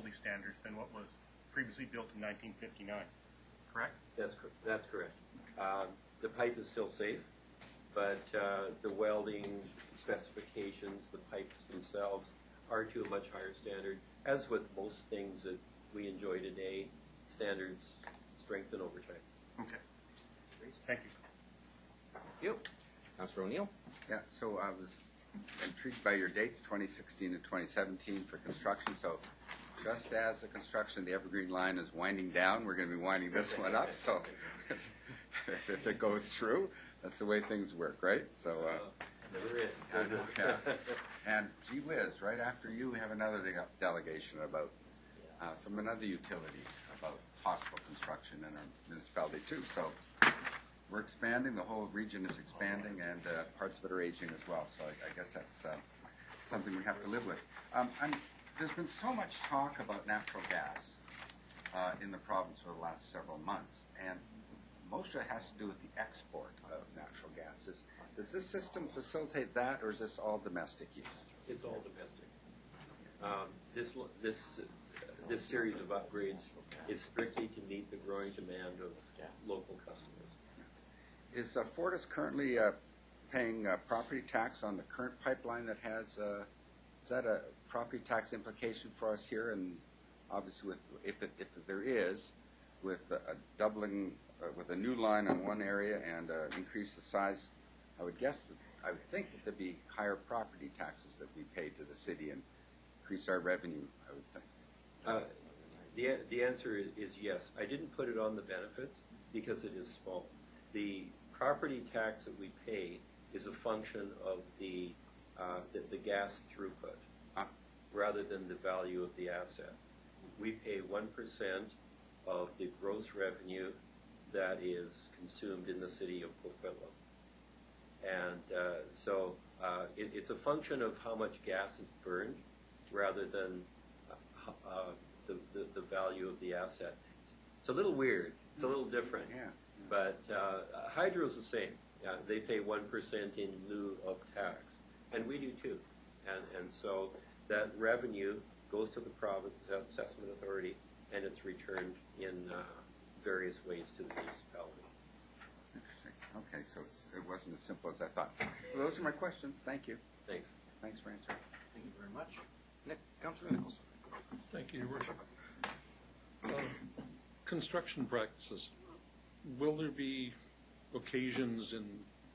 quality standards than what was previously built in 1959, correct? That's correct. The pipe is still safe, but the welding specifications, the pipes themselves, are to a much higher standard. As with most things that we enjoy today, standards strengthen over time. Okay. Thank you. Thank you. Councillor O'Neill? Yeah, so I was intrigued by your dates, 2016 and 2017 for construction. So just as the construction of the Evergreen Line is winding down, we're going to be winding this one up. So if it goes through, that's the way things work, right? So Never is. yeah. And gee whiz, right after you, we have another delegation about from another utility about possible construction in our municipality too. So we're expanding. The whole region is expanding, and parts of it are aging as well. So I guess that's something we have to live with. There's been so much talk about natural gas in the province for the last several months, and most of it has to do with the export of natural gas. Does this system facilitate that, or is this all domestic use? It's all domestic. This series of upgrades is strictly to meet the growing demand of local customers. Is Fortis currently paying property tax on the current pipeline that has? Is that a property tax implication for us here? And obviously, if there is, with a doubling, with a new line on one area and increase the size, I would think that there'd be higher property taxes that we pay to the city and increase our revenue, I would think. The answer is yes. I didn't put it on the benefits because it is small. The property tax that we pay is a function of the gas throughput rather than the value of the asset. We pay 1% of the gross revenue that is consumed in the city of Coquitlam. And so it's a function of how much gas is burned rather than the value of the asset. It's a little weird. It's a little different. Yeah. But hydro's the same. They pay 1% in lieu of tax, and we do too. And so that revenue goes to the province assessment authority, and it's returned in various ways to the municipality. Interesting. Okay, so it wasn't as simple as I thought. Well, those are my questions. Thank you. Thanks. Thanks for answering. Thank you very much. Councillor Nichols. Thank you, Your Worship. Construction practices. Will there be occasions in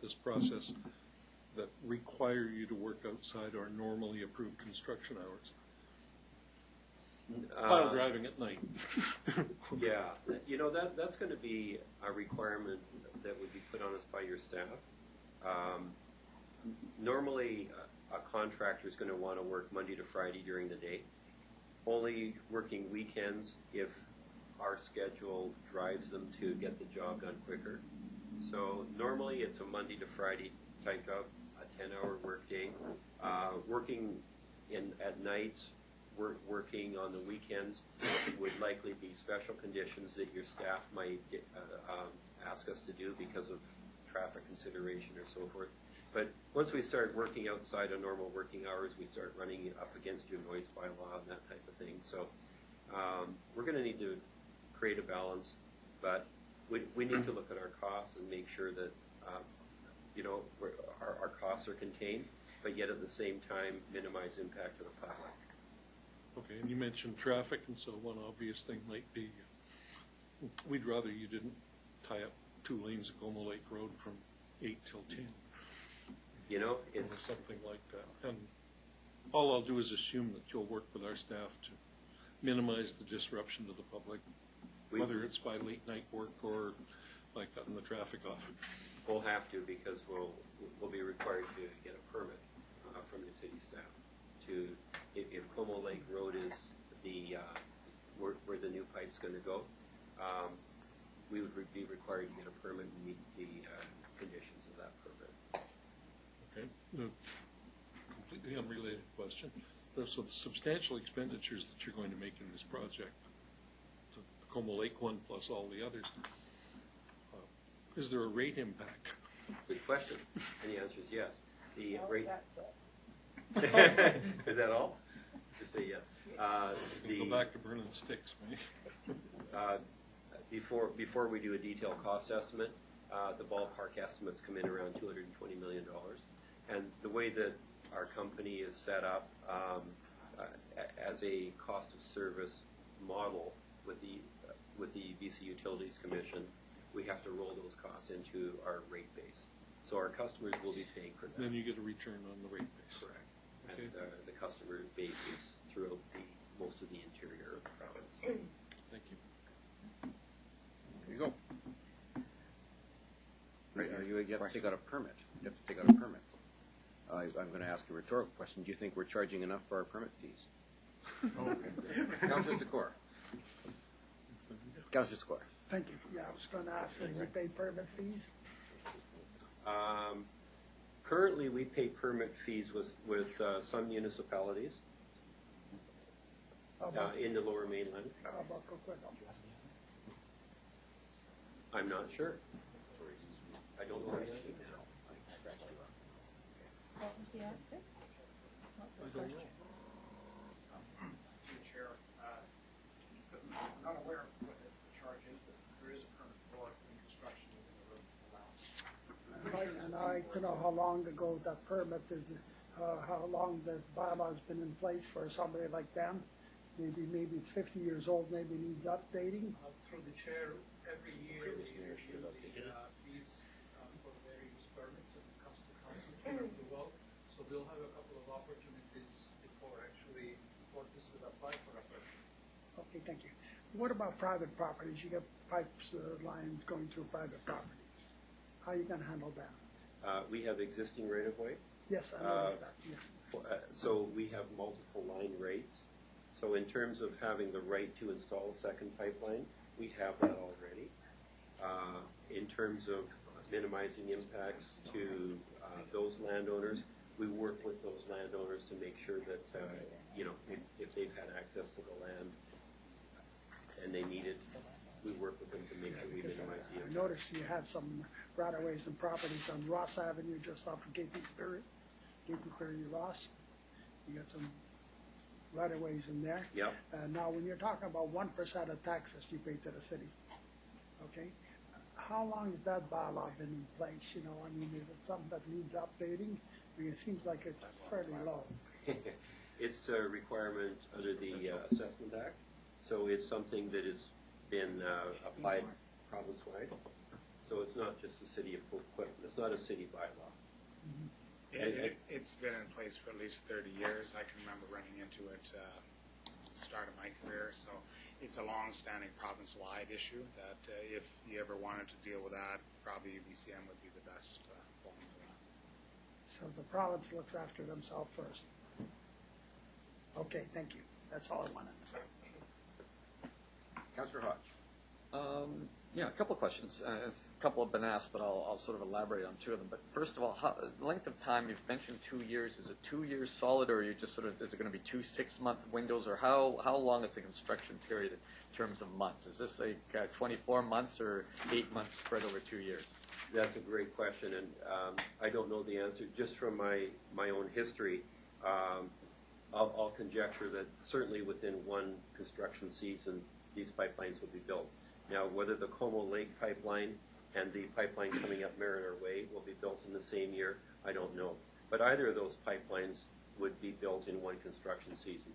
this process that require you to work outside our normally approved construction hours? While driving at night. Yeah, that's going to be a requirement that would be put on us by your staff. Normally, a contractor is going to want to work Monday to Friday during the day. Only working weekends if our schedule drives them to get the job done quicker. So normally it's a Monday to Friday type of a 10-hour workday. Working at nights, working on the weekends would likely be special conditions that your staff might ask us to do because of traffic consideration or so forth. But once we start working outside of normal working hours, we start running up against your noise bylaw and that type of thing. So we're going to need to create a balance, but we need to look at our costs and make sure that our costs are contained, but yet at the same time minimize impact to the public. Okay, and you mentioned traffic, and so one obvious thing might be we'd rather you didn't tie up 2 lanes of Como Lake Road from 8 till 10. It's or something like that. And all I'll do is assume that you'll work with our staff to minimize the disruption to the public, whether it's by late night work or by cutting the traffic off. We'll have to, because we'll be required to get a permit from the city staff to, if Como Lake Road is the where the new pipe's going to go, we would be required to get a permit and meet the conditions of that permit. Okay. Completely unrelated question. So the substantial expenditures that you're going to make in this project, the Como Lake one plus all the others, is there a rate impact? Good question. And the answer is yes. The rate. Is that all? Just say yes. Go back to burning sticks, maybe. Before we do a detailed cost estimate, the ballpark estimates come in around $220 million. And the way that our company is set up as a cost of service model with the BC Utilities Commission, we have to roll those costs into our rate base. So our customers will be paying for that. Then you get a return on the rate base. Correct. Okay. And the customer base is throughout most of the interior of the province. Thank you. There you go. Right. You have to take out a permit. You have to take out a permit. I'm going to ask a rhetorical question. Do you think we're charging enough for our permit fees? Councillor Secor. Councillor Secor. Thank you. Yeah, I was going to ask, do you pay permit fees? Currently, we pay permit fees with some municipalities How about, in the Lower Mainland. how about Coquitlam? I'm not sure. I don't know. What was the answer? What was the question? Chair, I'm not aware of what the charge is, but there is a permit for construction within the road allowance. And I don't know how long ago that permit is, how long the bylaw's been in place for somebody like them. Maybe it's 50 years old, maybe needs updating. Through the chair, every year they review the fees for various permits and it comes to council for approval. So they'll have a couple of opportunities before actually Fortis would apply for a permit. Okay, thank you. What about private properties? You got pipes, lines going through private properties. How are you going to handle that? We have existing right-of-way. Yes, I noticed that, yes. So we have multiple line rates. So in terms of having the right to install a second pipeline, we have that already. In terms of minimizing impacts to those landowners, we work with those landowners to make sure that, if they've had access to the land and they need it, we work with them to make sure we minimize the I impact. noticed you had some right-of-ways and properties on Ross Avenue just off of Gaitheysbury Ross. You got some right-of-ways in there. Yep. Now, when you're talking about 1% of taxes you pay to the city, okay, how long has that bylaw been in place? You know, I mean, is it something that needs updating? I mean, it seems like it's fairly low. It's a requirement under the Assessment Act, so it's something that has been applied province-wide. So it's not just the city of Coquitlam. It's not a city bylaw. It's been in place for at least 30 years. I can remember running into it at the start of my career. So it's a long-standing province-wide issue that if you ever wanted to deal with that, probably UBCM would be the best forum for that. So the province looks after themselves first. Okay, thank you. That's all I wanted. Councillor Hodge. Yeah, a couple of questions. A couple have been asked, but I'll sort of elaborate on two of them. But first of all, the length of time, you've mentioned 2 years. Is it 2 years solid, or are you just sort of, is it going to be 2 6-month windows, or how long is the construction period in terms of months? Is this like 24 months or 8 months spread over 2 years? That's a great question, and I don't know the answer. Just from my own history, I'll conjecture that certainly within one construction season, these pipelines will be built. Now, whether the Como Lake pipeline and the pipeline coming up Mariner Way will be built in the same year, I don't know. But either of those pipelines would be built in one construction season.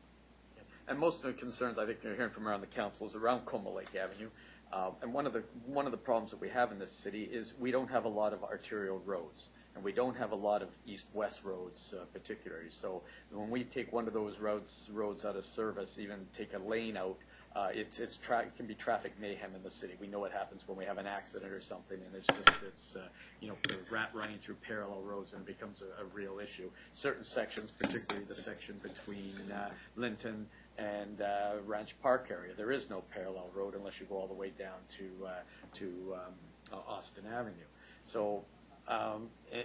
And most of the concerns I think you're hearing from around the council is around Como Lake Avenue. And one of the problems that we have in this city is we don't have a lot of arterial roads, and we don't have a lot of east-west roads particularly. So when we take one of those roads out of service, even take a lane out, it can be traffic mayhem in the city. We know what happens when we have an accident or something, and it's the rat running through parallel roads, and it becomes a real issue. Certain sections, particularly the section between Linton and Ranch Park area, there is no parallel road unless you go all the way down to Austin Avenue. So.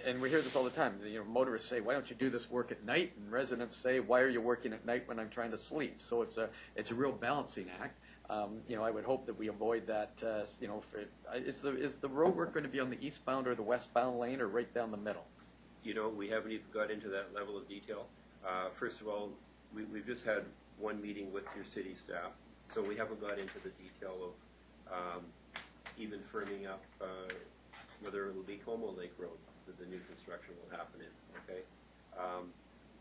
And we hear this all the time. Motorists say, "Why don't you do this work at night?" And residents say, "Why are you working at night when I'm trying to sleep?" So it's a real balancing act. I would hope that we avoid that. Is the road work going to be on the eastbound or the westbound lane, or right down the middle? We haven't even got into that level of detail. First of all, we've just had one meeting with your city staff. So we haven't got into the detail of even firming up whether it will be Como Lake Road that the new construction will happen in, okay?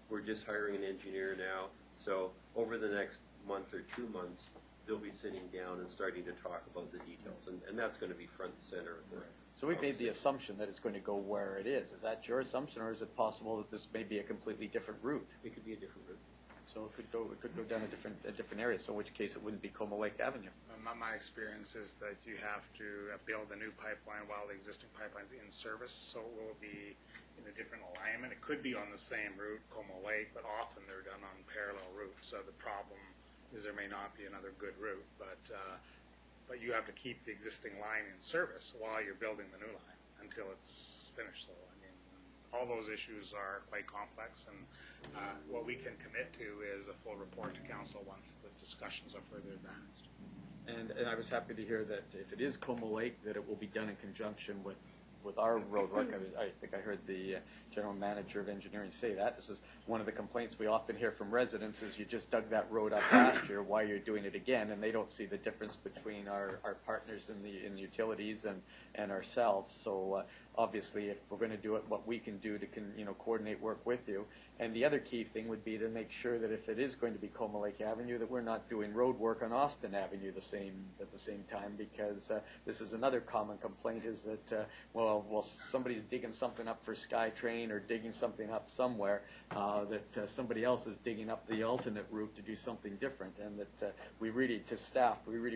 We're just hiring an engineer now, so over the next month or 2 months, they'll be sitting down and starting to talk about the details, and that's going to be front and center of the So we've made the assumption that it's going to go where it is. Is that your assumption, or is it possible that this may be a completely different route? It could be a different route. So it could go down a different area, so in which case it wouldn't be Como Lake Avenue. My experience is that you have to build a new pipeline while the existing pipeline's in service, so it will be in a different alignment. It could be on the same route, Como Lake, but often they're done on parallel routes. So the problem is there may not be another good route, but you have to keep the existing line in service while you're building the new line until it's finished. So I mean, all those issues are quite complex, and what we can commit to is a full report to council once the discussions are further advanced. And I was happy to hear that if it is Como Lake, that it will be done in conjunction with our road work. I think I heard the general manager of engineering say that. This is one of the complaints we often hear from residents is you just dug that road up last year, why you're doing it again, and they don't see the difference between our partners in the utilities and ourselves. So obviously, if we're going to do it, what we can do to coordinate work with you. And the other key thing would be to make sure that if it is going to be Como Lake Avenue, that we're not doing road work on Austin Avenue at the same time, because this is another common complaint is that, well, somebody's digging something up for SkyTrain or digging something up somewhere, that somebody else is digging up the alternate route to do something different, and that we really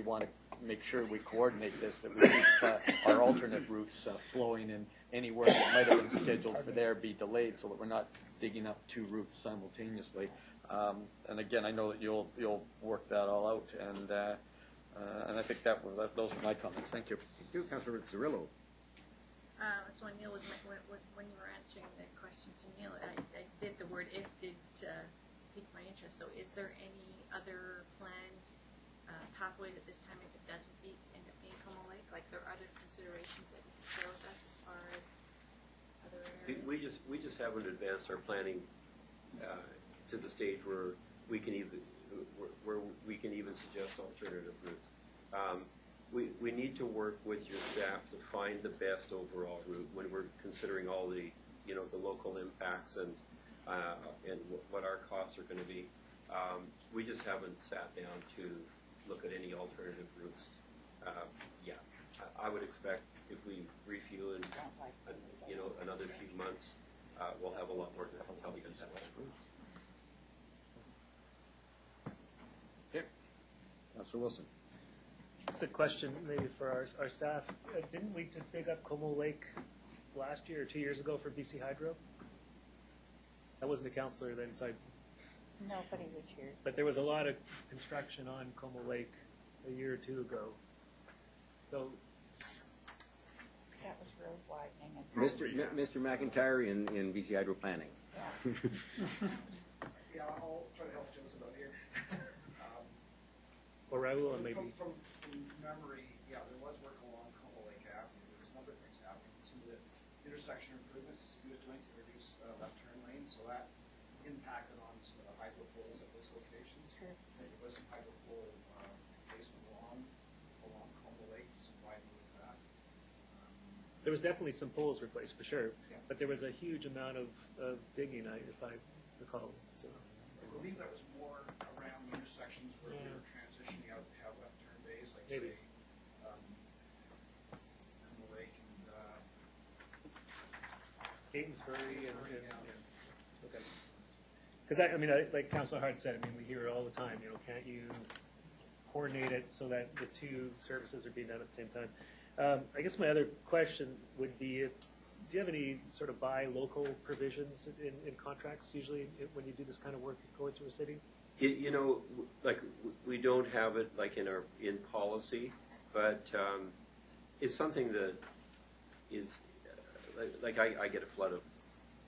want to make sure we coordinate this, that we keep our alternate routes flowing, and any work that might have been scheduled for there be delayed so that we're not digging up two routes simultaneously. And again, I know that you'll work that all out, and I think those are my comments. Thank you. Thank you, Councilor Cirillo. So when Neil was when you were answering the question to Neil, I did the word "if" did pique my interest. So is there any other planned pathways at this time if it doesn't end up being Como Lake? Like there are other considerations that you can share with us as far as other areas? We just haven't advanced our planning to the stage where we can even suggest alternative routes. We need to work with your staff to find the best overall route when we're considering all the the local impacts and what our costs are going to be. We just haven't sat down to look at any alternative routes. I would expect if we refuel in another few months, we'll have a lot more to tell you. Okay, Councilor Wilson. Just a question maybe for our staff. Didn't we just dig up Como Lake last year or 2 years ago for BC Hydro? I wasn't a councillor then, so Nobody was here. but there was a lot of construction on Como Lake a year or two ago. So That was road widening. And Mr. McIntyre in BC Hydro Planning. Yeah. Yeah, I'll try to help Joseph out here. or Raul, and maybe From memory, yeah, there was work along Como Lake Avenue. There was a number of things happening. Some of the intersection improvements he was doing to reduce left turn lanes, so that impacted on some of the hydro poles at those locations. Sure. There was some hydro pole replacement along Como Lake, some widening of that. there was definitely some poles replaced for sure. Yeah. But there was a huge amount of digging, if I recall. So. I believe that was more around the intersections where we were transitioning out to have left turn bays, like Maybe. say, Como Lake and Aidensbury and yeah. okay. Because I mean, like Councilor Hart said, I mean, we hear it all the time. Can't you coordinate it so that the two services are being done at the same time? I guess my other question would be, do you have any sort of buy local provisions in contracts usually when you do this kind of work going through a city? Like we don't have it like in policy, but it's something that is like I get a flood of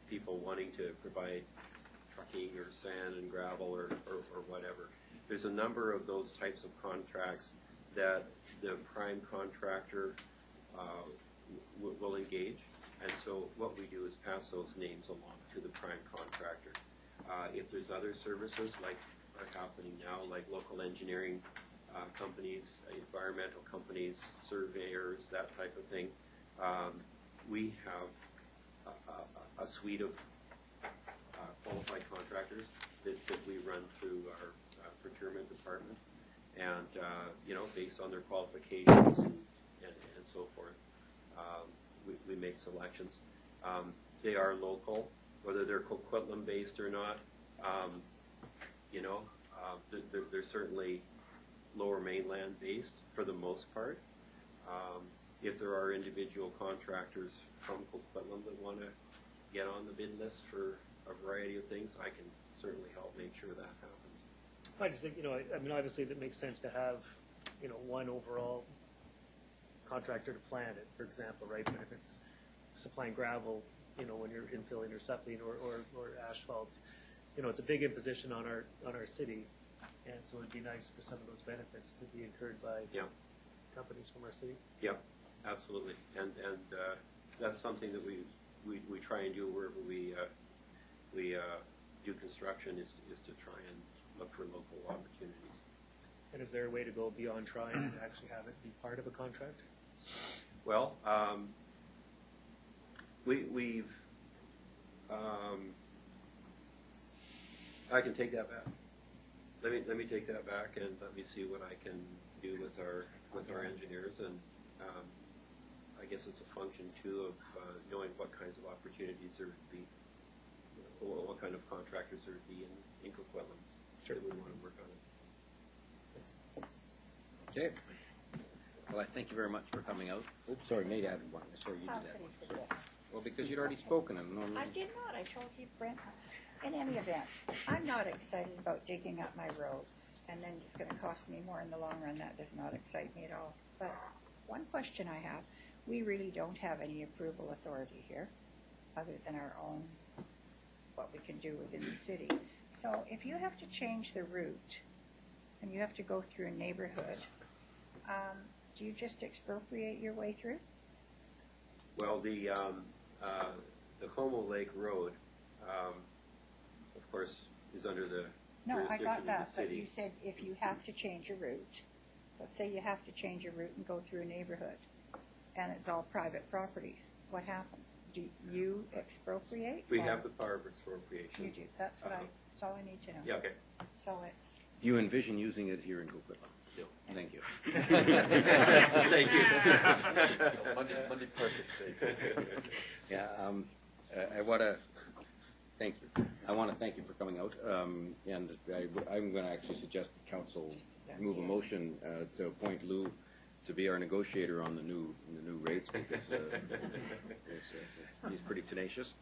people wanting to provide trucking or sand and gravel or whatever. There's a number of those types of contracts that the prime contractor will engage, and so what we do is pass those names along to the prime contractor. If there's other services like happening now, like local engineering companies, environmental companies, surveyors, that type of thing. We have a suite of qualified contractors that we run through our procurement department, and based on their qualifications and so forth, we make selections. They are local, whether they're Coquitlam based or not. They're certainly Lower Mainland based for the most part. If there are individual contractors from Coquitlam that want to get on the bid list for a variety of things, I can certainly help make sure that happens. I just think, obviously it makes sense to have, one overall contractor to plan it, for example, right? But if it's supplying gravel, when you're infilling or suppling or asphalt, it's a big imposition on our city, and so it'd be nice for some of those benefits to be incurred by companies from our city. Yep, absolutely, and that's something that we try and do wherever we do construction is to try and look for local opportunities. And is there a way to go beyond trying and actually have it be part of a contract? Well, we've I can take that back. Let me take that back and let me see what I can do with our engineers, and I guess it's a function too of knowing what kinds of opportunities there would be, what kind of contractors there would be in Coquitlam that we want to work on it. Okay. Well, I thank you very much for coming out. Oops, sorry, Nate added one. Sorry, you did that one. Well, because you'd already spoken, and normally. I did not. I told you, Brent. In any event, I'm not excited about digging up my roads, and then it's going to cost me more in the long run. That does not excite me at all. But one question I have, we really don't have any approval authority here, other than our own, what we can do within the city. So if you have to change the route, and you have to go through a neighborhood, do you just expropriate your way through? Well, the Como Lake Road, of course, is under the No, I jurisdiction got of that, the city. but you said if you have to change a route, so say you have to change a route and go through a neighborhood, and it's all private properties, what happens? Do you expropriate? We or- have the power of expropriation. You do, that's what that's all I need to know. Yeah, okay. So it's, Do you envision using it here in Coquitlam? No. Thank you. Thank you. Monday purpose sake. Yeah, I want to thank you. I want to thank you for coming out, and I'm going to actually suggest that council move a motion to appoint Lou to be our negotiator on the new rates, because he's pretty tenacious.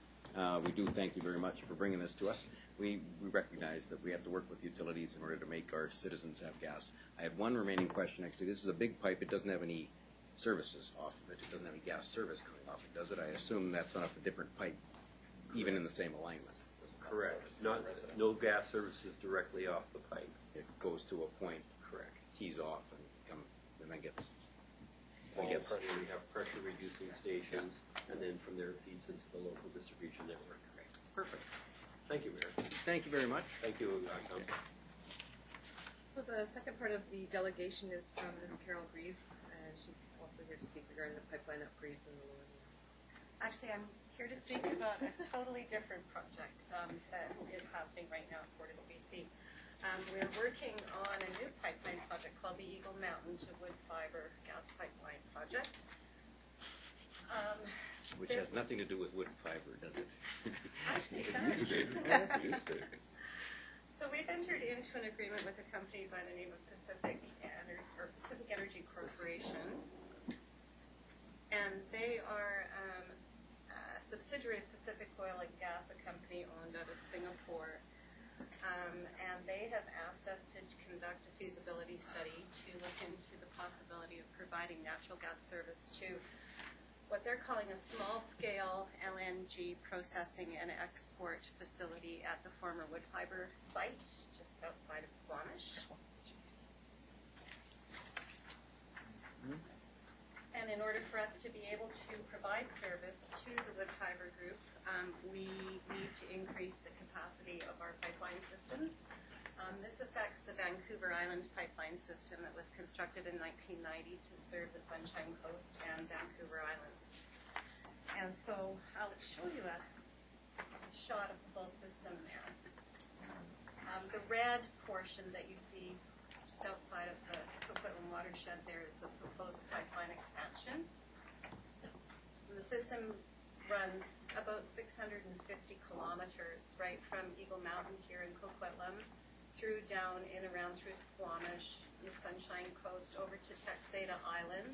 We do thank you very much for bringing this to us. We recognize that we have to work with utilities in order to make our citizens have gas. I had one remaining question, actually. This is a big pipe. It doesn't have any services off of it. It doesn't have any gas service coming off it, does it? I assume that's on a different pipe, even in the same alignment. Correct. No gas services directly off the pipe. It goes to a point, Correct. tees off, and then gets. We have pressure reducing stations, and then from there it feeds into the local distribution network. Perfect. Thank you, Mayor. Thank you very much. Thank you, Council. So the second part of the delegation is from Ms. Carol Greaves, and she's also here to speak regarding the pipeline upgrades in the Lower Mainland. Actually, I'm here to speak about a totally different project that is happening right now at FortisBC. We're working on a new pipeline project called the Eagle Mountain to Wood Fiber Gas Pipeline Project. Which has nothing to do with wood fiber, does it? Actually, it does. So we've entered into an agreement with a company by the name of Pacific Energy Corporation, and they are a subsidiary of Pacific Oil and Gas, a company owned out of Singapore. And they have asked us to conduct a feasibility study to look into the possibility of providing natural gas service to what they're calling a small-scale LNG processing and export facility at the former wood fiber site just outside of Squamish. And in order for us to be able to provide service to the wood fiber group, we need to increase the capacity of our pipeline system. This affects the Vancouver Island pipeline system that was constructed in 1990 to serve the Sunshine Coast and Vancouver Island. And so I'll show you a shot of the whole system there. The red portion that you see just outside of the Coquitlam watershed there is the proposed pipeline expansion. And the system runs about 650 kilometers right from Eagle Mountain here in Coquitlam through down in around through Squamish, the Sunshine Coast, over to Texada Island,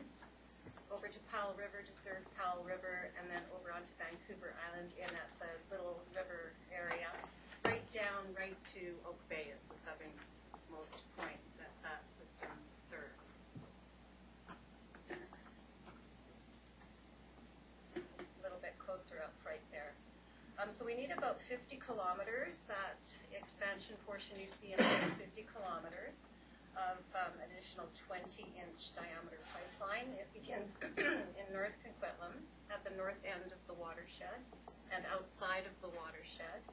over to Powell River to serve Powell River, and then over onto Vancouver Island in at the little river area, right down right to Oak Bay is the southernmost point that that system serves. A little bit closer up right there. So we need about 50 kilometers. That expansion portion you see in there is 50 kilometers of additional 20-inch diameter pipeline. It begins in North Coquitlam at the north end of the watershed and outside of the watershed.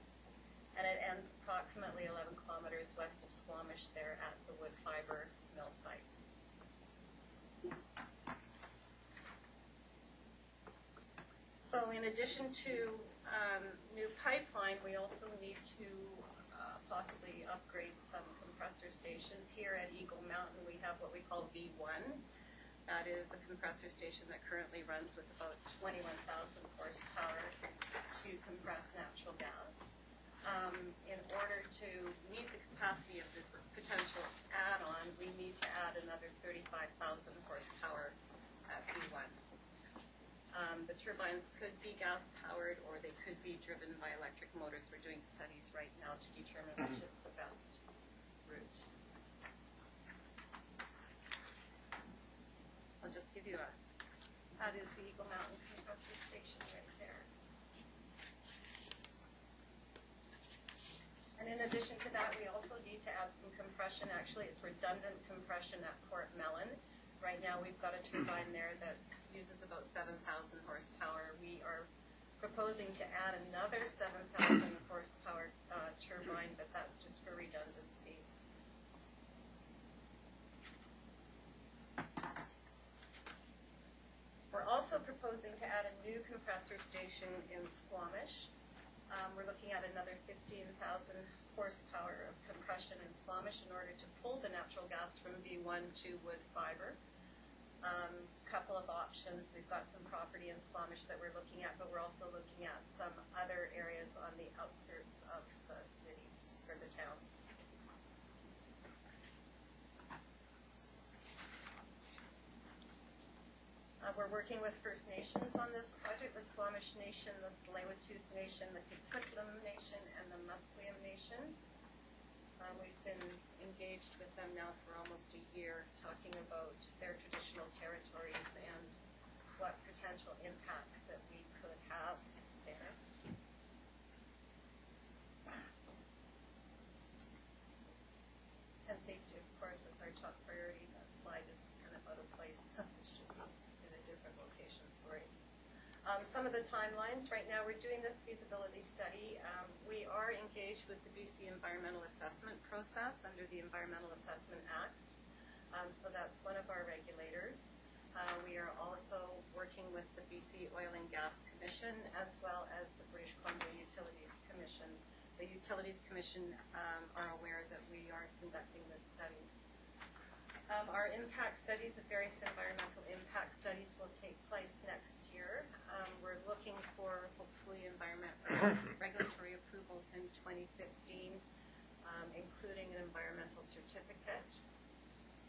And it ends approximately 11 kilometers west of Squamish there at the wood fiber mill site. So in addition to new pipeline, we also need to possibly upgrade some compressor stations. Here at Eagle Mountain, we have what we call V1. That is a compressor station that currently runs with about 21,000 horsepower to compress natural gas. In order to meet the capacity of this potential add-on, we need to add another 35,000 horsepower at V1. The turbines could be gas-powered or they could be driven by electric motors. We're doing studies right now to determine which is the best route. I'll just give you that is the Eagle Mountain compressor station right there. And in addition to that, we also need to add some compression. Actually, it's redundant compression at Port Mellon. Right now, we've got a turbine there that uses about 7,000 horsepower. We are proposing to add another 7,000 horsepower turbine, but that's just for redundancy. We're also proposing to add a new compressor station in Squamish. We're looking at another 15,000 horsepower of compression in Squamish in order to pull the natural gas from V1 to wood fiber. Couple of options. We've got some property in Squamish that we're looking at, but we're also looking at some other areas on the outskirts of the city, or the town. We're working with First Nations on this project, the Squamish Nation, the Tsleil-Waututh Nation, the Coquitlam Nation, and the Musqueam Nation. We've been engaged with them now for almost a year, talking about their traditional territories and what potential impacts that we could have there. And safety, of course, is our top priority. That slide is kind of out of place. It should be in a different location, sorry. Some of the timelines. Right now we're doing this feasibility study. We are engaged with the BC Environmental Assessment process under the Environmental Assessment Act. So that's one of our regulators. We are also working with the BC Oil and Gas Commission as well as the British Columbia Utilities Commission. The Utilities Commission are aware that we are conducting this study. Our impact studies, the various environmental impact studies, will take place next year. We're looking for hopefully regulatory approvals in 2015, including an environmental certificate,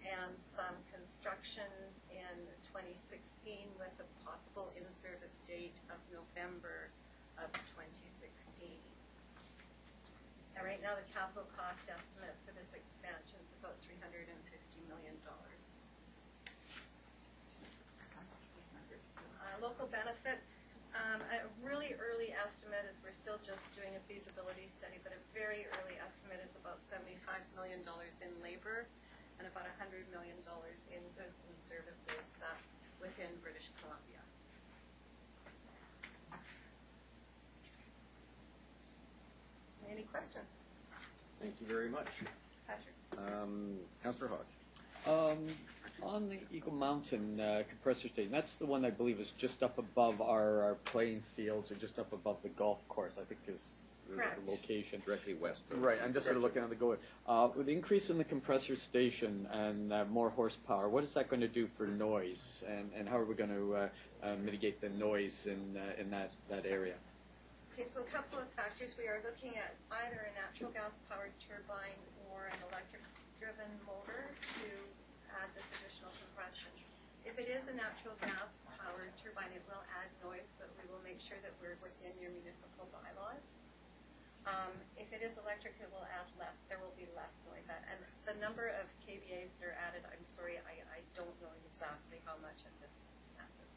and some construction in 2016 with a possible in-service date of November of 2016. And right now, the capital cost estimate for this expansion is about $350 million. Local benefits, a really early estimate is we're still just doing a feasibility study, but a very early estimate is about $75 million in labor and about $100 million in goods and services within British Columbia. Any questions? Thank you very much. Patrick? Councillor Hodge. On the Eagle Mountain compressor station, that's the one I believe is just up above our playing fields, or just up above the golf course, I think is Correct. the location. Directly west. Right, I'm just sort of looking at the go. With the increase in the compressor station and more horsepower, what is that going to do for noise, and how are we going to mitigate the noise in that area? Okay, so a couple of factors. We are looking at either a natural gas-powered turbine or an electric-driven motor to add this additional compression. If it is a natural gas-powered turbine, it will add noise, but we will make sure that we're within your municipal bylaws. If it is electric, it will add less. There will be less noise. And the number of kVAs that are added, I'm sorry, I don't know exactly how much at this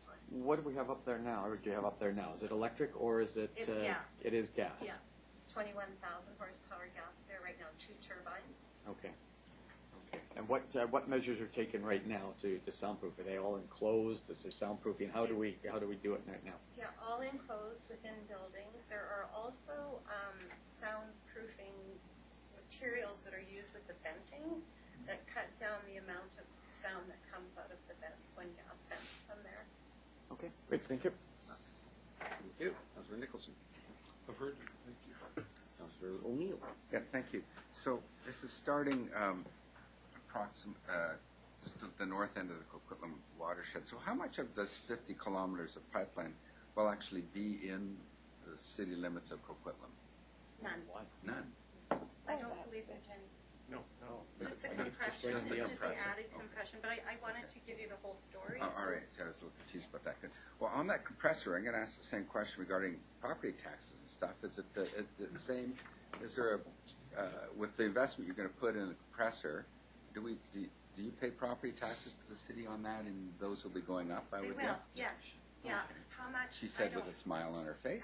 time. What do we have up there now, or do you have up there now? Is it electric, or is it? It's gas. It is gas. Yes, 21,000 horsepower gas there right now, 2 turbines. Okay. And what measures are taken right now to soundproof? Are they all enclosed? Is there soundproofing? How do we do it right now? Yeah, all enclosed within buildings. There are also soundproofing materials that are used with the venting that cut down the amount of sound that comes out of the vents when gas vents come there. Okay, great, thank you. Thank you. Councillor Nicholson. I've heard you, thank you. Councillor O'Neill. Yeah, thank you. So this is starting just at the north end of the Coquitlam watershed. So how much of this 50 kilometers of pipeline will actually be in the city limits of Coquitlam? None. None. I don't believe there's any. No. It's just the compression. It's just the added compression. But I wanted to give you the whole story. All right, so I was a little confused about that. Good. Well, on that compressor, I'm going to ask the same question regarding property taxes and stuff. Is it the same? Is there with the investment you're going to put in the compressor? Do you pay property taxes to the city on that, and those will be going up? I They would will. guess. Yes. Yeah. How much? She said with a smile on her face.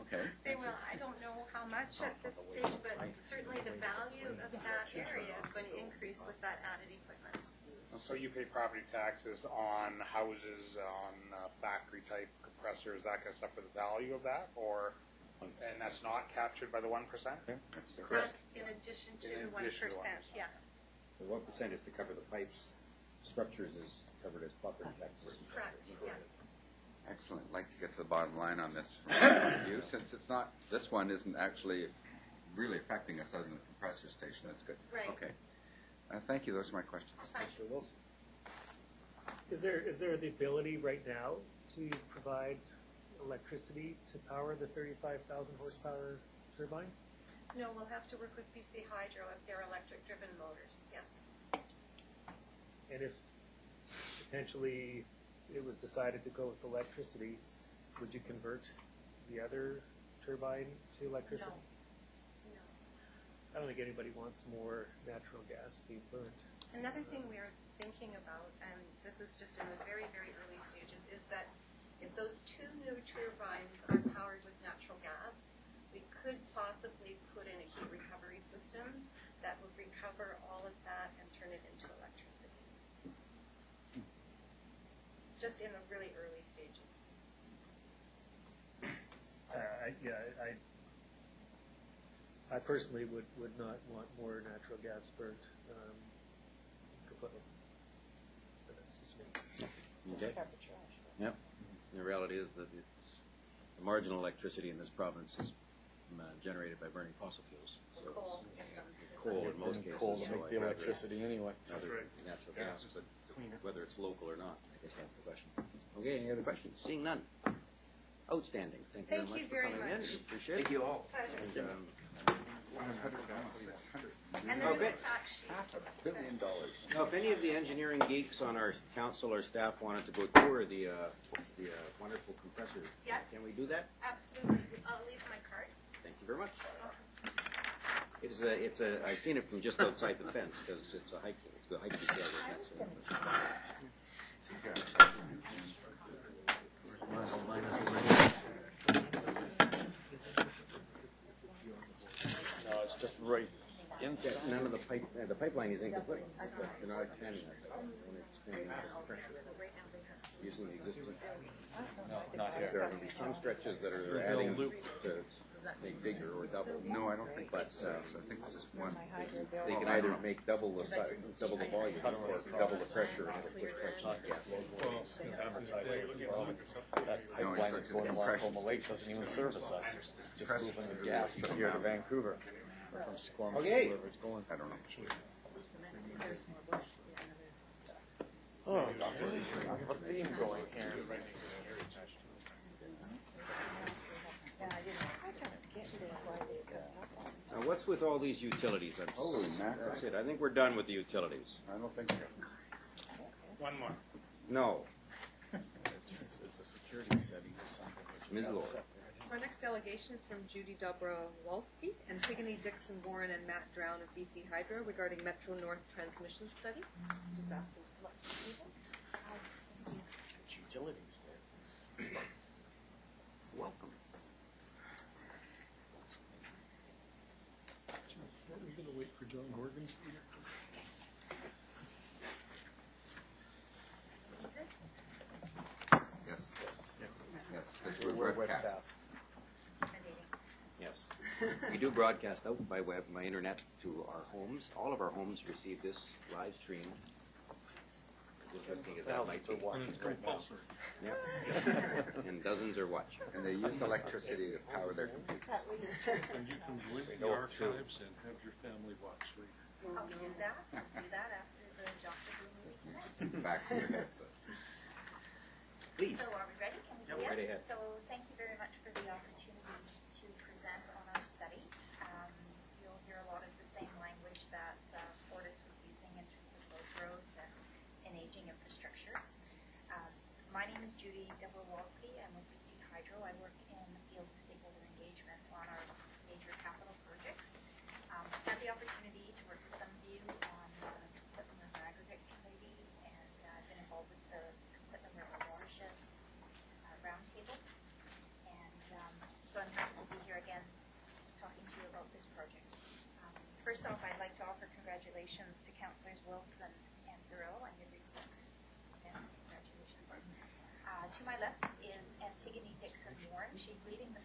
Okay. They will. I don't know how much at this stage, but certainly the value of that area is going to increase with that added equipment. So you pay property taxes on houses, on factory-type compressors, that kind of stuff for the value of that, and that's not captured by the 1%? That's in addition to the 1%. Yes. The 1% is to cover the pipes. Structures is covered as property taxes. Correct. Yes. Excellent. I'd like to get to the bottom line on this from you, since it's not, this one isn't actually really affecting us other than the compressor station. That's good. Right. Okay. Thank you. Those are my questions. Councillor Wilson. Is there the ability right now to provide electricity to power the 35,000 horsepower turbines? No, we'll have to work with BC Hydro if they're electric-driven motors. Yes. And if potentially it was decided to go with electricity, would you convert the other turbine to electricity? No. I don't think anybody wants more natural gas being burnt. Another thing we are thinking about, and this is just in the very, very early stages, is that if those 2 new turbines are powered with natural gas, we could possibly put in a heat recovery system that would recover all of that and turn it into electricity. Just in the really early stages. I personally would not want more natural gas burnt Coquitlam. But that's just me. Okay. Yep. The reality is that it's the marginal electricity in this province is generated by burning fossil fuels. So Coal. coal in most cases. Coal to so make I'd the rather electricity anyway. rather natural gas, but whether it's local or not, I guess that's the question. Okay, any other questions? Seeing none. Outstanding. Thank you Thank very you much for very coming in. much. Appreciate it. Thank you all. Pleasure. $500, $600. And there's Okay. a fact sheet. $500 billion. Now, if any of the engineering geeks on our council or staff wanted to go tour the wonderful compressor, Yes. can we do that? Absolutely. I'll leave my card. Thank you very much. It's a. I've seen it from just outside the fence because it's a hiking. It's the hiking trail. No, it's just right inside. Yeah, none of the pipe. The pipeline is incomplete. They're not expanding it. They're expanding the pressure. Using the existing. No, not here. There are going to be some stretches that are adding to Does that make mean? bigger or double. No, I don't think But, that's six. I think it's just one. My hydro bill. They can either make double the size, double the volume, or double the pressure, and it'll push gas. Well, That pipeline that's going along Coma Lake doesn't even service us. It's just moving the gas from here to Vancouver, or from Squamish, Okay. wherever it's going. I don't know. There's more bush. Oh, we have a theme going here. Yeah, I didn't, I couldn't get to why this got up on. Now, what's with all these utilities? Holy mackerel. That's it. I think we're done with the utilities. I don't think so. One more. No. It's a security setting or something. Ms. Lord. Our next delegation is from Judy Dobrowolski, Antigone Dixon Warren, and Matt Drown of BC Hydro regarding Metro North transmission study. Just ask them to come up to the table. Utilities there. Welcome. Are we going to wait for John Horgan? Yes. Yes, because we're webcast. Yes. We do broadcast out by web, by internet, to our homes. All of our homes receive this live stream. As interesting as that might be. And it's compulsory. Yeah. And dozens are watching. And they use electricity to power their computers. And you can link the archives and have your family watch later. I'll do that. I'll do that after the Dr. Blue movie finishes. Back to your headset. Please. So are we ready? Can we Yep, begin? right ahead. So thank you very much for the opportunity to present on our study. You'll hear a lot of the same language that Fortis was using in terms of load growth and aging infrastructure. My name is Judy Dobrowolski. I'm with BC Hydro. I work in the field of stakeholder engagement on our major capital projects. Had the opportunity to work with some of you on the Coquitlam River Aggregate Committee, and I've been involved with the Coquitlam River Watershed Roundtable. And so I'm happy to be here again talking to you about this project. First off, I'd like to offer congratulations to Councillors Wilson and Zerell on your recent event. Congratulations. To my left is Antigone Dixon Warren. She's leading the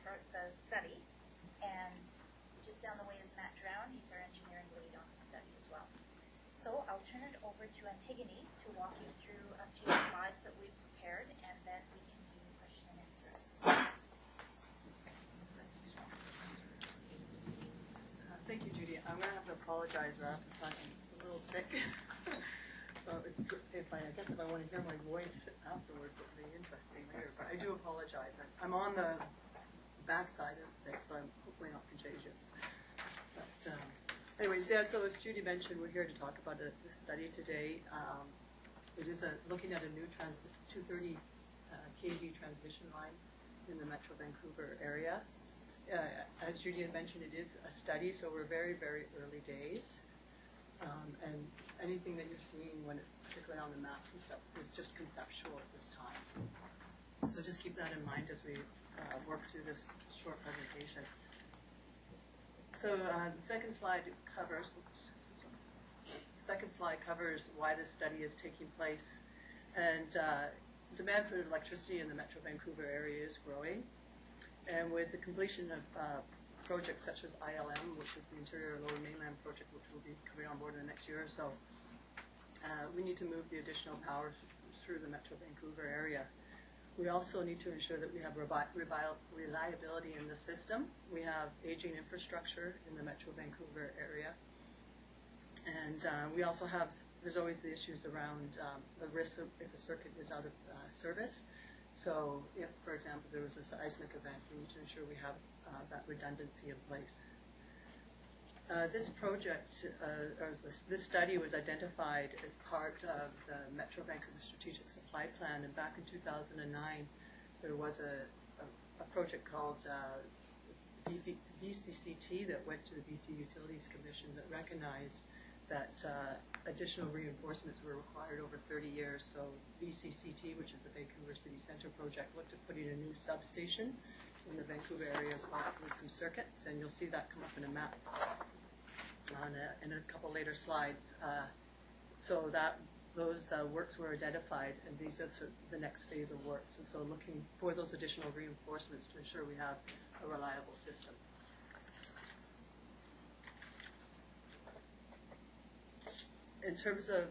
study, and just down the way is Matt Drown. He's our engineering lead on the study as well. So I'll turn it over to Antigone to walk you through a few slides that we've prepared, and then we can do question and answer. Thank you, Judy. I'm going to have to apologize right off the front. I'm a little sick. So I guess if I want to hear my voice afterwards, it'll be interesting later. But I do apologize. I'm on the backside of it, so I'm hopefully not contagious. But anyways, yeah, so as Judy mentioned, we're here to talk about the study today. It is looking at a new 230 kV transmission line in the Metro Vancouver area. As Judy had mentioned, it is a study, so we're very, very early days. And anything that you're seeing, particularly on the maps and stuff, is just conceptual at this time. So just keep that in mind as we work through this short presentation. So the second slide covers why this study is taking place. And demand for electricity in the Metro Vancouver area is growing. And with the completion of projects such as ILM, which is the Interior Lower Mainland project, which will be coming on board in the next year or so, we need to move the additional power through the Metro Vancouver area. We also need to ensure that we have reliability in the system. We have aging infrastructure in the Metro Vancouver area. And we also have, there's always the issues around the risk of if a circuit is out of service. So if, for example, there was a seismic event, we need to ensure we have that redundancy in place. This project, or this study was identified as part of the Metro Vancouver Strategic Supply Plan, and back in 2009, there was a project called VCCT that went to the BC Utilities Commission that recognized that additional reinforcements were required over 30 years. So VCCT, which is the Vancouver City Centre project, looked at putting a new substation in the Vancouver area as well with some circuits, and you'll see that come up in a map in a couple later slides. So those works were identified, and these are the next phase of works. And so looking for those additional reinforcements to ensure we have a reliable system. in terms of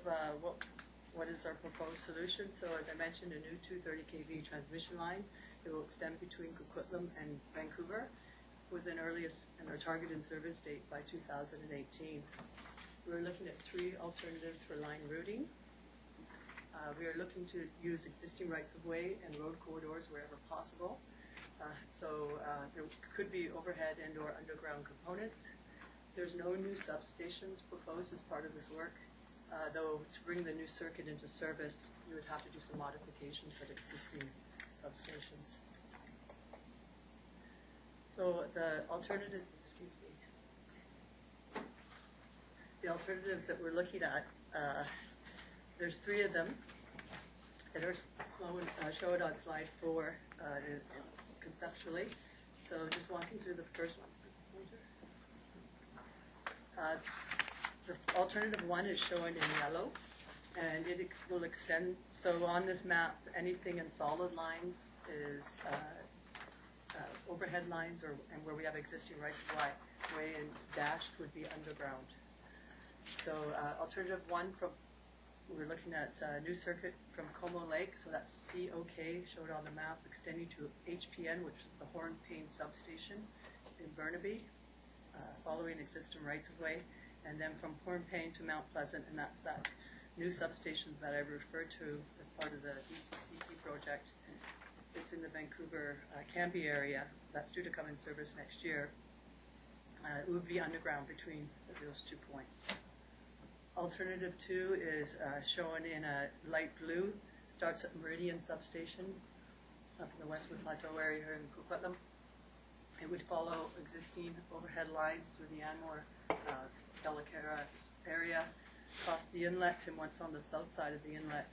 what is our proposed solution, so as I mentioned, a new 230 kV transmission line. It will extend between Coquitlam and Vancouver with an earliest and our target in service date by 2018. We're looking at 3 alternatives for line routing. We are looking to use existing rights-of-way and road corridors wherever possible. There could be overhead and or underground components. There's no new substations proposed as part of this work, though to bring the new circuit into service, you would have to do some modifications at existing substations. So the alternatives, the alternatives that we're looking at, there's 3 of them that are shown on slide 4 conceptually. So just walking through the first one. The alternative 1 is shown in yellow, and it will extend. So on this map, anything in solid lines is overhead lines, and where we have existing rights of way, and dashed would be underground. So alternative 1, we're looking at a new circuit from Como Lake, so that's COK, showed on the map, extending to HPN, which is the Hornpayne substation in Burnaby, following existing rights of way, and then from Hornpayne to Mount Pleasant, and that's that new substation that I referred to as part of the DCCP project. It's in the Vancouver Cambie area. That's due to come in service next year. It would be underground between those 2 points. Alternative 2 is shown in a light blue, starts at Meridian Substation up in the Westwood Plateau area here in Coquitlam. It would follow existing overhead lines through the Anmore, Delacara area, across the inlet, and once on the south side of the inlet,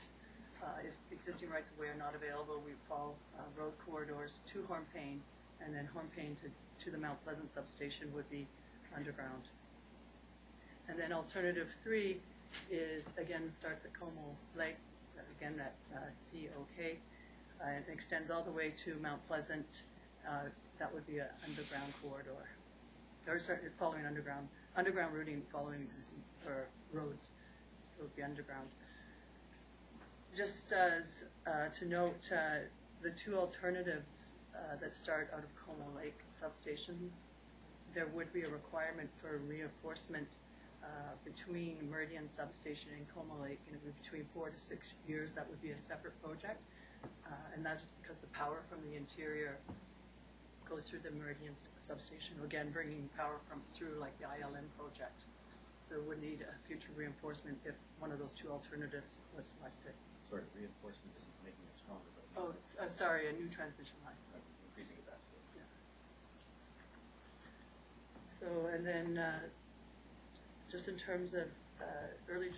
if existing rights-of-way are not available, we follow road corridors to Hornpayne, and then Hornpayne to the Mount Pleasant substation would be underground. And then alternative 3 is, again, starts at Como Lake. Again, that's COK, and extends all the way to Mount Pleasant. That would be an underground corridor. Or following underground routing following existing roads. So it would be underground. Just as to note, the 2 alternatives that start out of Como Lake substation, there would be a requirement for reinforcement between Meridian Substation and Como Lake, and it would be between 4 to 6 years. That would be a separate project, and that's because the power from the interior goes through the Meridian Substation, again bringing power through like the ILM project. So it would need a future reinforcement if one of those 2 alternatives was selected. Sorry, reinforcement isn't making it stronger, but sorry, a new transmission line. Increasing capacity. Yeah. So, and then just in terms of early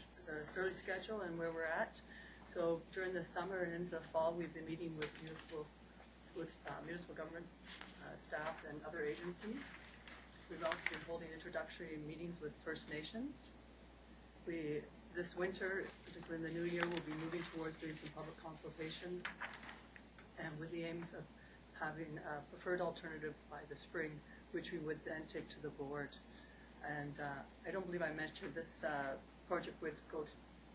schedule and where we're at. So during the summer and into the fall, we've been meeting with municipal government staff and other agencies. We've also been holding introductory meetings with First Nations. This winter, particularly in the new year, we'll be moving towards doing some public consultation, and with the aims of having a preferred alternative by the spring, which we would then take to the board. And I don't believe I mentioned this project would go,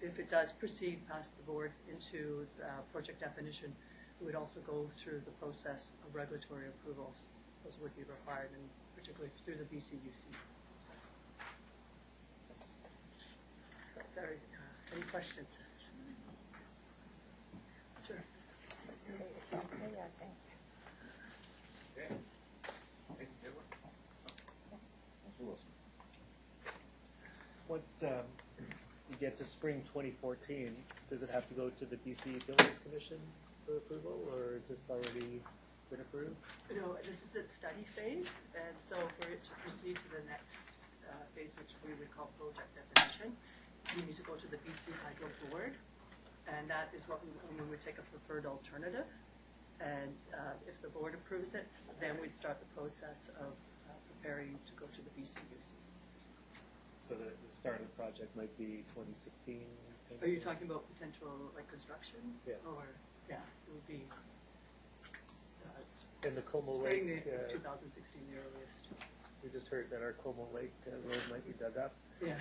if it does proceed past the board into project definition, it would also go through the process of regulatory approvals. Those would be required, and particularly through the BCUC process. So, sorry, any questions? Sure. Once you get to spring 2014, does it have to go to the BC Utilities Commission for approval, or is this already been approved? No, this is its study phase, and so for it to proceed to the next phase, which we would call project definition, you need to go to the BC Hydro Board, and that is what we would take a preferred alternative. And if the board approves it, then we'd start the process of preparing to go to the BCUC. So the start of the project might be 2016? Are you talking about potential like construction? Yeah. Or, yeah, it would be in the Como spring Lake, 2016, the earliest. We just heard that our Como Lake road might be dug up. Yeah.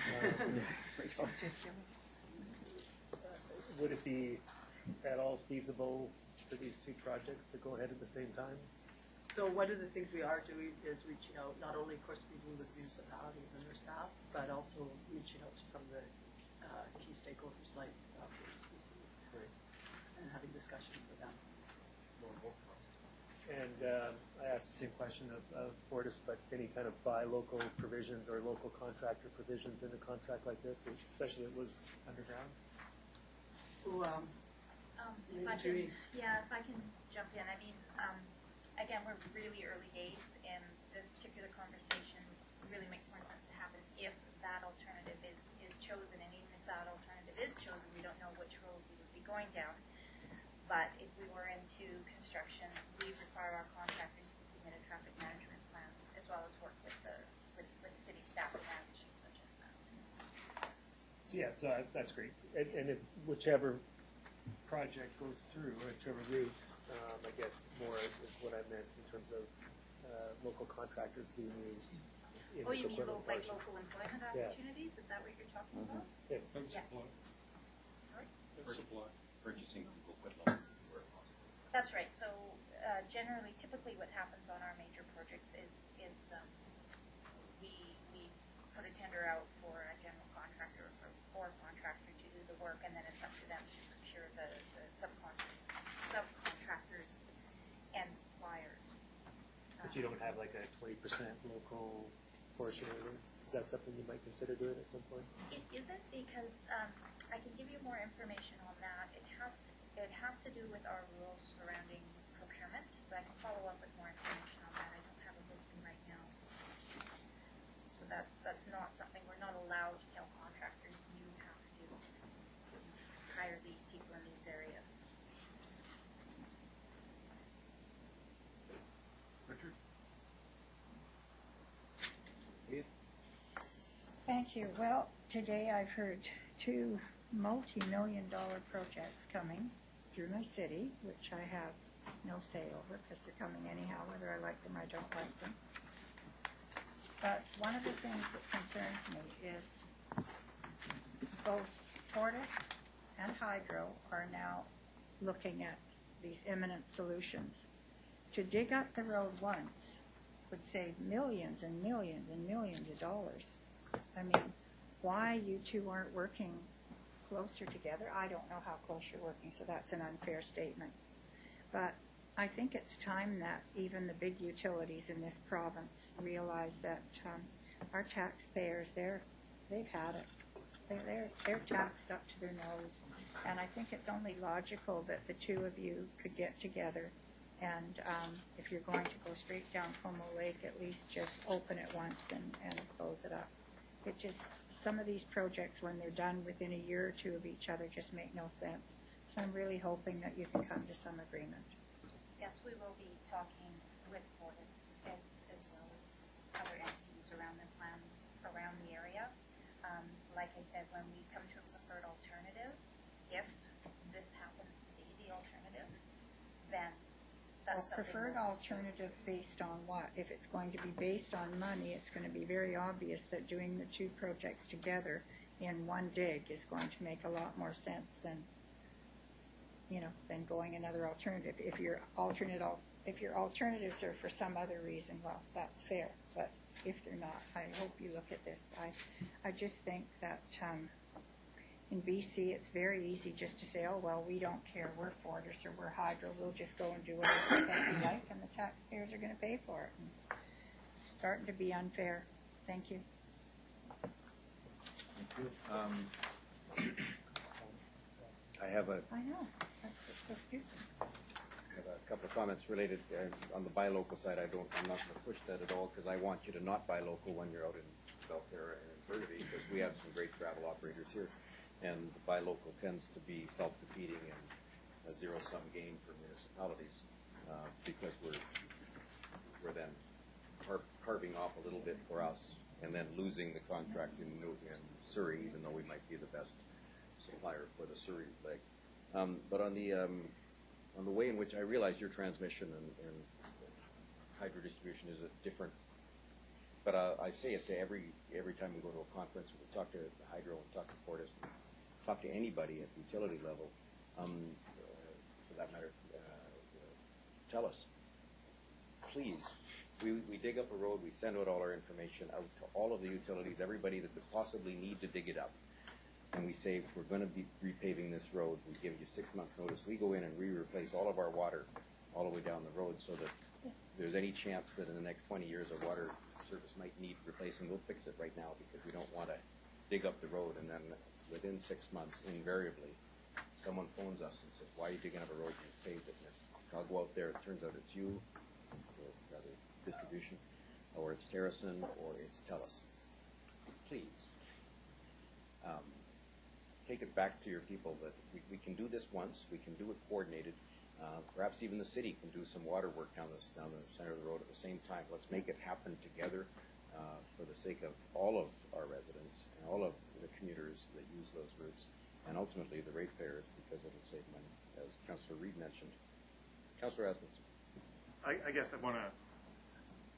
Would it be at all feasible for these two projects to go ahead at the same time? So one of the things we are doing is reaching out, not only, of course, meeting with municipalities and their staff, but also reaching out to some of the key stakeholders like FortisBC and having discussions with them. And I asked the same question of Fortis, but any kind of buy local provisions or local contractor provisions in a contract like this, especially if it was underground? Ooh, If I can, Judy. yeah, if I can jump in, I mean, again, we're really early days, and this particular conversation really makes more sense to happen if that alternative is chosen, and even if that alternative is chosen, we don't know which road we would be going down. But if we were into construction, we require our contractors to submit a traffic management plan, as well as work with city staff around issues such as that. So yeah, so that's great. And if whichever project goes through, whichever route, I guess more is what I meant in terms of local contractors being used. In Oh, the you mean Coquitlam like portion. local employment Yeah. opportunities? Is that what you're talking about? Yes. And Yeah. supply. Sorry? And supply. Purchasing from Coquitlam where possible. That's right. So generally, typically what happens on our major projects is we put a tender out for a general contractor or a contractor to do the work, and then it's up to them to procure the subcontractors and suppliers. But you don't have like a 20% local portion or anything? Is that something you might consider doing at some point? It isn't, because I can give you more information on that. It has to do with our rules surrounding procurement, but I can follow up with more information on that. I don't have it with me right now. So that's not something, we're not allowed to tell contractors, you have to hire these people in these areas. Richard? Thank you. Well, today I've heard two multi-million-dollar projects coming through my city, which I have no say over because they're coming anyhow, whether I like them or I don't like them. But one of the things that concerns me is both Fortis and Hydro are now looking at these imminent solutions. To dig up the road once would save millions and millions and millions of dollars. I mean, why you two aren't working closer together, I don't know how close you're working, so that's an unfair statement. But I think it's time that even the big utilities in this province realize that our taxpayers, they've had it. They're taxed up to their nose. And I think it's only logical that the two of you could get together and if you're going to go straight down Como Lake, at least just open it once and close it up. It just, some of these projects, when they're done within a year or two of each other, just make no sense. So I'm really hoping that you can come to some agreement. Yes, we will be talking with Fortis as well as other entities around their plans around the area. Like I said, when we come to a preferred alternative, if this happens to be the alternative, then that's something. Preferred alternative based on what? If it's going to be based on money, it's going to be very obvious that doing the two projects together in one dig is going to make a lot more sense than going another alternative. If your alternatives are for some other reason, well, that's fair. But if they're not, I hope you look at this. I just think that in BC, it's very easy just to say, oh, well, we don't care. We're Fortis or we're Hydro. We'll just go and do whatever we like, and the taxpayers are going to pay for it. And it's starting to be unfair. Thank you. Thank you. I have a I know. That's what's so stupid. couple of comments related on the buy local side. I'm not going to push that at all because I want you to not buy local when you're out in Belfair and in Burnaby because we have some great travel operators here, and the buy local tends to be self-defeating and a zero-sum game for municipalities because we're then carving off a little bit for us and then losing the contract in Surrey, even though we might be the best supplier for the Surrey leg. But on the way in which I realize your transmission and hydro distribution is a different But I say it to every time we go to a conference, we talk to Hydro, we talk to Fortis, we talk to anybody at the utility level, for that matter, tell us, please. We dig up a road, we send out all our information out to all of the utilities, everybody that could possibly need to dig it up. And we say, we're going to be repaving this road. We give you 6 months' notice. We go in and replace all of our water all the way down the road so that if there's any chance that in the next 20 years our water service might need replacing, we'll fix it right now because we don't want to dig up the road. And then within 6 months, invariably, someone phones us and says, why are you digging up a road? You've paved it. And I'll go out there. It turns out it's you, or rather distribution, or it's Terracin, or it's TELUS. Please. Take it back to your people that we can do this once, we can do it coordinated. Perhaps even the city can do some water work down the center of the road at the same time. Let's make it happen together for the sake of all of our residents and all of the commuters that use those routes, and ultimately the ratepayers, because it'll save money, as Councillor Reid mentioned. Councillor Asmussen. I guess I want to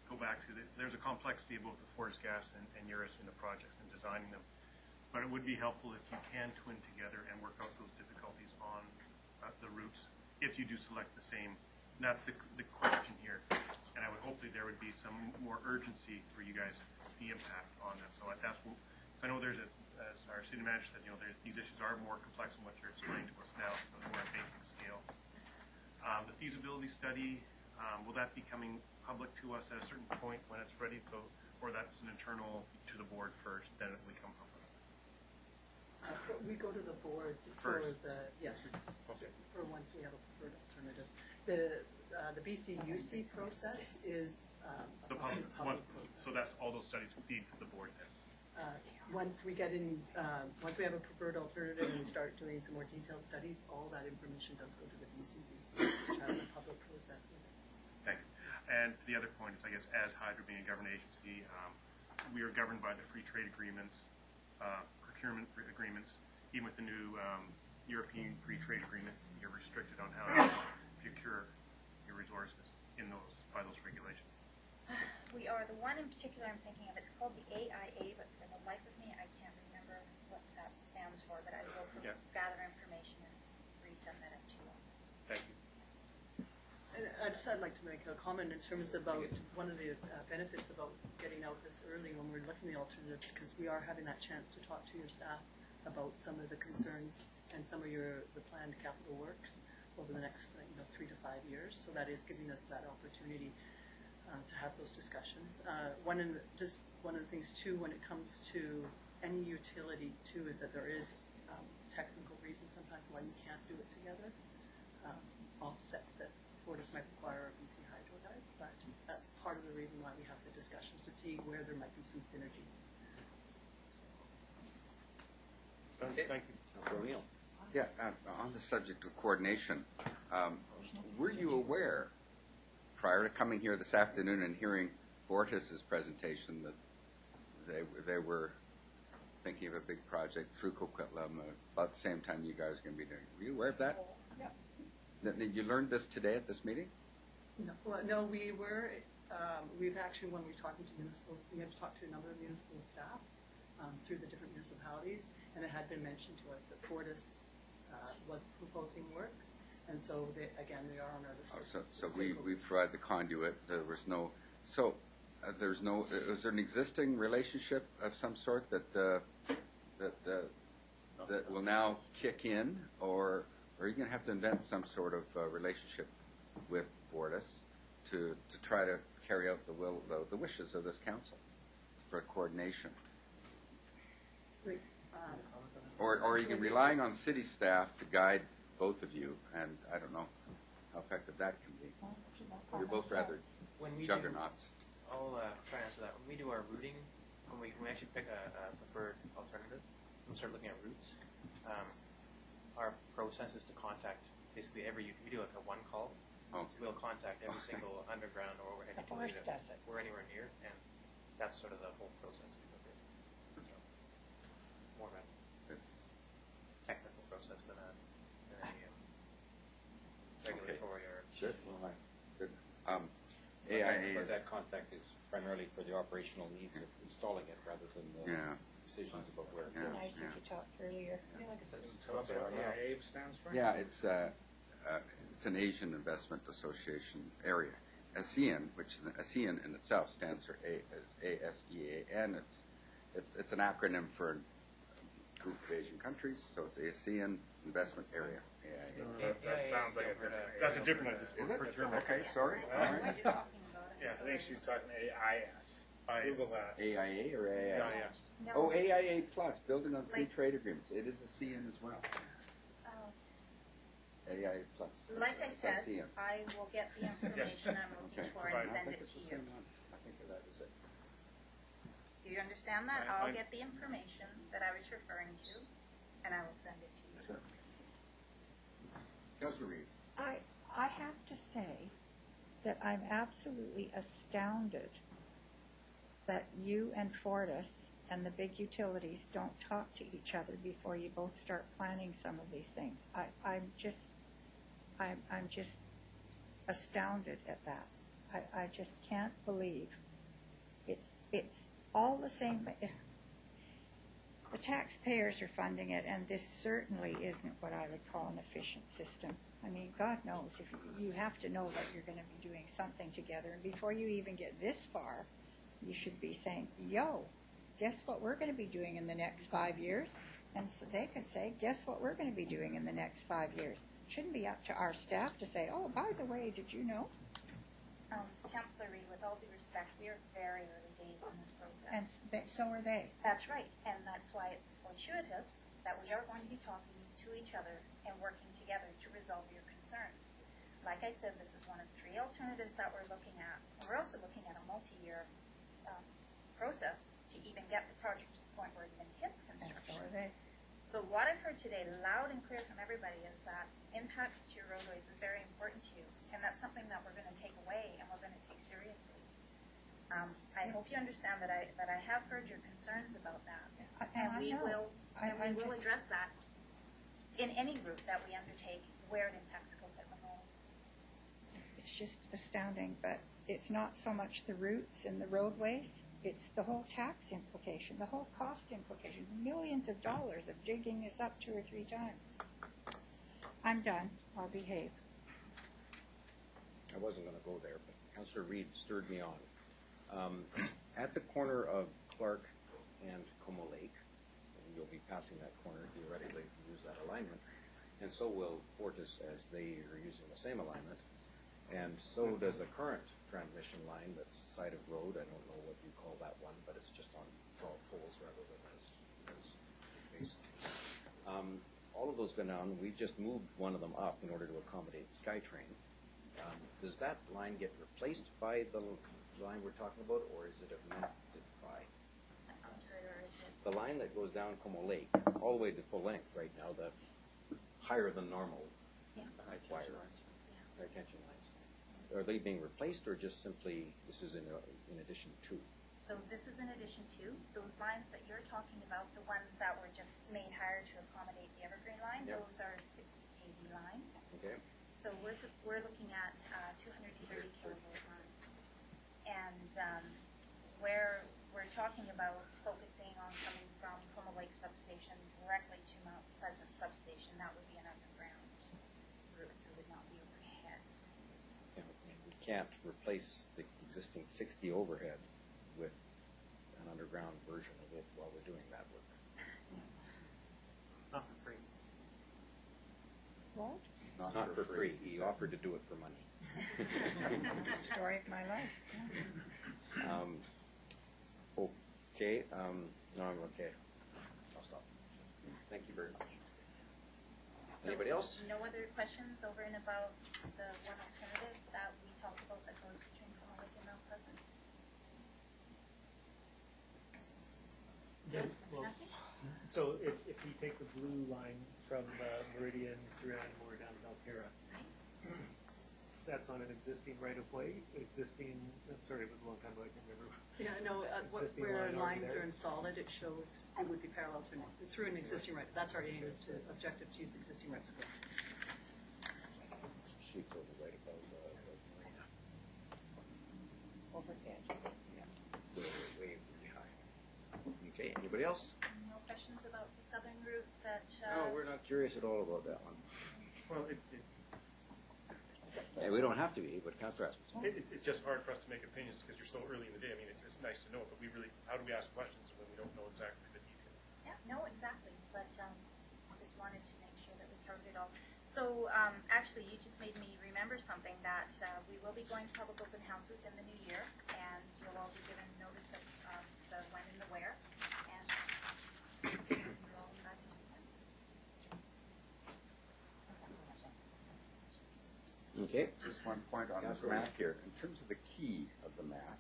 go back to there's a complexity about the Fortis Gas and Eurus in the projects and designing them. But it would be helpful if you can twin together and work out those difficulties on the routes if you do select the same. And that's the question here. And I would hope that there would be some more urgency for you guys, the impact on that. So that's what, so I know there's, as our city manager said, these issues are more complex than what you're explaining to us now, so more on a basic scale. The feasibility study, will that be coming public to us at a certain point when it's ready? So, or that's an internal to the board first, then it will become public? We go to the board First. for once we have a preferred alternative. The BCUC process is The public process. So that's all those studies feed to the board then? Once we get in, once we have a preferred alternative and we start doing some more detailed studies, all that information does go to the BCUC, which has a public process with it. Thanks. And to the other point is, I guess, as Hydro being a government agency, we are governed by the free trade agreements, procurement agreements. Even with the new European free trade agreements, you're restricted on how to procure your resources in those by those regulations. We are. The one in particular I'm thinking of, it's called the AIA, but for the life of me, I can't remember what that stands for, but I will gather information and resubmit it to you. Thank you. And I'd like to make a comment in terms about one of the benefits about getting out this early when we're looking at the alternatives, because we are having that chance to talk to your staff about some of the concerns and some of the planned capital works over the next 3 to 5 years. So that is giving us that opportunity to have those discussions. One of the things too, when it comes to any utility too, is that there is technical reasons sometimes why you can't do it together. Offsets that Fortis might require or BC Hydro does, but that's part of the reason why we have the discussions, to see where there might be some synergies. Thank you. Councillor O'Neill. Yeah, on the subject of coordination, were you aware, prior to coming here this afternoon and hearing Fortis's presentation, that they were thinking of a big project through Coquitlam about the same time you guys are going to be doing? Were you aware of that? Yeah. You learned this today at this meeting? No, well, no, we were. We've actually, when we're talking to municipal, we have to talk to a number of municipal staff through the different municipalities, and it had been mentioned to us that Fortis was proposing works, and so they are on our list. So we provide the conduit. There was no. So there's no. Is there an existing relationship of some sort that will now kick in, or are you going to have to invent some sort of relationship with Fortis to try to carry out the wishes of this council for coordination? Or are you relying on city staff to guide both of you? And I don't know how effective that can be. You're both rather juggernauts. I'll try to answer that. When we do our routing, when we actually pick a preferred alternative, we start looking at routes. Our process is to contact basically we do like a one call. Oh. So we'll contact every single underground or overhead utility that we're anywhere near, and that's sort of the whole process we go through. So more of a technical process than any regulatory or. Sure. Well, good. AIA But is, that contact is primarily for the operational needs of installing it rather than the yeah. decisions about where it Yeah. goes. Nice that you talked earlier. Yeah, like I said, it's Tell us what AIA stands for? Yeah, it's an Asian Investment Association area. ASEAN, which ASEAN in itself stands for ASEAN. It's an acronym for a group of Asian countries, so it's ASEAN Investment Area. AIA. That sounds like a different. That's a different Is it? procurement. Okay, sorry. All right. Yeah. I think she's talking AIS. Google that. AIA or AIS? Yeah, yes. No. Oh, AIA Plus, Building on Free Trade Agreements. It is ASEAN as well. AIA Plus. Like I said, ASEAN. I will get the information I'm looking Okay. for and I send think it it's to the you. same one. I think that is it. Do you understand that? I- I'll get the information that I was referring to, and I will send it to you. Sure. Councilor Reid. I have to say that I'm absolutely astounded that you and Fortis and the big utilities don't talk to each other before you both start planning some of these things. I'm just astounded at that. I just can't believe it's all the same. The taxpayers are funding it, and this certainly isn't what I would call an efficient system. I mean, God knows, if you have to know that you're going to be doing something together, and before you even get this far, you should be saying, yo, guess what we're going to be doing in the next 5 years? And so they can say, guess what we're going to be doing in the next 5 years? It shouldn't be up to our staff to say, oh, by the way, did you know? Councillor Reid, with all due respect, we are very early days in this process. And so are they. That's right, and that's why it's fortuitous that we are going to be talking to each other and working together to resolve your concerns. Like I said, this is one of 3 alternatives that we're looking at. And we're also looking at a multi-year process to even get the project to the point where it even hits construction. And so are they. So what I've heard today, loud and clear from everybody, is that impacts to your roadways is very important to you, and that's something that we're going to take away and we're going to take seriously. I hope you understand that I have heard your concerns about that, and we will address that in any route that we undertake where it impacts Coquitlam roads. It's just astounding, but it's not so much the routes and the roadways, it's the whole tax implication, the whole cost implication, millions of dollars of digging this up 2 or 3 times. I'm done. I'll behave. I wasn't going to go there, but Councillor Reid stirred me on. At the corner of Clark and Como Lake, and you'll be passing that corner theoretically if you use that alignment, and so will Fortis as they are using the same alignment, and so does the current transmission line that's side of road. I don't know what you call that one, but it's just on 12 poles rather than as faced. All of those go down. We've just moved one of them up in order to accommodate SkyTrain. Does that line get replaced by the line we're talking about, or is it amended by? I'm sorry, where is it? The line that goes down Como Lake, all the way to full length right now, the higher than normal wire, retention lines. Are they being replaced, or just simply this is in addition to? So this is in addition to those lines that you're talking about, the ones that were just made higher to accommodate the Evergreen line. Yep. Those are 60 kV lines. Okay. So we're looking at 230 kilovolt lines, and where we're talking about focusing on coming from Como Lake substation directly to Mount Pleasant substation, that would be an underground route, so it would not be overhead. Yeah, we can't replace the existing 60 overhead with an underground version of it while we're doing that work. Not for free. What? Not for free. He offered to do it for money. Story of my life. Okay. No, I'm okay. I'll stop. Thank you very much. So Anybody else? No other questions over and about the one alternative that we talked about that goes between Como Lake and Mount Pleasant? Nothing? So if you take the blue line from Meridian through Anamore down to Belpera, that's on an existing right-of-way, I'm sorry, it was a long time ago, I can't remember. Yeah, no, Existing where line over lines there. are in solid, it shows it would be parallel to, through an existing right. That's our aim, is to, objective to use existing rights of way. She's over right above the marina. else? No questions about the southern route that, No, we're not curious at all about that one. Well, Yeah, we don't have to be, but Councillor Asmussen. it's just hard for us to make opinions because you're so early in the day. I mean, it's nice to know, but we really, how do we ask questions when we don't know exactly the detail? yeah, no, exactly, but, just wanted to make sure that we covered it all. So, actually, you just made me remember something that, we will be going to public open houses in the new year, and you'll all be given notice of, the when and the where, and you're all invited to attend. Okay. Just one point on this Councillor map here. In terms of the key of the map,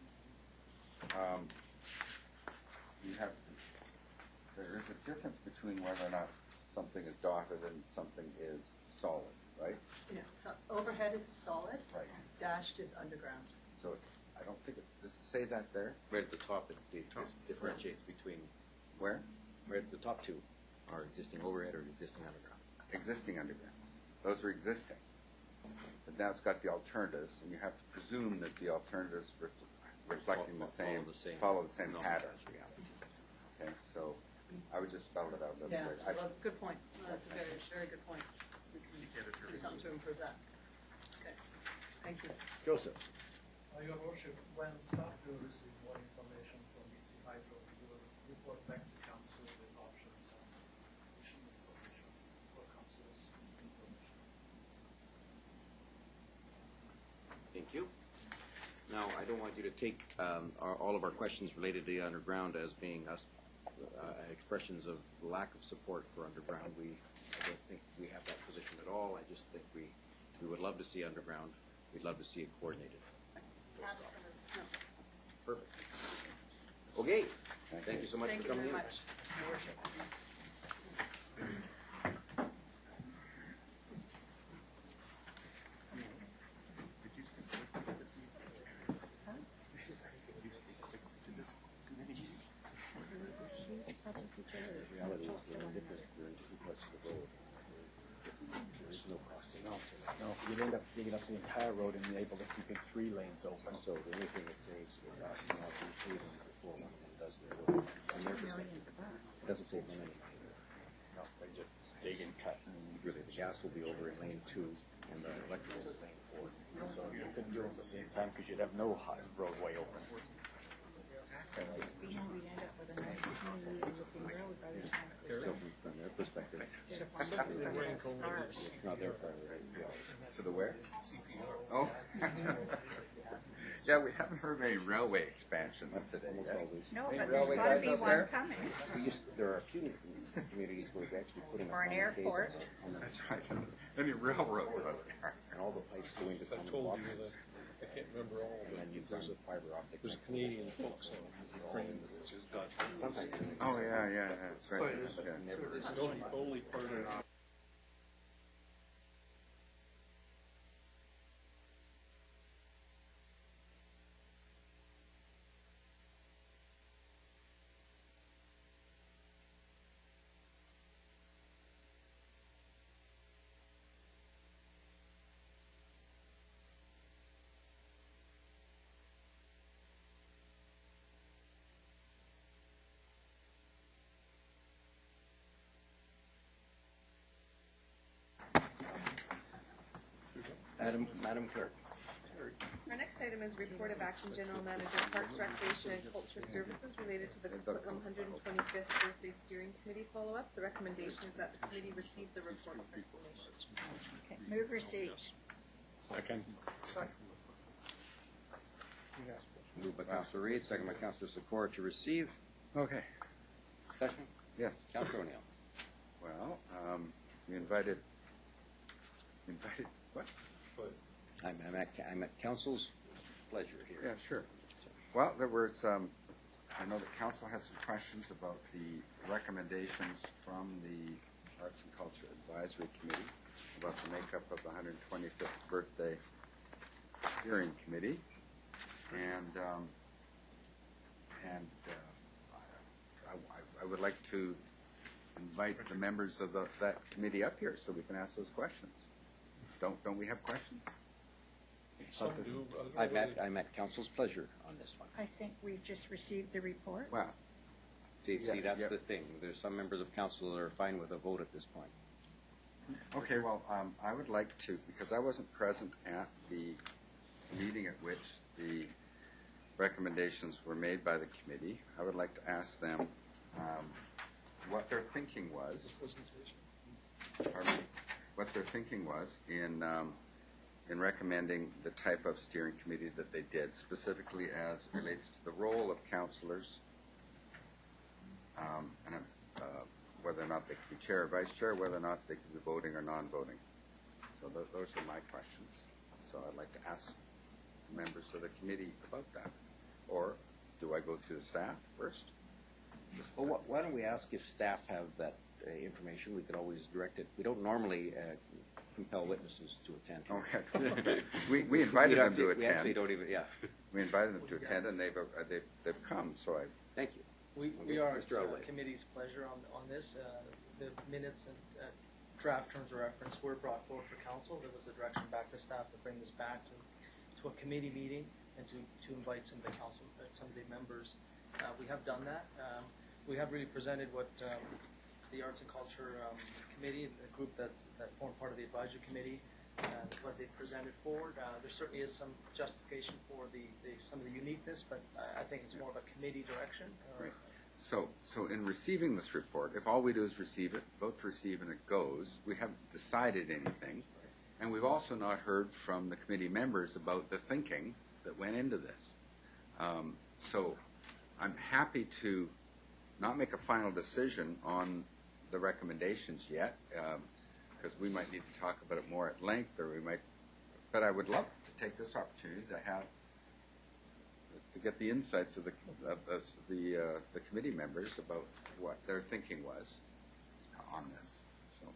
there is a difference between whether or not something is dotted and something is solid, right? Yeah, so overhead is solid, Right. dashed is underground. So I don't think it's, does it say that there? Right at the top, it differentiates between, Where? right at the top two are existing overhead or existing underground. Existing undergrounds. Those are existing. But now it's got the alternatives, and you have to presume that the alternatives reflecting the same, follow the same pattern. Okay, so I would just spell it out. Yeah, well, good point. No, that's a very, very good point. We can do something to improve that. Okay, thank you. Joseph. Your Worship, when staff will receive more information from BC Hydro, we will report back to council with options and additional information for council's information. Thank you. Now, I don't want you to take all of our questions related to the underground as being us expressions of lack of support for underground. I don't think we have that position at all. I just think we would love to see underground. We'd love to see it coordinated. Absolutely. Perfect. Okay. Thank you so much Thank for coming you in. very much, Your Worship. The reality is they're in different parts of the road. There is no crossing out. No, you'd end up digging up the entire road and be able to keep it 3 lanes open. So the only thing it saves is us not repaving before once it does their work. From their perspective, it doesn't save them any money. No, they just dig and cut. And really, the gas will be over in lane 2 and the electrical in lane 4. So you couldn't do it at the same time because you'd have no roadway open. From their perspective, it's not their priority. To the where? Oh. Yeah, we haven't heard of any railway expansions today. No, Any but railway there's gotta guys be up one there? coming. There are a few communities where we're actually putting Or an airport. That's right. Any railroads out there? And all the pipes going to I common told you boxes. that, I can't remember all of And then it. you There's run a, fiber optic. there's a next to it. Canadian folk song, Ukraine, which has got. Sometimes. Oh, yeah, that's right. Yeah. The only part of Madam Clerk. Our next item is report of action, General Manager, Parks, Recreation, and Culture Services related to the Coquitlam 125th Birthday Steering Committee follow-up. The recommendation is that the committee receive the report for information. Okay, move receipt. Second. Moved by Councillor Reid, second by Councillor Secor to receive. Okay. Discussion? Yes. Councillor O'Neill. Well, we invited, what? I'm at council's pleasure here. Yeah, sure. Well, there was, I know the council had some questions about the recommendations from the Arts and Culture Advisory Committee about the makeup of the 125th birthday steering committee. And I would like to invite the members of that committee up here so we can ask those questions. Don't we have questions? some do. I'm at council's pleasure on this one. I think we've just received the report. Well, See, that's Yeah. the thing. There's some members of council that are fine with a vote at this point. Okay, well, I would like to, because I wasn't present at the meeting at which the recommendations were made by the committee, I would like to ask them what their thinking was. Pardon me? What their thinking was in recommending the type of steering committee that they did, specifically as it relates to the role of councillors, and whether or not they could be chair or vice chair, whether or not they could be voting or non-voting. So those are my questions. So I'd like to ask members of the committee about that. Or do I go through the staff first? Well, why don't we ask if staff have that information? We could always direct it. We don't normally compel witnesses to attend. Okay. we invited them to attend. We actually don't even, yeah. We invited them to attend, and they've come, so I... Thank you. We are at Mr. Elway. the committee's pleasure on this. The minutes and draft terms of reference were brought forward for council. There was a direction back to staff to bring this back to a committee meeting and to invite some of the council, some of the members. We have done that. We have really presented what the Arts and Culture Committee, the group that formed part of the advisory committee, what they presented forward. There certainly is some justification for some of the uniqueness, but I think it's more of a committee direction. Right. So in receiving this report, if all we do is receive it, vote to receive, and it goes, we haven't decided anything, and we've also not heard from the committee members about the thinking that went into this. So I'm happy to not make a final decision on the recommendations yet, because we might need to talk about it more at length, or we might, but I would love to take this opportunity to get the insights of the committee members about what their thinking was on this. So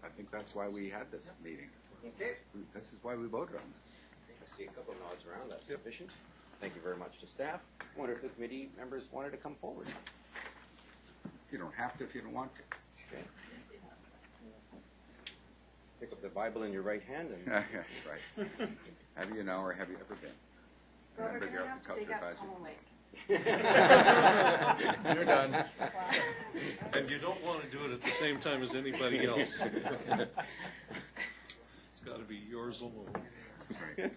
I think that's why we had this meeting. Okay. This is why we voted on this. I see a couple of nods around. That's sufficient. Thank you very much to staff. I wonder if the committee members wanted to come forward. You don't have to if you don't want to. Okay. Pick up the Bible in your right hand. And That's right. Have you now, or have you ever been? We're going to have to dig up Coquitlam Lake. You're done. And you don't want to do it at the same time as anybody else. It's got to be yours alone. Right.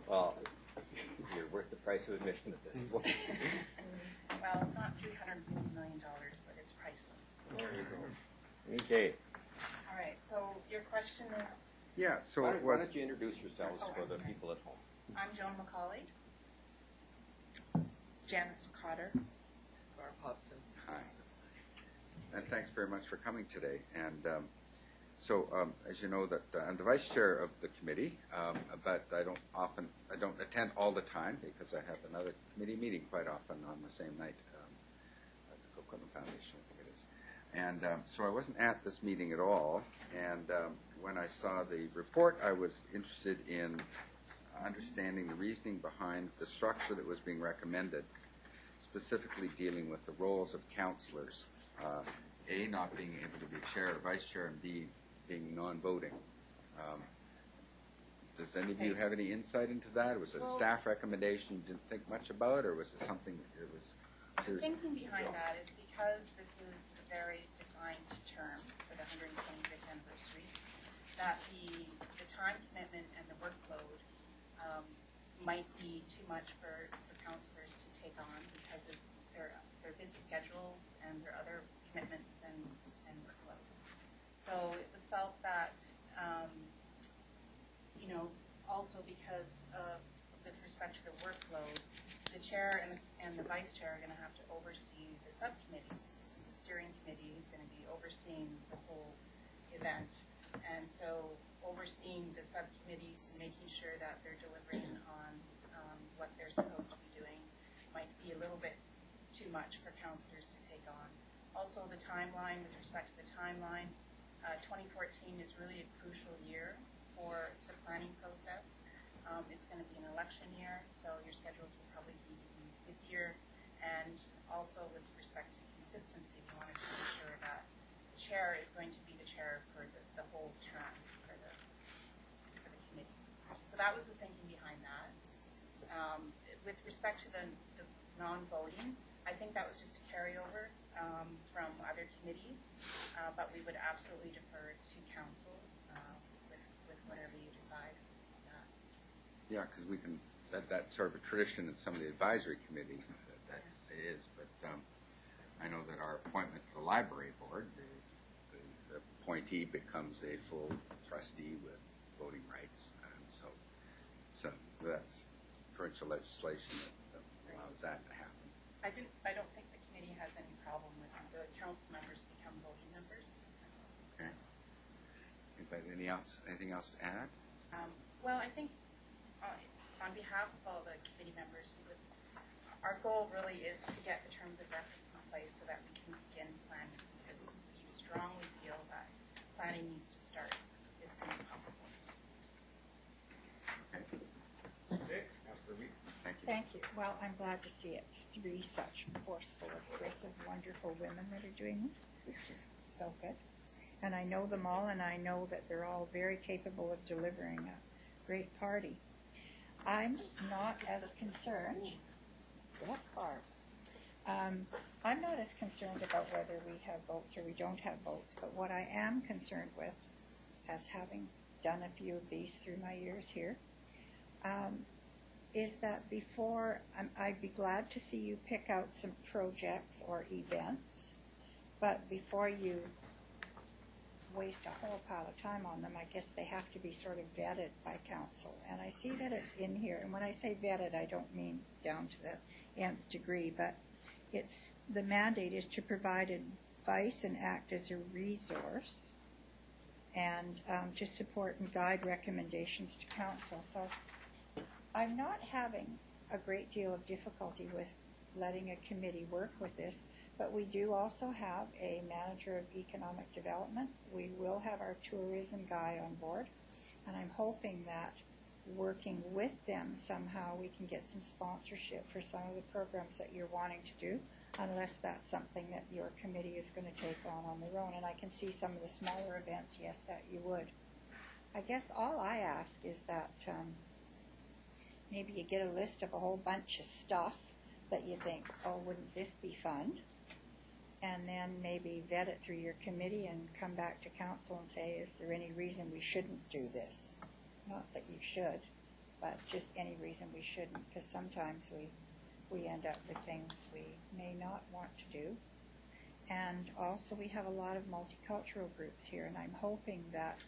Well, you're worth the price of admission at this point. Well, it's not $350 million, but it's priceless. There you go. Okay. All right, so your question is? Yeah, so why don't you introduce yourselves for the people at home? I'm Joan McCauley. Janice Cotter. Barb Hudson. Hi. And thanks very much for coming today. And as you know, that I'm the vice chair of the committee, but I don't attend all the time because I have another committee meeting quite often on the same night at the Coquitlam Foundation, I think it is. And so I wasn't at this meeting at all. And when I saw the report, I was interested in understanding the reasoning behind the structure that was being recommended, specifically dealing with the roles of councillors. A, not being able to be chair or vice chair, and B, being non-voting. Does any of you have any insight into that? Was it a staff recommendation you didn't think much about, or was it something that was serious? The thinking behind that is because this is a very defined term for the 125th anniversary, that the time commitment and the workload might be too much for councillors to take on because of their busy schedules and their other commitments and workload. So it was felt that, also because with respect to the workload, the chair and the vice chair are going to have to oversee the subcommittees. This is a steering committee who's going to be overseeing the whole event. And so overseeing the subcommittees and making sure that they're delivering on what they're supposed to be doing might be a little bit too much for councillors to take on. Also, the timeline, with respect to the timeline, 2014 is really a crucial year for the planning process. It's going to be an election year, so your schedules will probably be busier. And also, with respect to consistency, we wanted to make sure that the chair is going to be the chair for the whole term for the committee. So that was the thinking behind that. With respect to the non-voting. I think that was just a carryover from other committees, but we would absolutely defer to council with whatever you decide on that. Yeah, because we can, that's sort of a tradition in some of the advisory committees that is, but I know that our appointment to the library board, the appointee becomes a full trustee with voting rights, and so that's provincial legislation that allows that to happen. I don't think the committee has any problem with the council members become voting members. Okay. Anybody, anything else to add? Well, I think on behalf of all the committee members, our goal really is to get the terms of reference in place so that we can begin planning, because we strongly feel that planning needs to start as soon as possible. Okay. Thank you. Thank you. Well, I'm glad to see it's 3 such forceful, aggressive, wonderful women that are doing this. This is just so good. And I know them all, and I know that they're all very capable of delivering a great party. I'm not as concerned. Yes, Barb. I'm not as concerned about whether we have votes or we don't have votes, but what I am concerned with, as having done a few of these through my years here, is that before, I'd be glad to see you pick out some projects or events, but before you waste a whole pile of time on them, I guess they have to be sort of vetted by council. And I see that it's in here, and when I say vetted, I don't mean down to the nth degree, but it's, the mandate is to provide advice and act as a resource and to support and guide recommendations to council. So I'm not having a great deal of difficulty with letting a committee work with this, but we do also have a manager of economic development. We will have our tourism guy on board, and I'm hoping that working with them somehow we can get some sponsorship for some of the programs that you're wanting to do, unless that's something that your committee is going to take on their own. And I can see some of the smaller events, yes, that you would. I guess all I ask is that maybe you get a list of a whole bunch of stuff that you think, oh, wouldn't this be fun? And then maybe vet it through your committee and come back to council and say, is there any reason we shouldn't do this? Not that you should, but just any reason we shouldn't, because sometimes we end up with things we may not want to do. And also we have a lot of multicultural groups here, and I'm hoping that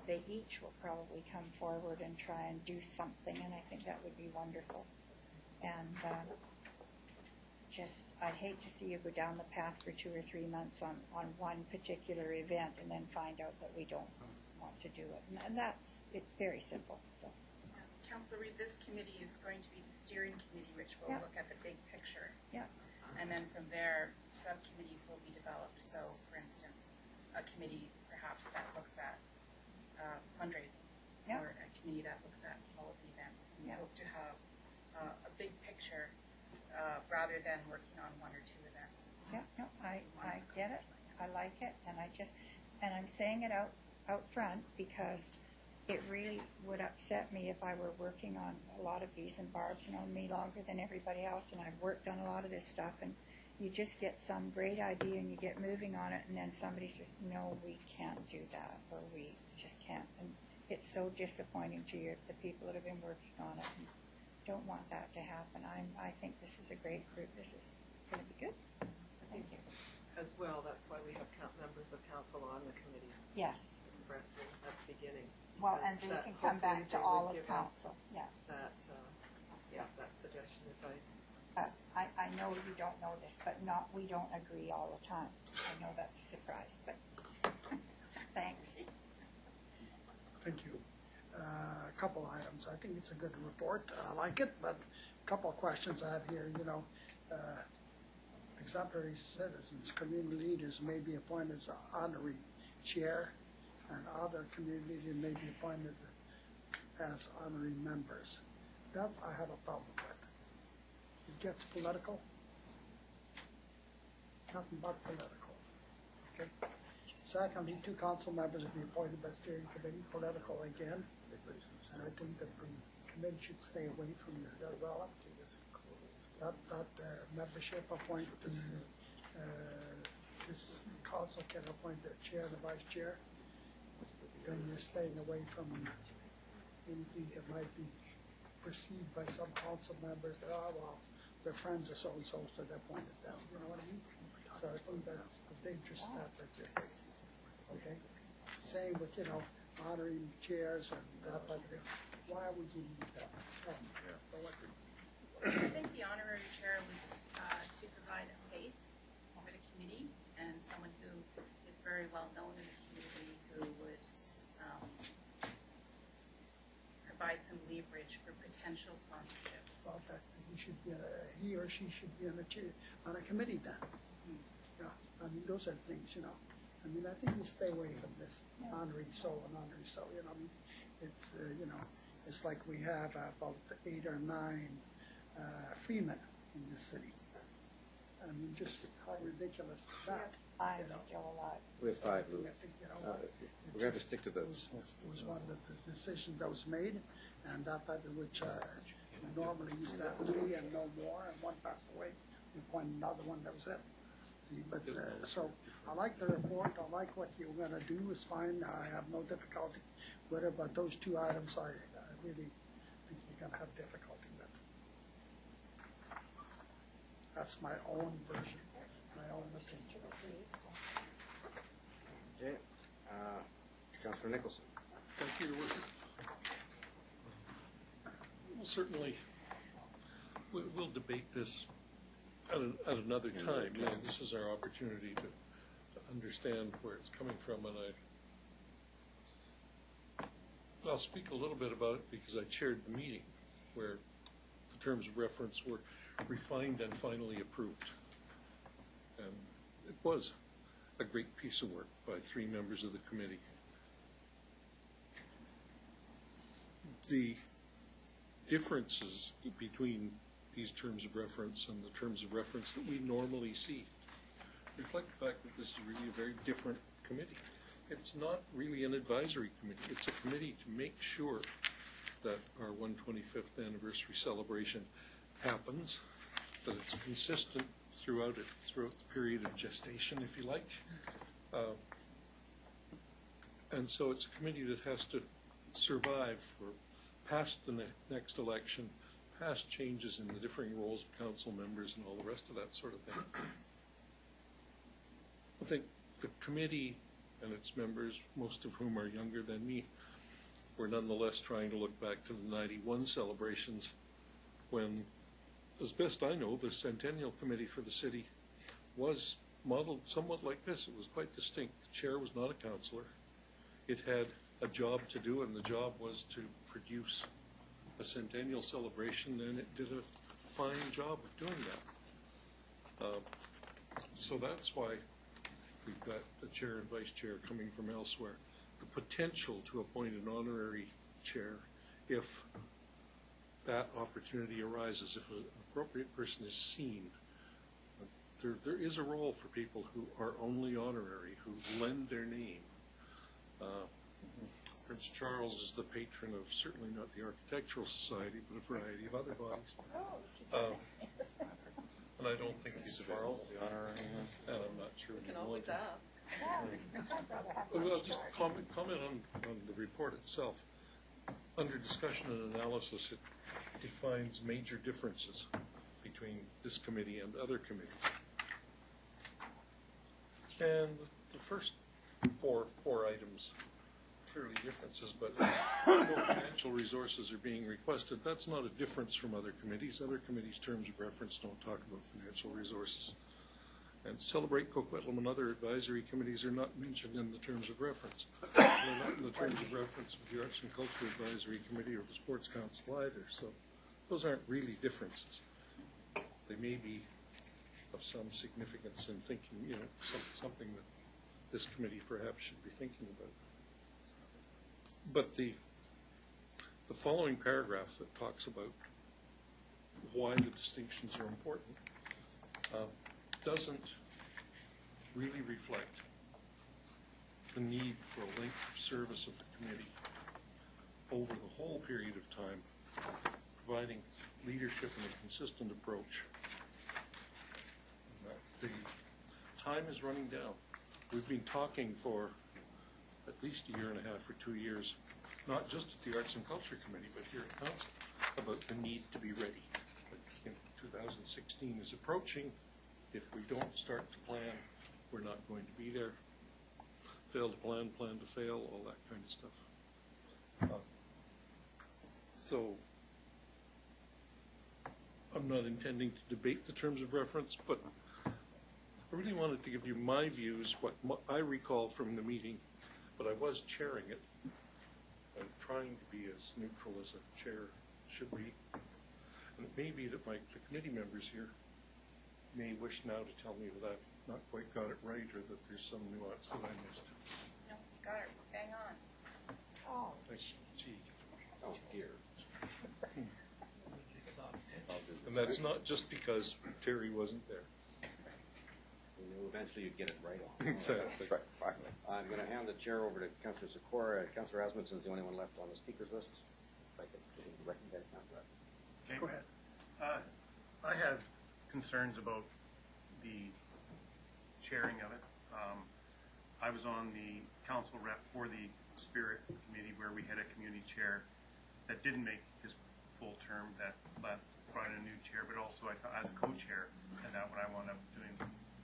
they each will probably come forward and try and do something, and I think that would be wonderful. And just, I'd hate to see you go down the path for 2 or 3 months on one particular event and then find out that we don't want to do it. And that's, it's very simple, so. Councillor Reid, this committee is going to be the steering committee, which will look at the big picture. Yeah. And then from there, subcommittees will be developed. So, for instance, a committee perhaps that looks at fundraising, or a committee that looks at all of the events. And we hope to have a big picture rather than working on 1 or 2 events. Yeah, no, I get it. I like it, and I'm saying it out front because it really would upset me if I were working on a lot of these, and Barb's known me longer than everybody else, and I've worked on a lot of this stuff, and you just get some great idea and you get moving on it, and then somebody says, no, we can't do that, or we just can't. And it's so disappointing to the people that have been working on it and don't want that to happen. I think this is a great group. This is going to be good. Thank you. As well, that's why we have members of council on the committee. Yes. Expressly at the beginning. Well, and they can come back to all of council. Yeah. That, that suggestion, advice. I know you don't know this, but we don't agree all the time. I know that's a surprise, but thanks. Thank you. A couple items. I think it's a good report. I like it, but a couple of questions I have here. Exemplary citizens, community leaders may be appointed as honorary chair, and other community leaders may be appointed as honorary members. That I have a problem with. It gets political. Nothing but political. Okay. Secondly, 2 council members will be appointed by steering committee, political again. And I think that the committee should stay away from the development. that membership appoint this council can appoint the chair and the vice chair, then you're staying away from anything that might be perceived by some council members that, oh, well, their friends are so-and-so, so they appointed them, you know what I mean? So I think that's a dangerous step that you're taking, okay? Same with, honoring chairs and that type of thing. Why would you need that? I think the honorary chair was to provide a face for the committee and someone who is very well known in the community who would provide some leverage for potential sponsorships. Thought that he or she should be on a committee then. Yeah, I mean, those are things, I mean, I think you stay away from this honoring so and honoring so, I mean, it's, it's like we have about 8 or 9 freemen in this city. I mean, just how ridiculous is that? I'm still alive. We have 5, Lou. I think, We're going to have to stick to those. It was one of the decisions that was made, and that type of which we normally used to have 3 and no more, and one passed away. We appointed another one, that was it. See, but so I like the report. I like what you're going to do. It's fine. I have no difficulty with it. But those 2 items, I really think you're going to have difficulty with. That's my own version, my own opinion. Okay. Councillor Nicholson. Thank you, Your Worship. Well, certainly, we'll debate this at another time. Yeah, this is our opportunity to understand where it's coming from, and I'll speak a little bit about it because I chaired the meeting where the terms of reference were refined and finally approved. And it was a great piece of work by 3 members of the committee. The differences between these terms of reference and the terms of reference that we normally see reflect the fact that this is really a very different committee. It's not really an advisory committee. It's a committee to make sure that our 125th anniversary celebration happens, that it's consistent throughout the period of gestation, if you like. And so it's a committee that has to survive for past the next election, past changes in the differing roles of council members and all the rest of that sort of thing. I think the committee and its members, most of whom are younger than me, were nonetheless trying to look back to the 91 celebrations when, as best I know, the Centennial Committee for the city was modeled somewhat like this. It was quite distinct. The chair was not a councillor. It had a job to do, and the job was to produce a centennial celebration, and it did a fine job of doing that. So that's why we've got the chair and vice chair coming from elsewhere. The potential to appoint an honorary chair if that opportunity arises, if an appropriate person is seen. There is a role for people who are only honorary, who lend their name. Prince Charles is the patron of certainly not the Architectural Society, but a variety of other bodies. And I don't think he's available. And I'm not sure. We can always ask. Well, just comment on the report itself. Under discussion and analysis, it defines major differences between this committee and other committees. And the first four items, clearly differences, but no financial resources are being requested. That's not a difference from other committees. Other committees' terms of reference don't talk about financial resources. And Celebrate Coquitlam and other advisory committees are not mentioned in the terms of reference. They're not in the terms of reference of the Arts and Culture Advisory Committee or the Sports Council either. So those aren't really differences. They may be of some significance in thinking, something that this committee perhaps should be thinking about. But the following paragraph that talks about why the distinctions are important doesn't really reflect the need for a length of service of the committee over the whole period of time providing leadership and a consistent approach. The time is running down. We've been talking for at least a year and a half or 2 years, not just at the Arts and Culture Committee, but here at Council, about the need to be ready. But, 2016 is approaching. If we don't start to plan, we're not going to be there. Fail to plan, plan to fail, all that kind of stuff. So I'm not intending to debate the terms of reference, but I really wanted to give you my views, what I recall from the meeting, but I was chairing it. I'm trying to be as neutral as a chair should be. And it may be that the committee members here may wish now to tell me that I've not quite got it right or that there's some nuance that I missed. No, you got it. Bang on. Oh, Gee. Oh, dear. And that's not just because Terry wasn't there. You knew eventually you'd get it right on. Exactly. Right, finally. I'm going to hand the chair over to Councillor Sikora. Councillor Asmundsen's the only one left on the speakers list. If I could recognize Councillor. Okay. Go ahead. I have concerns about the chairing of it. I was on the council rep for the Spirit Committee where we had a community chair that didn't make his full term, that brought in a new chair, but also as co-chair, and that when I wound up doing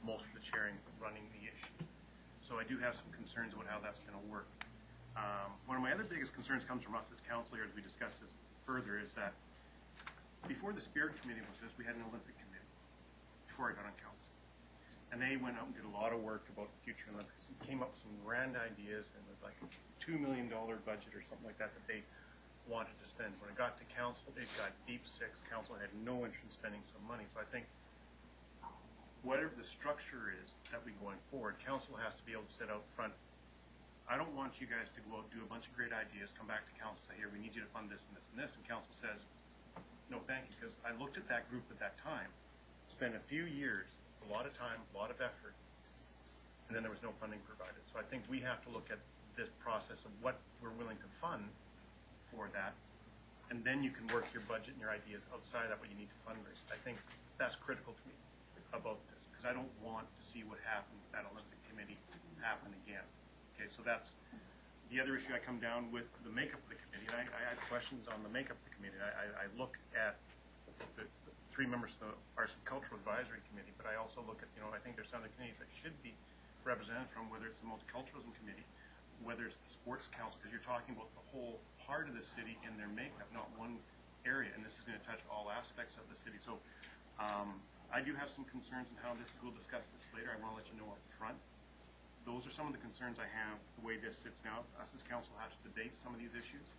most of the chairing, running the issue. So I do have some concerns about how that's going to work. One of my other biggest concerns comes from us as council here as we discuss this further is that before the Spirit Committee was this, we had an Olympic Committee before I got on council. And they went out and did a lot of work about the future Olympics and came up with some grand ideas, and it was like a $2 million budget or something like that they wanted to spend. When it got to council, they've got deep six. Council had no interest in spending some money. So I think whatever the structure is that we going forward, council has to be able to sit out front. I don't want you guys to go out and do a bunch of great ideas, come back to council, say, here, we need you to fund this and this and this, and council says, no, thank you, because I looked at that group at that time, spent a few years, a lot of time, a lot of effort, and then there was no funding provided. So I think we have to look at this process of what we're willing to fund for that, and then you can work your budget and your ideas outside of what you need to fundraise. I think that's critical to me about this, because I don't want to see what happened with that Olympic Committee happen again. Okay, so that's the other issue. I come down with the makeup of the committee, and I had questions on the makeup of the committee. I look at the 3 members of the Arts and Cultural Advisory Committee, but I also look at, I think there's some other committees that should be represented from, whether it's the Multiculturalism Committee, whether it's the Sports Council, because you're talking about the whole part of the city in their makeup, not one area, and this is going to touch all aspects of the city. So I do have some concerns on how this, we'll discuss this later. I want to let you know up front. Those are some of the concerns I have, the way this sits now. Us as council have to debate some of these issues,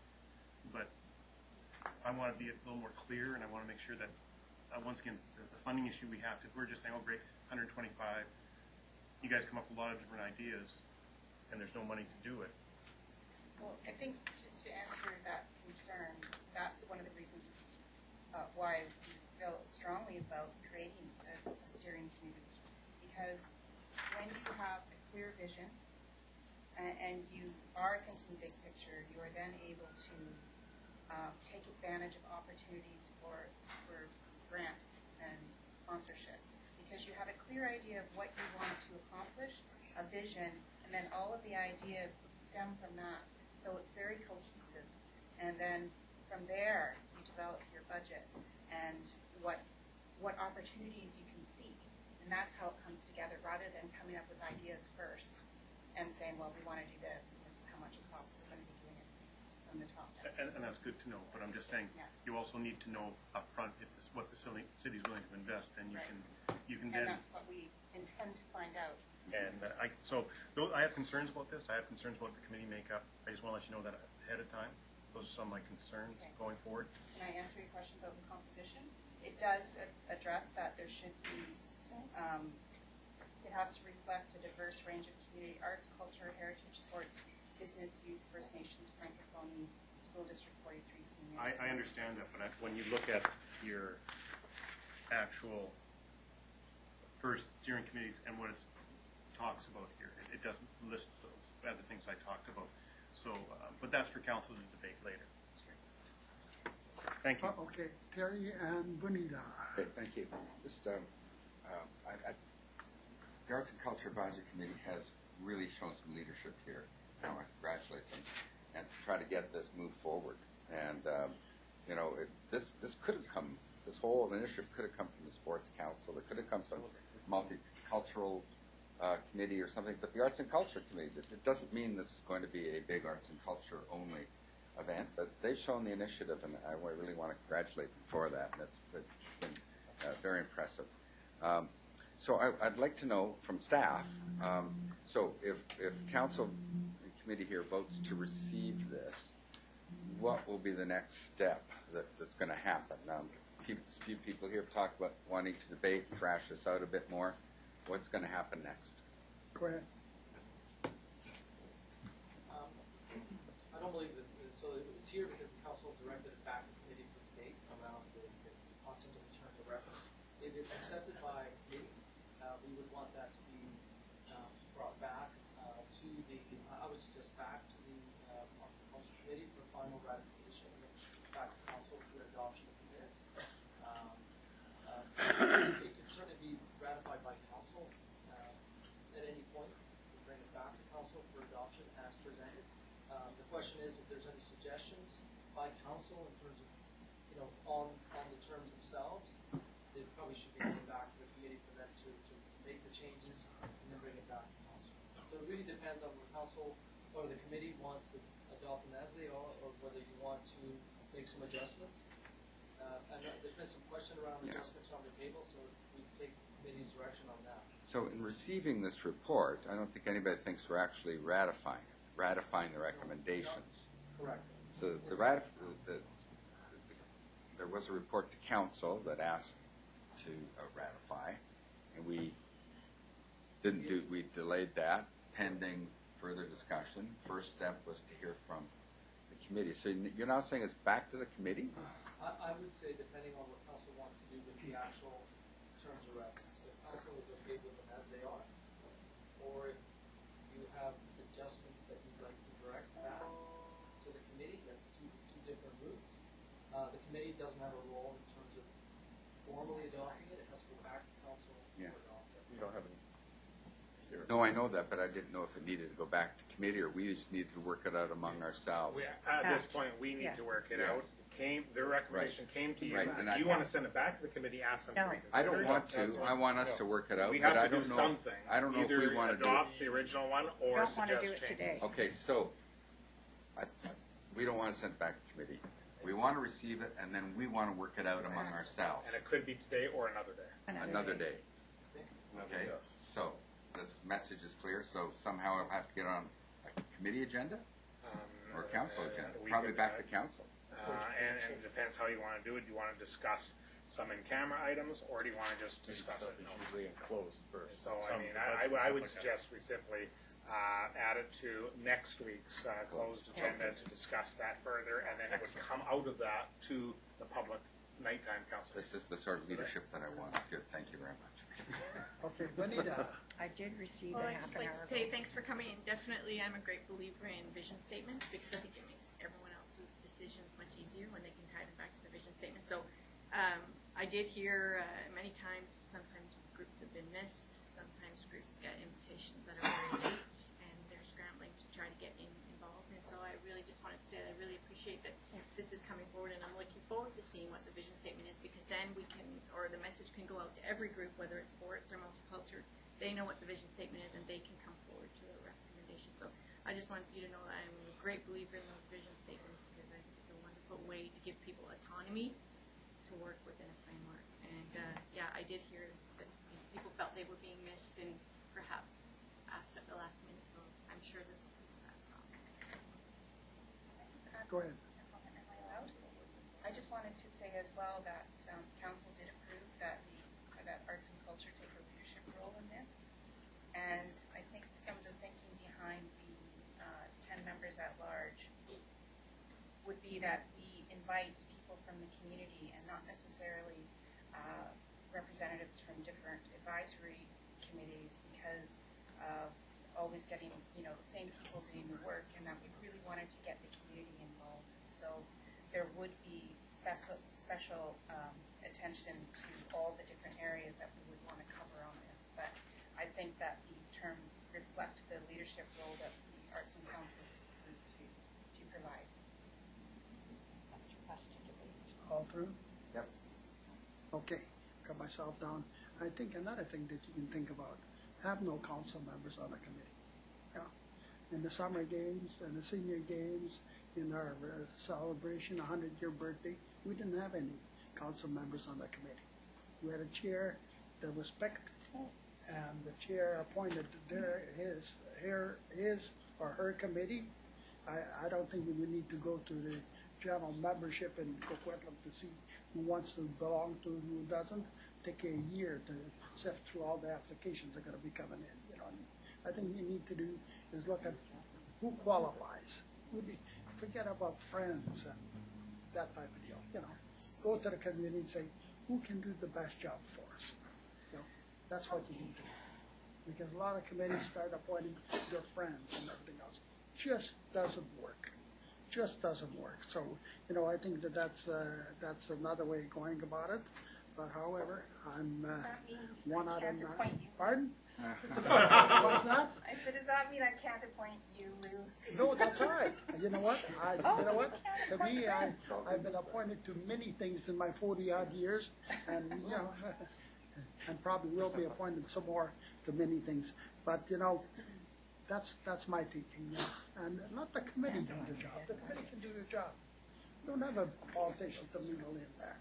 but I want to be a little more clear, and I want to make sure that, once again, the funding issue we have to, we're just saying, oh great, 125, you guys come up with a lot of different ideas, and there's no money to do it. Well, I think just to answer that concern, that's one of the reasons why we feel strongly about creating a steering committee, because when you have a clear vision and you are thinking big picture, you are then able to take advantage of opportunities for grants and sponsorship, because you have a clear idea of what you want to accomplish, a vision, and then all of the ideas stem from that. So it's very cohesive. And then from there, you develop your budget and what opportunities you can seek. And that's how it comes together, rather than coming up with ideas first and saying, well, we want to do this, and this is how much it costs. We're going to be doing it from the top down. And that's good to know, but I'm just saying, you also need to know up front if this, what the city's willing to invest, and you can then. And that's what we intend to find out. And so I have concerns about this. I have concerns about the committee makeup. I just want to let you know that ahead of time. Those are some of my concerns going forward. Can I answer your question about the composition? It does address that there should be, it has to reflect a diverse range of community arts, culture, heritage, sports, business, youth, First Nations, Francophone, School District 43 seniors. I understand that, but when you look at your actual first steering committees and what it talks about here, it doesn't list those other things I talked about. So, but that's for council to debate later. Thank you. Okay, Terry and Bonita. Okay, thank you. Just, the Arts and Culture Advisory Committee has really shown some leadership here. I want to congratulate them and to try to get this moved forward. And, you know, this could have come, this whole initiative could have come from the Sports Council. It could have come from Multicultural Committee or something. But the Arts and Culture Committee, it doesn't mean this is going to be a big arts and culture only event, but they've shown the initiative, and I really want to congratulate them for that. And it's been very impressive. So I'd like to know from staff, so if council and committee here votes to receive this, what will be the next step that's going to happen? Few people here have talked about wanting to debate, thrash this out a bit more. What's going to happen next? Go ahead. I don't believe that, so it's here because the council directed it back to committee for debate around the content of the terms of reference. If it's accepted by committee, we would want that to be brought back to the, I would suggest back to the Arts and Culture Committee for final ratification, and then back to council for adoption of the minutes. It could certainly be ratified by council at any point. We'll bring it back to council for adoption as presented. The question is if there's any suggestions by council in terms of, you know, on the terms themselves, they probably should be going back to the committee for them to make the changes and then bring it back to council. So it really depends on the council or the committee wants to adopt them as they are, or whether you want to make some adjustments. And there's been some question around adjustments on the table, so we take committee's direction on that. So in receiving this report, I don't think anybody thinks we're actually ratifying the recommendations. Correct. So there was a report to council that asked to ratify, and we didn't do. We delayed that pending further discussion. First step was to hear from the committee. So you're now saying it's back to the committee? I would say depending on what council wants to do with the actual terms of reference. If council is okay with them as they are, or if you have adjustments that you'd like to direct back to the committee, that's two different routes. The committee doesn't have a role in terms of formally adopting it. It has to go back to council for adoption. You don't have any. No, I know that, but I didn't know if it needed to go back to committee or we just needed to work it out among ourselves. At this point, we need to work it out. Their recommendation came to you. Right. If you want to send it back to the committee, ask them to reconsider. I don't want to. I want us to work it out. We but have I to don't do know. something. I don't know if we want to adopt the original one or Don't want to suggest do it change. today. Okay, so we don't want to send it back to committee. We want to receive it, and then we want to work it out among ourselves. And it could be today or another day. Another day. Okay, so this message is clear, so somehow I'll have to get on a committee agenda or council agenda, probably back to council. And it depends how you want to do it. Do you want to discuss some in-camera items, or do you want to just discuss it? Usually enclosed first. So, I mean, I would suggest we simply add it to next week's closed agenda to discuss that further, and then it would come out of that to the public nighttime council. This is the sort of leadership that I want. Good, thank you very much. Okay, Bonita. I did receive Well, a I'd half just an like hour to say ago. thanks for coming, and definitely I'm a great believer in vision statements because I think it makes everyone else's decisions much easier when they can tie them back to the vision statement. So I did hear many times, sometimes groups have been missed, sometimes groups get invitations that are very late and they're scrambling to try to get involved. And so I really just wanted to say that I really appreciate that this is coming forward, and I'm looking forward to seeing what the vision statement is, because then we can, or the message can go out to every group, whether it's sports or multicultural. They know what the vision statement is, and they can come forward to the recommendation. So I just want you to know that I'm a great believer in those vision statements, because I think it's a wonderful way to give people autonomy to work within a framework. And yeah, I did hear that people felt they were being missed and perhaps asked at the last minute. So I'm sure this will fix that problem. Go ahead. I just wanted to say as well that council did approve that that arts and culture take a leadership role in this. And I think some of the thinking behind the 10 members at large would be that we invite people from the community and not necessarily representatives from different advisory committees, because of always getting, you know, the same people doing the work, and that we really wanted to get the community involved. So there would be special attention to all the different areas that we would want to cover on this. But I think that these terms reflect the leadership role that the Arts and Council has proved to provide. All through? Yep. Okay, got myself down. I think another thing that you can think about, have no council members on the committee. Yeah. In the summer games and the senior games, in our celebration, 100-year birthday, we didn't have any council members on the committee. We had a chair that was respectful, and the chair appointed his or her committee. I don't think we would need to go to the general membership in Coquitlam to see who wants to belong to and who doesn't. Take a year to sift through all the applications that are going to be coming in. You know, I think what you need to do is look at who qualifies. Forget about friends and that type of deal. You know, go to the community and say, who can do the best job for us? You know, that's what you need to do. Because a lot of committees start appointing their friends and everything else. Just doesn't work. Just doesn't work. So, you know, I think that's another way of going about it. But however, I'm one out of 9. Pardon? What's that? I said, does that mean I can't appoint you, Lou? No, that's all right. You know what? You know what? To me, I've been appointed to many things in my 40-odd years, and you know, and probably will be appointed some more to many things. But you know, that's my thinking. You know? And let the committee do the job. The committee can do the job. Don't have a politician to mingle in there.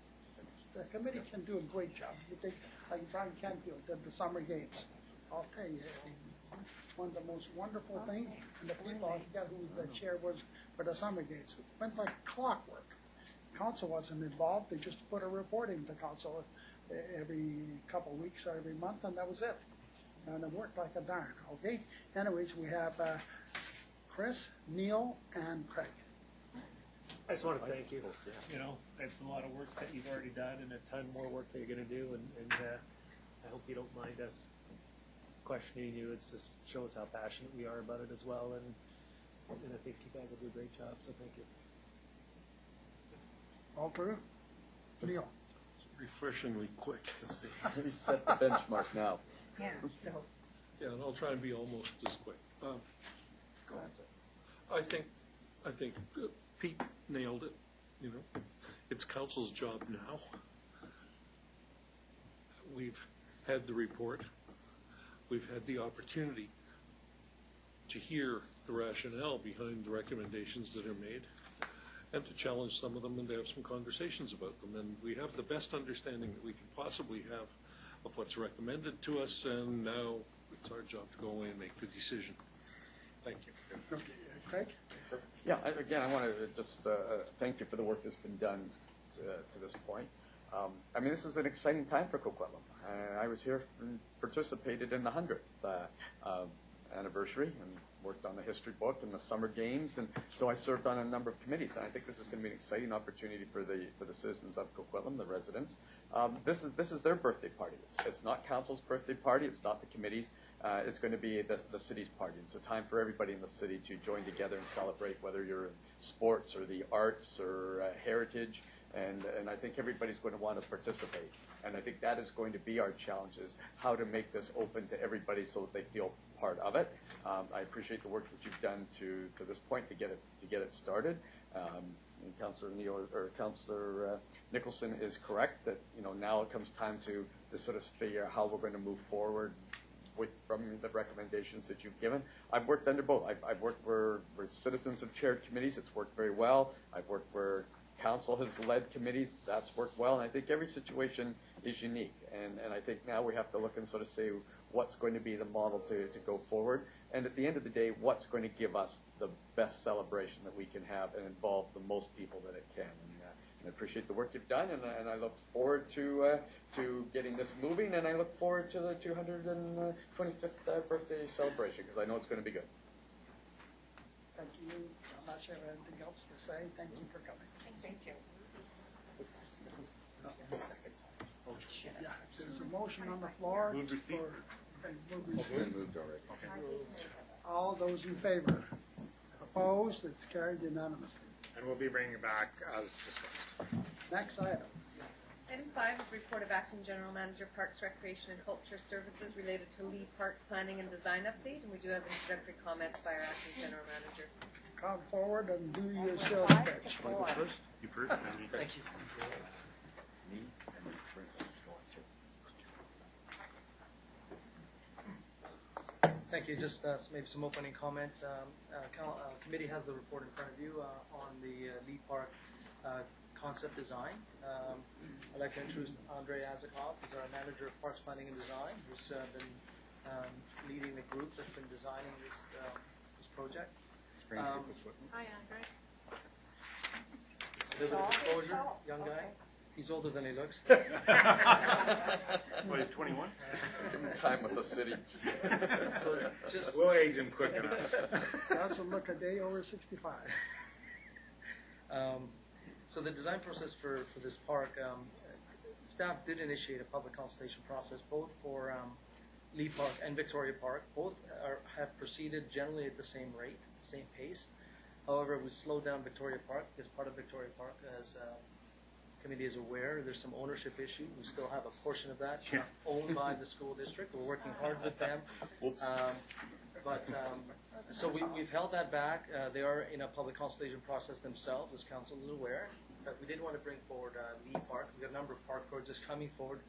The committee can do a great job. You think, like Brian Canfield did the summer games. I'll tell you, one of the most wonderful things, and the people, I forget who the chair was for the summer games, it went like clockwork. Council wasn't involved. They just put a report into council every couple of weeks or every month, and that was it. And it worked like a darn, okay? Anyways, we have Chris, Neil, and Craig. I just want to thank you. You know, it's a lot of work that you've already done and a ton more work that you're going to do, and I hope you don't mind us questioning you. It just shows how passionate we are about it as well, and I think you guys will do a great job, so thank you. All through? Neil. Refreshingly quick. He set the benchmark now. Yeah, so. Yeah, and I'll try and be almost as quick. Go I think Pete nailed it. You know, it's council's job now. We've had the report. We've had the opportunity to hear the rationale behind the recommendations that are made and to challenge some of them and to have some conversations about them. And we have the best understanding that we can possibly have of what's recommended to us, and now it's our job to go away and make the decision. Thank you. Okay, Craig? Yeah, again, I want to just thank you for the work that's been done to this point. I mean, this is an exciting time for Coquitlam. I was here and participated in the 100th anniversary and worked on the history book and the summer games, and so I served on a number of committees. And I think this is going to be an exciting opportunity for the citizens of Coquitlam, the residents. This is their birthday party. It's not council's birthday party. It's not the committee's. It's going to be the city's party. It's a time for everybody in the city to join together and celebrate, whether you're in sports or the arts or heritage. And I think everybody's going to want to participate. And I think that is going to be our challenge, is how to make this open to everybody so that they feel part of it. I appreciate the work that you've done to this point to get it started. And Councillor Nicholson is correct that now it comes time to sort of figure out how we're going to move forward from the recommendations that you've given. I've worked under both. I've worked where citizens have chaired committees. It's worked very well. I've worked where council has led committees. That's worked well. And I think every situation is unique. And I think now we have to look and sort of say what's going to be the model to go forward. And at the end of the day, what's going to give us the best celebration that we can have and involve the most people that it can. And I appreciate the work you've done, and I look forward to getting this moving, and I look forward to the 225th birthday celebration, because I know it's going to be good. Thank you. I'm not sure I have anything else to say. Thank you for coming. Thank you. Yeah, there's a motion on the floor. Move receipt. It's been moved already. All those in favor? Opposed? It's carried unanimously. And we'll be bringing it back as discussed. Next item. Item 5 is report of acting general manager, Parks, Recreation, and Culture Services related to Leigh Park planning and design update, and we do have introductory comments by our acting general manager. Come forward and do your sales pitch. You first. Thank you. Thank you. Just maybe some opening comments. Committee has the report in front of you on the Leigh Park concept design. I'd like to introduce Andre Azakov, who's our manager of Parks Planning and Design, who's been leading the group that's been designing this project. Hi, Andre. A little bit of exposure, young guy. He's older than he looks. What, he's 21? Time with the city. So just We'll age him quick enough. Doesn't look a day over 65. So the design process for this park, staff did initiate a public consultation process both for Leigh Park and Victoria Park. Both have proceeded generally at the same rate, same pace. However, we slowed down Victoria Park because part of Victoria Park, as committee is aware, there's some ownership issue. We still have a portion of that owned by the school district. We're working hard with them. So we've held that back. They are in a public consultation process themselves, as council is aware. But we did want to bring forward Leigh Park. We've got a number of park projects coming forward.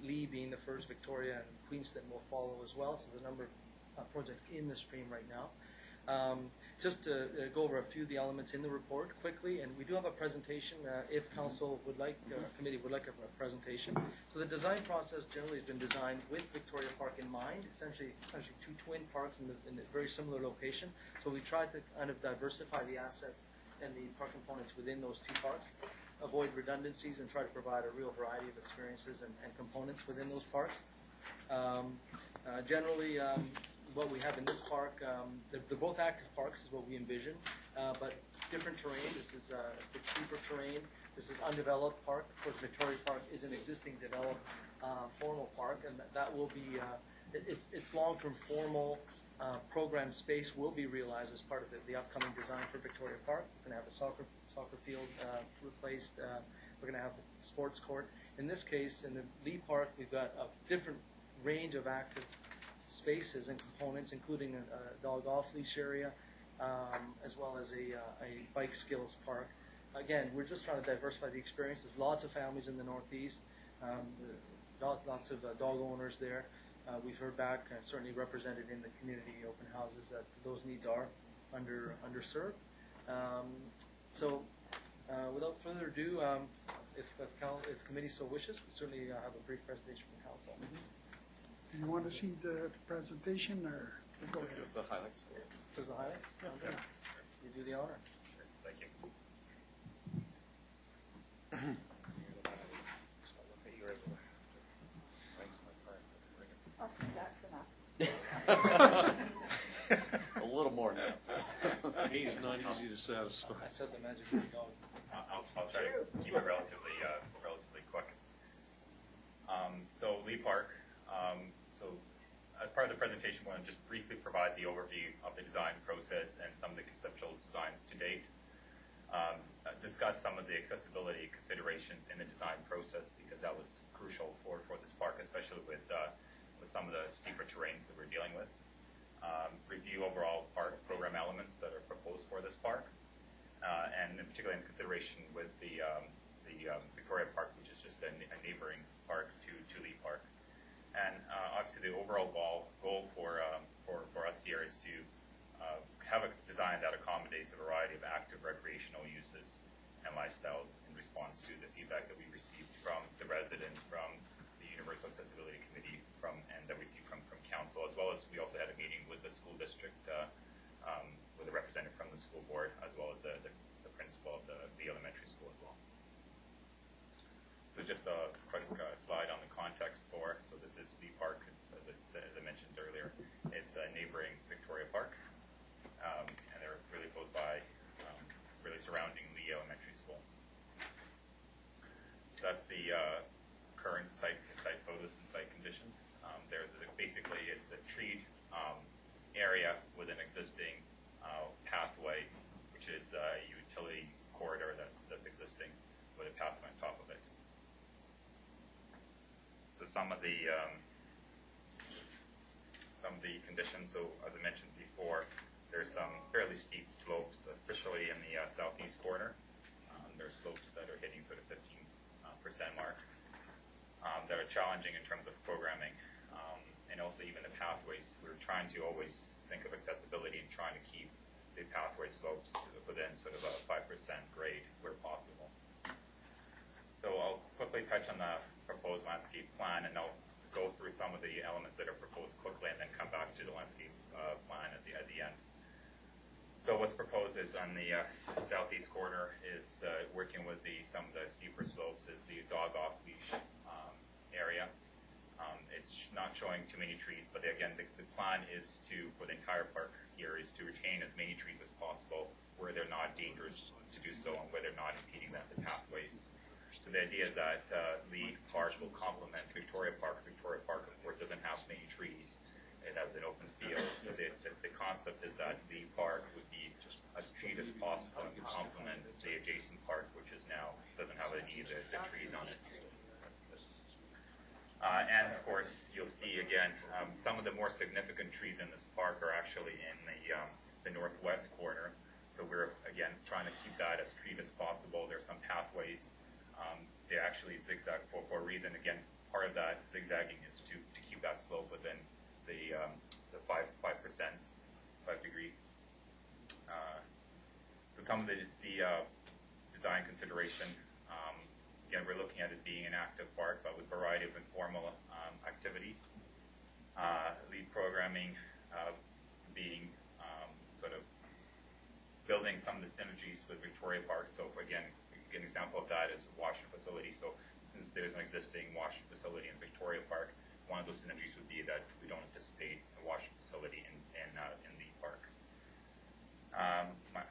Leigh being the first, Victoria and Queenston will follow as well. So there's a number of projects in the stream right now. Just to go over a few of the elements in the report quickly, and we do have a presentation if council would like, committee would like a presentation. So the design process generally has been designed with Victoria Park in mind, essentially two twin parks in a very similar location. So we tried to kind of diversify the assets and the park components within those two parks, avoid redundancies, and try to provide a real variety of experiences and components within those parks. Generally, what we have in this park, they're both active parks is what we envision, but different terrain. This is a bit steeper terrain. This is undeveloped park. Of course, Victoria Park is an existing developed formal park, and that will be, its long-term formal program space will be realized as part of the upcoming design for Victoria Park. We're going to have a soccer field replaced. We're going to have the sports court. In this case, in the Leigh Park, we've got a different range of active spaces and components, including a dog off-leash area, as well as a bike skills park. Again, we're just trying to diversify the experience. There's lots of families in the Northeast, lots of dog owners there. We've heard back, certainly represented in the community open houses, that those needs are underserved. So without further ado, if committee so wishes, we certainly have a brief presentation from council. Do you want to see the presentation, or go ahead? Just the highlights. This is the highlights? Okay. You do the honor. Thank you. Okay, that's enough. A little more now. He's not easy to satisfy. I said the magic of the dog. I'll try to keep it relatively quick. So Leigh Park. So as part of the presentation, I want to just briefly provide the overview of the design process and some of the conceptual designs to date. Discuss some of the accessibility considerations in the design process, because that was crucial for this park, especially with some of the steeper terrains that we're dealing with. Review overall park program elements that are proposed for this park, and in particular in consideration with the Victoria Park, which is just a neighboring park to Leigh Park. And obviously the overall goal for us here is to have a design that accommodates a variety of active recreational uses and lifestyles in response to the feedback that we received from the residents, from the Universal Accessibility Committee, and that we received from council, as well as we also had a meeting with the school district, with a representative from the school board, as well as the principal of the elementary school as well. So just a quick slide on the context for, so this is Leigh Park. It's, as I mentioned earlier, it's a neighboring Victoria Park, and they're really close by, really surrounding Leigh Elementary School. So that's the current site photos and site conditions. Basically it's a treed area with an existing pathway, which is a utility corridor that's existing, some of the conditions. So as I mentioned before, there's some fairly steep slopes, especially in the southeast corner. There's slopes that are hitting sort of 15% mark that are challenging in terms of programming. And also even the pathways, we're trying to always think of accessibility and trying to keep the pathway slopes within sort of a 5% grade where possible. So I'll quickly touch on the proposed landscape plan, and I'll go through some of the elements that are proposed quickly and then come back to the landscape plan at the end. So what's proposed is on the southeast corner is working with some of the steeper slopes is the dog off leash area. It's not showing too many trees, but again, the plan is for the entire park here is to retain as many trees as possible where they're not dangerous to do so and where they're not impeding the pathways. So the idea is that Leigh Park will complement Victoria Park. Victoria Park, of course, doesn't have many trees. It has an open field. So the concept is that Leigh Park would be as treed as possible and complement the adjacent park, which doesn't have any of the trees on it. And of course, you'll see again, some of the more significant trees in this park are actually in the northwest corner. So we're again trying to keep that as treed as possible. There's some pathways. They actually zigzag for a reason. Again, part of that zigzagging is to keep that slope within the 5 degree. So some of the design consideration. Again, we're looking at it being an active park, but with a variety of informal activities. Lead programming being sort of building some of the synergies with Victoria Park. So again, an example of that is a washing facility. So since there's an existing washing facility in Victoria Park, one of those synergies would be that we don't anticipate a washing facility in the park.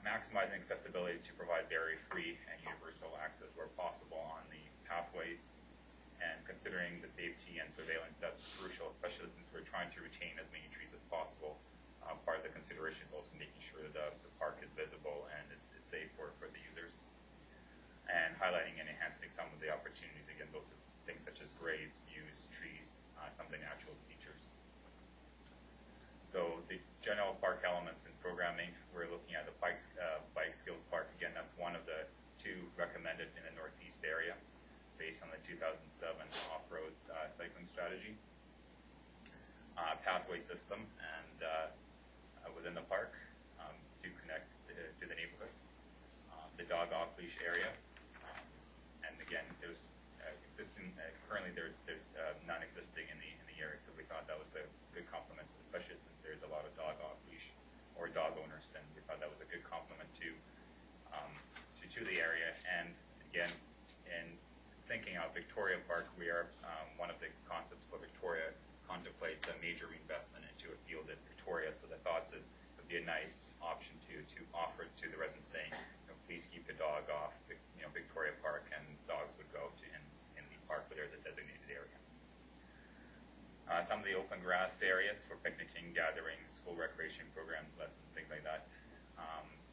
Maximizing accessibility to provide barrier-free and universal access where possible on the pathways, and considering the safety and surveillance, that's crucial, especially since we're trying to retain as many trees as possible. Part of the consideration is also making sure that the park is visible and is safe for the users. And highlighting and enhancing some of the opportunities, again, those things such as grades, views, trees, some of the natural features. So the general park elements and programming, we're looking at the bike skills park. Again, that's one of the two recommended in the northeast area based on the 2007 off-road cycling strategy. Pathway system and within the park to connect to the neighborhood. The dog off-leash area. And again, there's currently there's none existing in the area, so we thought that was a good complement, especially since there's a lot of dog off-leash or dog owners, and we thought that was a good complement to the area. And again, in thinking of Victoria Park, we are one of the concepts for Victoria contemplates a major reinvestment into a field in Victoria. So the thoughts is it would be a nice option to offer to the residents, saying, please keep the dog off, Victoria Park, and dogs would go to in the park where there's a designated area. Some of the open grass areas for picnicking, gatherings, school recreation programs, lessons, things like that.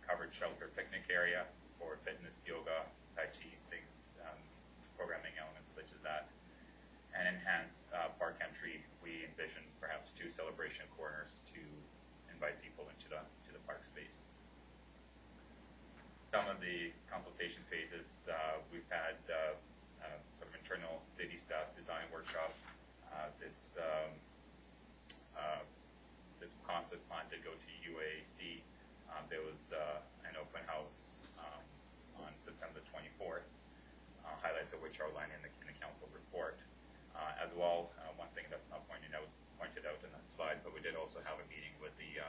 Covered shelter picnic area for fitness, yoga, tai chi, things, programming elements such as that. And enhanced park entry, we envision perhaps 2 celebration corners to invite people into the park space. Some of the consultation phases, we've had sort of internal city staff design workshop. This concept plan did go to UAC. There was an open house on September 24th, highlights of which are outlined in the council report. As well, one thing that's not pointed out in that slide, but we did also have a meeting with the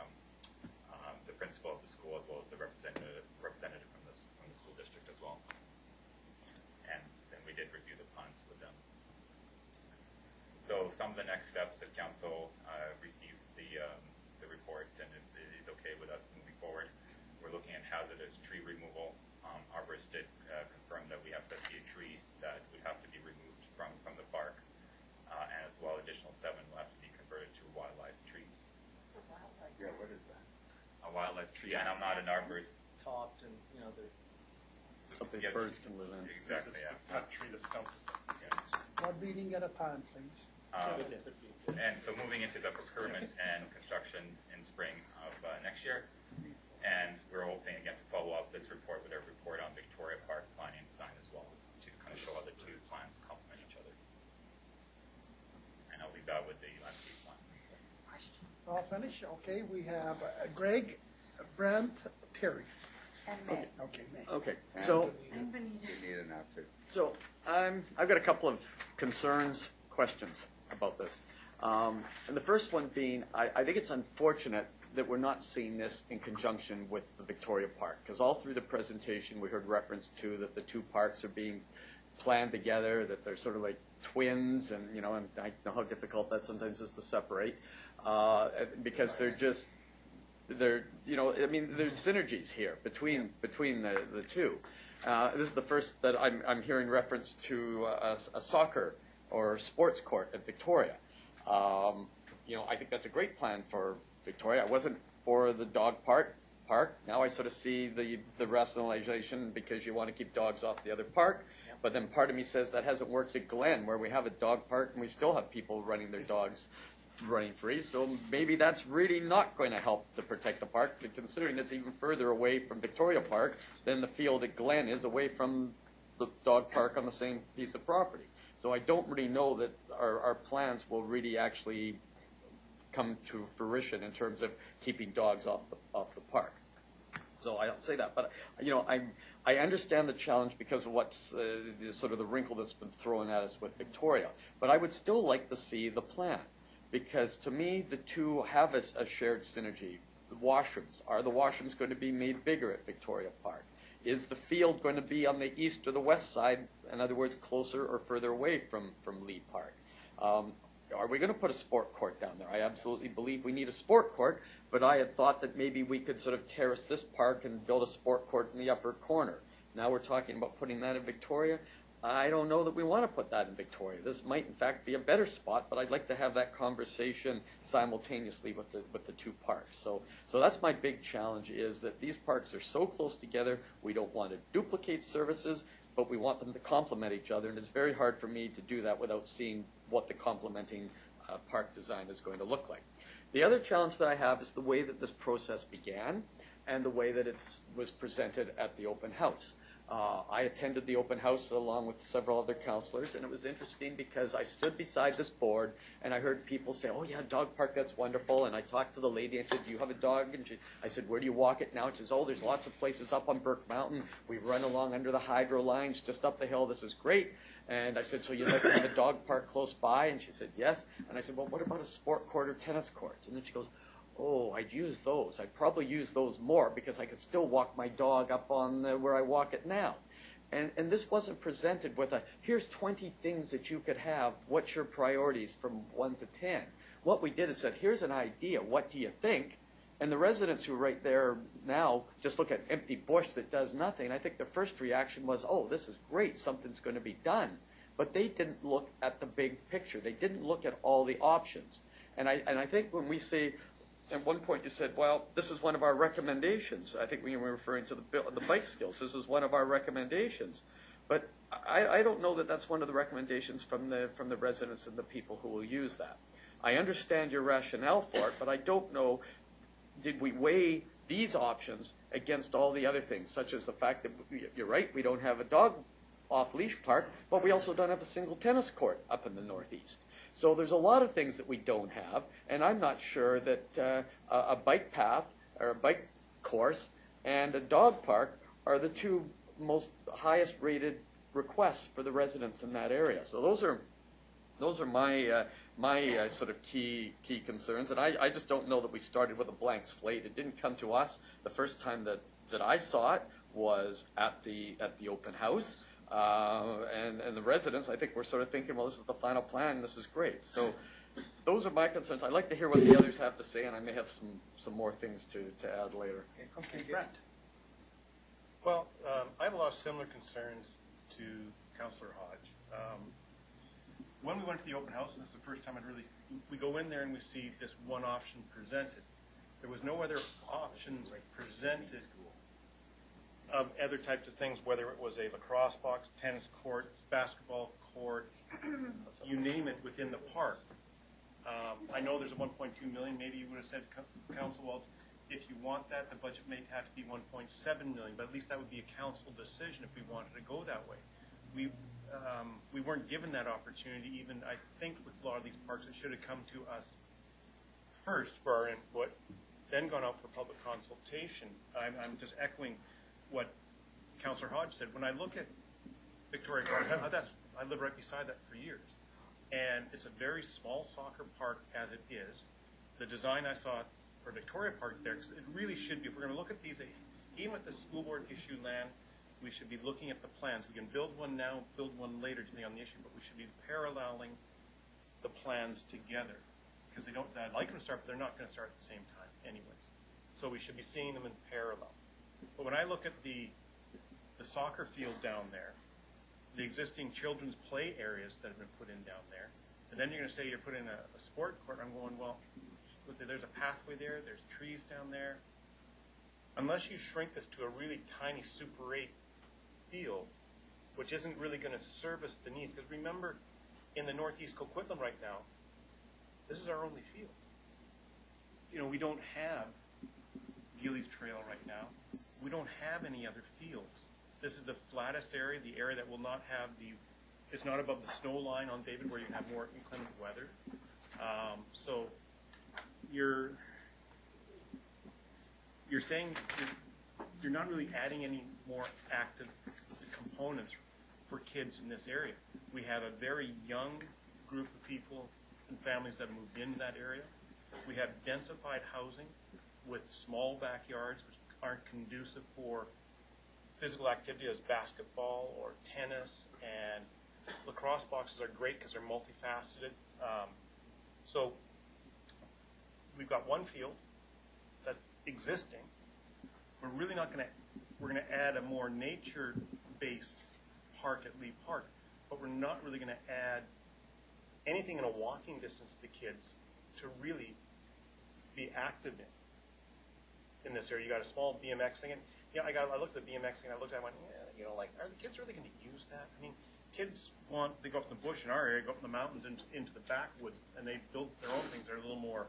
principal of the school as well as the representative from the school district as well. And then we did review the plans with them. So some of the next steps, if council receives the report and is okay with us moving forward, we're looking at hazardous tree removal. Arborists did confirm that we have 58 trees that would have to be removed from the park, and as well additional 7 will have to be converted to wildlife trees. Yeah, what is that? A wildlife tree, and I'm not an arborist. Topped and, they're Something birds can live in. Exactly, yeah. Cut tree to stump. Yeah. one meeting at a time, please. And so moving into the procurement and construction in spring of next year. And we're hoping again to follow up this report with our report on Victoria Park planning and design as well, to kind of show how the two plans complement each other. And I'll leave that with the landscape plan. I'll finish. Okay, we have Greg, Brent, Terry. And May. Okay, May. Okay, so, You need an after. so I've got a couple of concerns, questions about this. And the first one being, I think it's unfortunate that we're not seeing this in conjunction with the Victoria Park, because all through the presentation we heard reference to that the two parks are being planned together, that they're sort of like twins, and and I know how difficult that sometimes is to separate, because there's synergies here between the two. This is the first that I'm hearing reference to a soccer or sports court at Victoria. I think that's a great plan for Victoria. I wasn't for the dog park. Now I sort of see the rationalization because you want to keep dogs off the other park. But then part of me says that hasn't worked at Glen, where we have a dog park and we still have people running their dogs running free. So maybe that's really not going to help to protect the park, considering it's even further away from Victoria Park than the field at Glen is away from the dog park on the same piece of property. So I don't really know that our plans will really actually come to fruition in terms of keeping dogs off the park. So I don't say that, but I understand the challenge because of what's sort of the wrinkle that's been thrown at us with Victoria. But I would still like to see the plan, because to me the two have a shared synergy. The washrooms, are the washrooms going to be made bigger at Victoria Park? Is the field going to be on the east or the west side? In other words, closer or further away from Leigh Park? Are we going to put a sport court down there? I absolutely believe we need a sport court, but I had thought that maybe we could sort of terrace this park and build a sport court in the upper corner. Now we're talking about putting that in Victoria. I don't know that we want to put that in Victoria. This might, in fact, be a better spot, but I'd like to have that conversation simultaneously with the two parks. So that's my big challenge, is that these parks are so close together. We don't want to duplicate services, but we want them to complement each other, and it's very hard for me to do that without seeing what the complementing park design is going to look like. The other challenge that I have is the way that this process began and the way that it was presented at the open house. I attended the open house along with several other councillors, and it was interesting because I stood beside this board and I heard people say, "Oh yeah, dog park, that's wonderful." And I talked to the lady. I said, "Do you have a dog?" And I said, "Where do you walk it now?" And she says, "Oh, there's lots of places up on Burke Mountain. We run along under the hydro lines just up the hill. This is great." And I said, "So you'd like to have a dog park close by?" And she said, "Yes." And I said, "Well, what about a sport court or tennis courts?" And then she goes, "Oh, I'd use those. I'd probably use those more because I could still walk my dog up on where I walk it now." And this wasn't presented with here's 20 things that you could have. What's your priorities from 1 to 10? What we did is said, here's an idea. What do you think? And the residents who are right there now just look at empty bush that does nothing. I think the first reaction was, "Oh, this is great. Something's going to be done." But they didn't look at the big picture. They didn't look at all the options. And I think when we say, at one point you said, well, this is one of our recommendations. I think we were referring to the bike skills. This is one of our recommendations. But I don't know that that's one of the recommendations from the residents and the people who will use that. I understand your rationale for it, but I don't know, did we weigh these options against all the other things, such as the fact that, you're right, we don't have a dog off-leash park, but we also don't have a single tennis court up in the northeast. So there's a lot of things that we don't have, and I'm not sure that a bike path or a bike course and a dog park are the two most highest rated requests for the residents in that area. So those are my sort of key concerns, and I just don't know that we started with a blank slate. It didn't come to us. The first time that I saw it was at the open house. And the residents, I think, were sort of thinking, well, this is the final plan, this is great. So those are my concerns. I'd like to hear what the others have to say, and I may have some more things to add later. Okay, Brent. Well, I have a lot of similar concerns to Councillor Hodge. When we went to the open house, and this is the first time we go in there and we see this one option presented. There was no other options presented of other types of things, whether it was a lacrosse box, tennis court, basketball court, you name it within the park. I know there's a 1.2 million. Maybe you would have said, council, well, if you want that, the budget may have to be 1.7 million, but at least that would be a council decision if we wanted to go that way. We weren't given that opportunity. Even I think with a lot of these parks, it should have come to us first for our input, then gone out for public consultation. I'm just echoing what Councillor Hodge said. When I look at Victoria Park, I lived right beside that for years, and it's a very small soccer park as it is. The design I saw for Victoria Park there, because it really should be, if we're going to look at these, even with the school board issue land, we should be looking at the plans. We can build one now, build one later, depending on the issue, but we should be paralleling the plans together, because they don't, I'd like them to start, but they're not going to start at the same time anyways. So we should be seeing them in parallel. But when I look at the soccer field down there, the existing children's play areas that have been put in down there, and then you're going to say you're putting a sport court, I'm going, well, look, there's a pathway there, there's trees down there. Unless you shrink this to a really tiny Super 8 field, which isn't really going to service the needs, because remember, in the northeast Coquitlam right now, this is our only field. You know, we don't have Gillies Trail right now. We don't have any other fields. This is the flattest area, the area that will not have it's not above the snow line on David where you have more inclement weather. So you're saying you're not really adding any more active components for kids in this area. We have a very young group of people and families that have moved into that area. We have densified housing with small backyards which aren't conducive for physical activity as basketball or tennis, and lacrosse boxes are great because they're multifaceted. So we've got one field that's existing. We're really not going to, we're going to add a more nature-based park at Leigh Park, but we're not really going to add anything in a walking distance to the kids to really be active in this area. You got a small BMX thing, and I looked at the BMX thing, and I looked at it and went, yeah, are the kids really going to use that? I mean, kids they go up in the bush in our area, go up in the mountains into the backwoods, and they build their own things that are a little more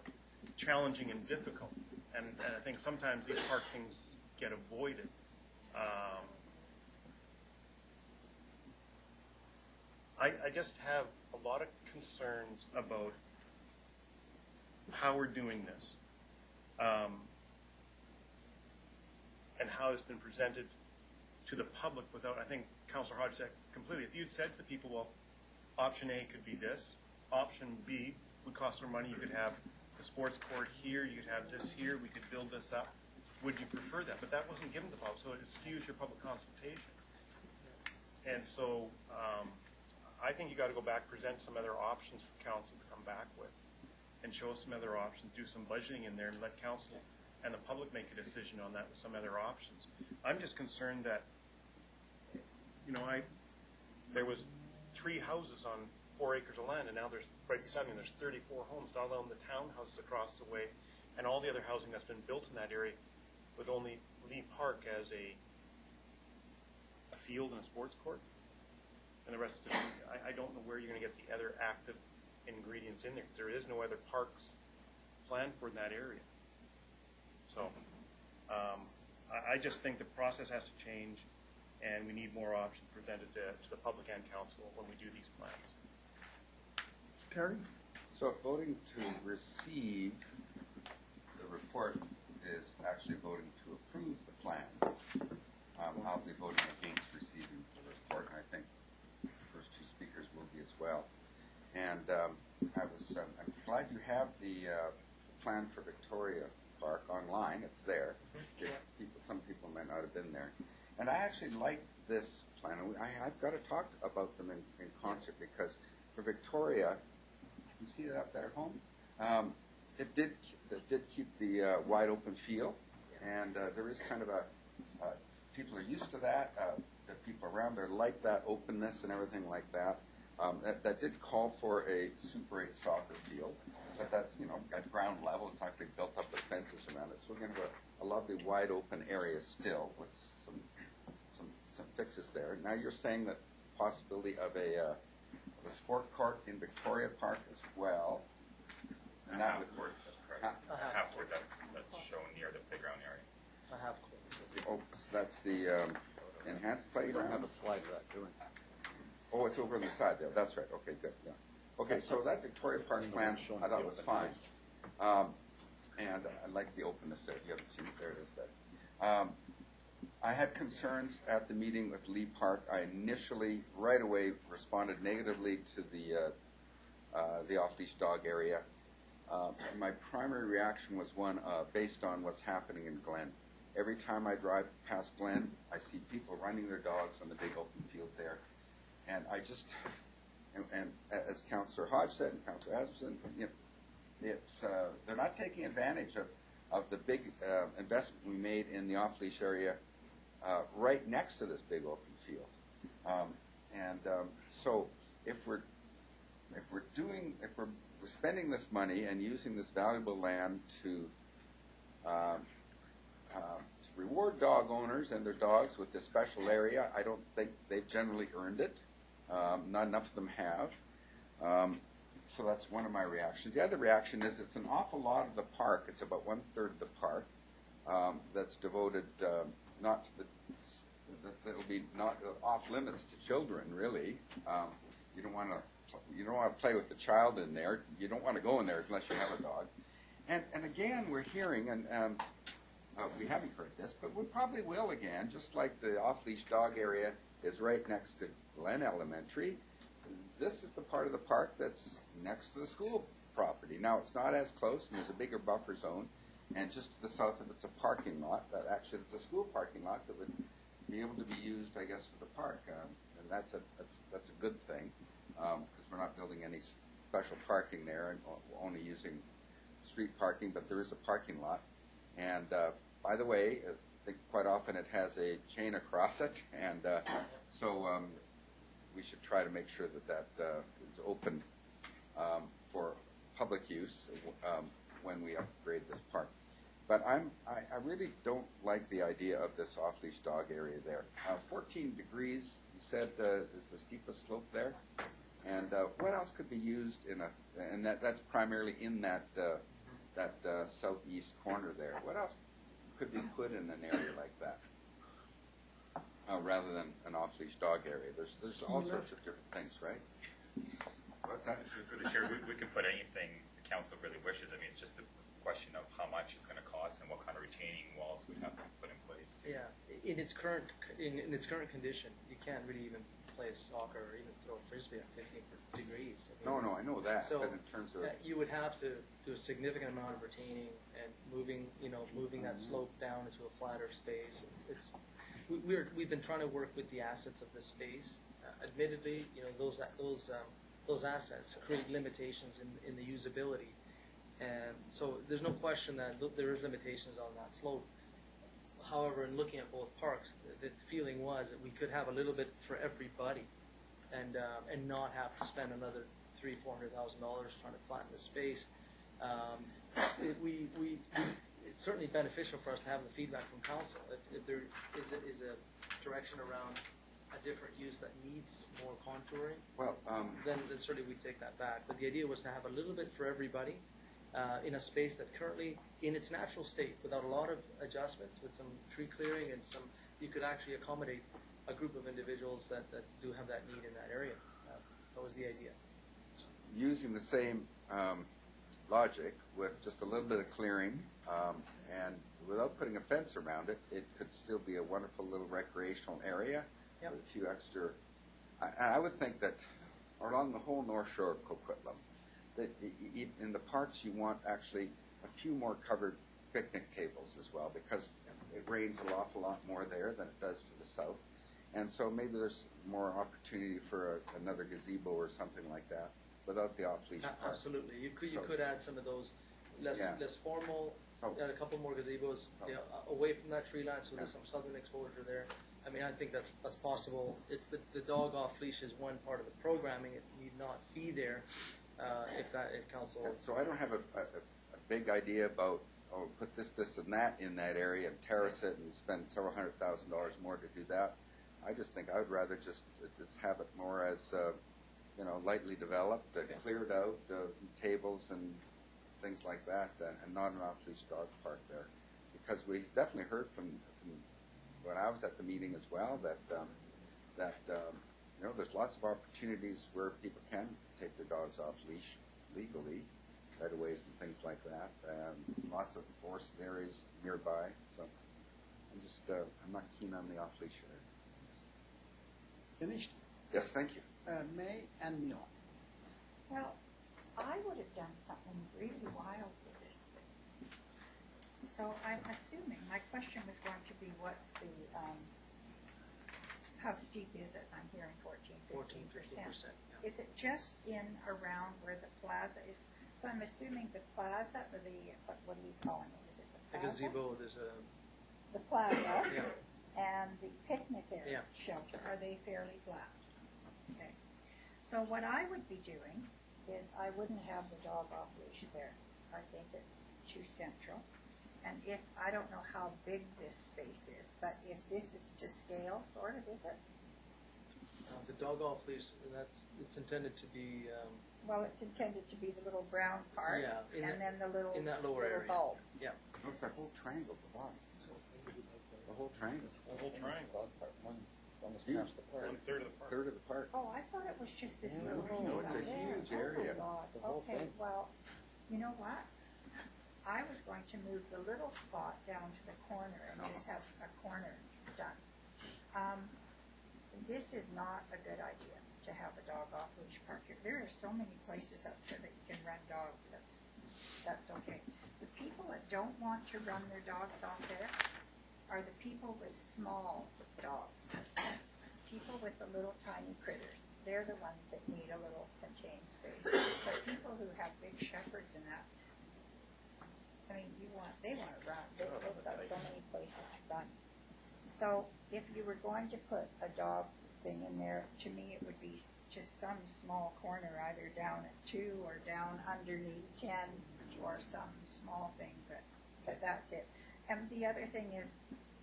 challenging and difficult. And I think sometimes these park things get avoided. I just have a lot of concerns about how we're doing this. And how it's been presented to the public without, I think Councillor Hodge said completely, if you'd said to the people, well, option A could be this, option B would cost more money, you could have the sports court here, you could have this here, we could build this up, would you prefer that? But that wasn't given to the public, so it skews your public consultation. And so I think you got to go back, present some other options for council to come back with, and show us some other options, do some budgeting in there, and let council and the public make a decision on that with some other options. I'm just concerned that, there was 3 houses on 4 acres of land, and now there's, right beside me, there's 34 homes, not alone the townhouses across the way, and all the other housing that's been built in that area, with only Leigh Park as a field and a sports court. And the rest of it, I don't know where you're going to get the other active ingredients in there, because there is no other parks planned for in that area. So I just think the process has to change, and we need more options presented to the public and council when we do these plans. Terry? So if voting to receive the report is actually voting to approve the plans, I'll be voting against receiving the report, and I think the first 2 speakers will be as well. And I'm glad you have the plan for Victoria Park online. It's there. Some people might not have been there. And I actually like this plan. I've got to talk about them in concert, because for Victoria, you see it up there at home? It did keep the wide open feel, and there is kind of people are used to that. The people around there like that openness and everything like that. That did call for a Super 8 soccer field, but that's, at ground level. It's not being built up with fences around it. So we're going to have a lovely wide open area still with some fixes there. Now you're saying that possibility of a the sport court in Victoria Park as well. And that would Half-court, that's correct. Half-court, that's shown near the playground area. A half-court. Oh, so that's the enhanced We don't playground? have a slide for that, do we? Oh, it's over on the side there, that's right, okay, good, yeah. Okay, so that Victoria Park plan, I thought was fine. And I like the openness there, if you haven't seen it, there it is there. I had concerns at the meeting with Leigh Park. I initially, right away, responded negatively to the off-leash dog area. My primary reaction was one based on what's happening in Glen. Every time I drive past Glen, I see people running their dogs on the big open field there. And I just, and as Councillor Hodge said, and Councillor Asmussen, you know, it's, they're not taking advantage of the big investment we made in the off-leash area right next to this big open field. So if we're spending this money and using this valuable land to reward dog owners and their dogs with this special area, I don't think they've generally earned it. Not enough of them have. So that's one of my reactions. The other reaction is it's an awful lot of the park. It's about 1/3 of the park that's devoted not to that'll be not off limits to children, really. You don't want to play with the child in there. You don't want to go in there unless you have a dog. And again, we're hearing, and we haven't heard this, but we probably will again, just like the off-leash dog area is right next to Glen Elementary. This is the part of the park that's next to the school property. Now, it's not as close, and there's a bigger buffer zone, and just to the south of it's a parking lot. Actually, it's a school parking lot that would be able to be used, I guess, for the park, and that's a good thing, because we're not building any special parking there, and we're only using street parking, but there is a parking lot. And by the way, I think quite often it has a chain across it, and so we should try to make sure that is open for public use when we upgrade this park. But I really don't like the idea of this off-leash dog area there. 14 degrees, you said, is the steepest slope there. And what else could be used and that's primarily in that southeast corner there. What else could be put in an area like that? Rather than an off-leash dog area. There's all sorts of different things, right? What's that? For the chair, we can put anything the council really wishes. I mean, it's just a question of how much it's going to cost and what kind of retaining walls we'd have to put in place. Yeah, in its current condition, you can't really even play soccer or even throw a frisbee at 15 degrees. I mean, No, I know that. So but in terms of you would have to do a significant amount of retaining and moving that slope down into a flatter space. We've been trying to work with the assets of this space. Admittedly, those assets create limitations in the usability, and so there's no question that there is limitations on that slope. However, in looking at both parks, the feeling was that we could have a little bit for everybody, and not have to spend another $300,000-400,000 trying to flatten the space. It's certainly beneficial for us to have the feedback from council. If there is a direction around a different use that needs more contouring, then certainly we take that back. But the idea was to have a little bit for everybody in a space that currently, in its natural state, without a lot of adjustments, with some tree clearing and you could actually accommodate a group of individuals that do have that need in that area. That was the idea. Using the same logic with just a little bit of clearing and without putting a fence around it, it could still be a wonderful little recreational area with a few extra. I would think that along the whole north shore of Coquitlam, that in the parks you want actually a few more covered picnic tables as well, because it rains an awful lot more there than it does to the south. And so maybe there's more opportunity for another gazebo or something like that without the off-leash park. Absolutely. You could add some of those less formal, add a couple more gazebos away from that tree line, so there's some southern exposure there. I mean, I think that's possible. It's the dog off-leash is one part of the programming. It need not be there if council... And so I don't have a big idea about, put this and that in that area and terrace it and spend several $100,000 more to do that. I just think I would rather just have it more as, lightly developed, cleared out, tables and things like that, and not an off-leash dog park there. Because we definitely heard from when I was at the meeting as well, that there's lots of opportunities where people can take their dogs off leash legally, right-of-ways and things like that. Lots of forested areas nearby, so I'm not keen on the off-leash area. Finished? Yes, thank you. May and Neil. Well, I would have done something really wild with this thing. So I'm assuming, my question was going to be, what's the, how steep is it? I'm hearing 15%. Is it just in around where the plaza is? So I'm assuming the plaza, or what are you calling it? Is it the The plaza? gazebo, there's a, The plaza yeah, and the picnic area Yeah. shelter, are they fairly flat? Okay. So what I would be doing is I wouldn't have the dog off leash there. I think it's too central. And I don't know how big this space is, but if this is to scale, sort of, is it? the dog off leash, it's intended to be, Well, it's intended to be the little brown part, Yeah, and then the little, in that lower little area. bulb. Yeah. Oh, it's a whole triangle at the bottom. The whole triangle. The whole triangle. Almost half the park. 1/3 of the park. Third of the park. Oh, I thought it was just this little No, it's a stuff there. huge area. Oh, my God. Okay, well, you know what? I was going to move the little spot down to the corner and just have a corner done. This is not a good idea to have a dog off leash park. There are so many places up there that you can run dogs. That's okay. The people that don't want to run their dogs off there are the people with small dogs. People with the little tiny critters. They're the ones that need a little contained space. But people who have big shepherds and that, I mean, they want to run. They've got so many places to run. So if you were going to put a dog thing in there, to me it would be just some small corner, either down at 2 or down underneath 10 or some small thing, but that's it. And the other thing is,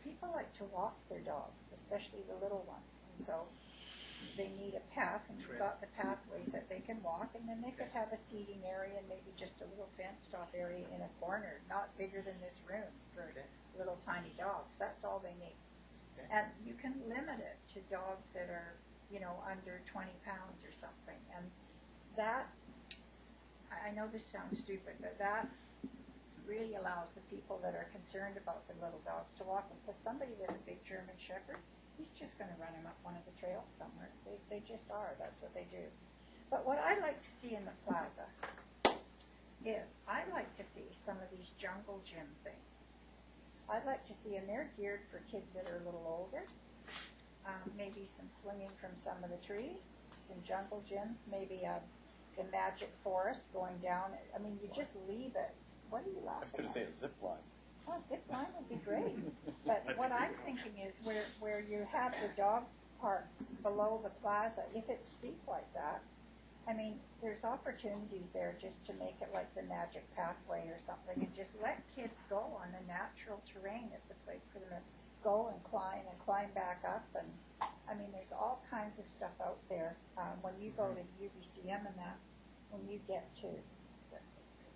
people like to walk their dogs, especially the little ones, and so they need a path, and you've got the pathways that they can walk, and then they could have a seating area and maybe just a little fenced-off area in a corner, not bigger than this room for little tiny dogs. That's all they need. And you can limit it to dogs that are, under 20 pounds or something. And that, I know this sounds stupid, but that really allows the people that are concerned about the little dogs to walk them. Because somebody with a big German Shepherd, he's just going to run him up one of the trails somewhere. They just are. That's what they do. But what I like to see in the plaza is I like to see some of these jungle gym things. I'd like to see, and they're geared for kids that are a little older, maybe some swinging from some of the trees, some jungle gyms, maybe the magic forest going down. I mean, you just leave it. What are you laughing at? I was going to say a zip line. Oh, zip line would be great. But what I'm thinking is where you have the dog park below the plaza, if it's steep like that, I mean, there's opportunities there just to make it like the magic pathway or something, and just let kids go on the natural terrain. It's a place for them to go and climb back up. And I mean, there's all kinds of stuff out there. When you go to UBCM and that, when you get to,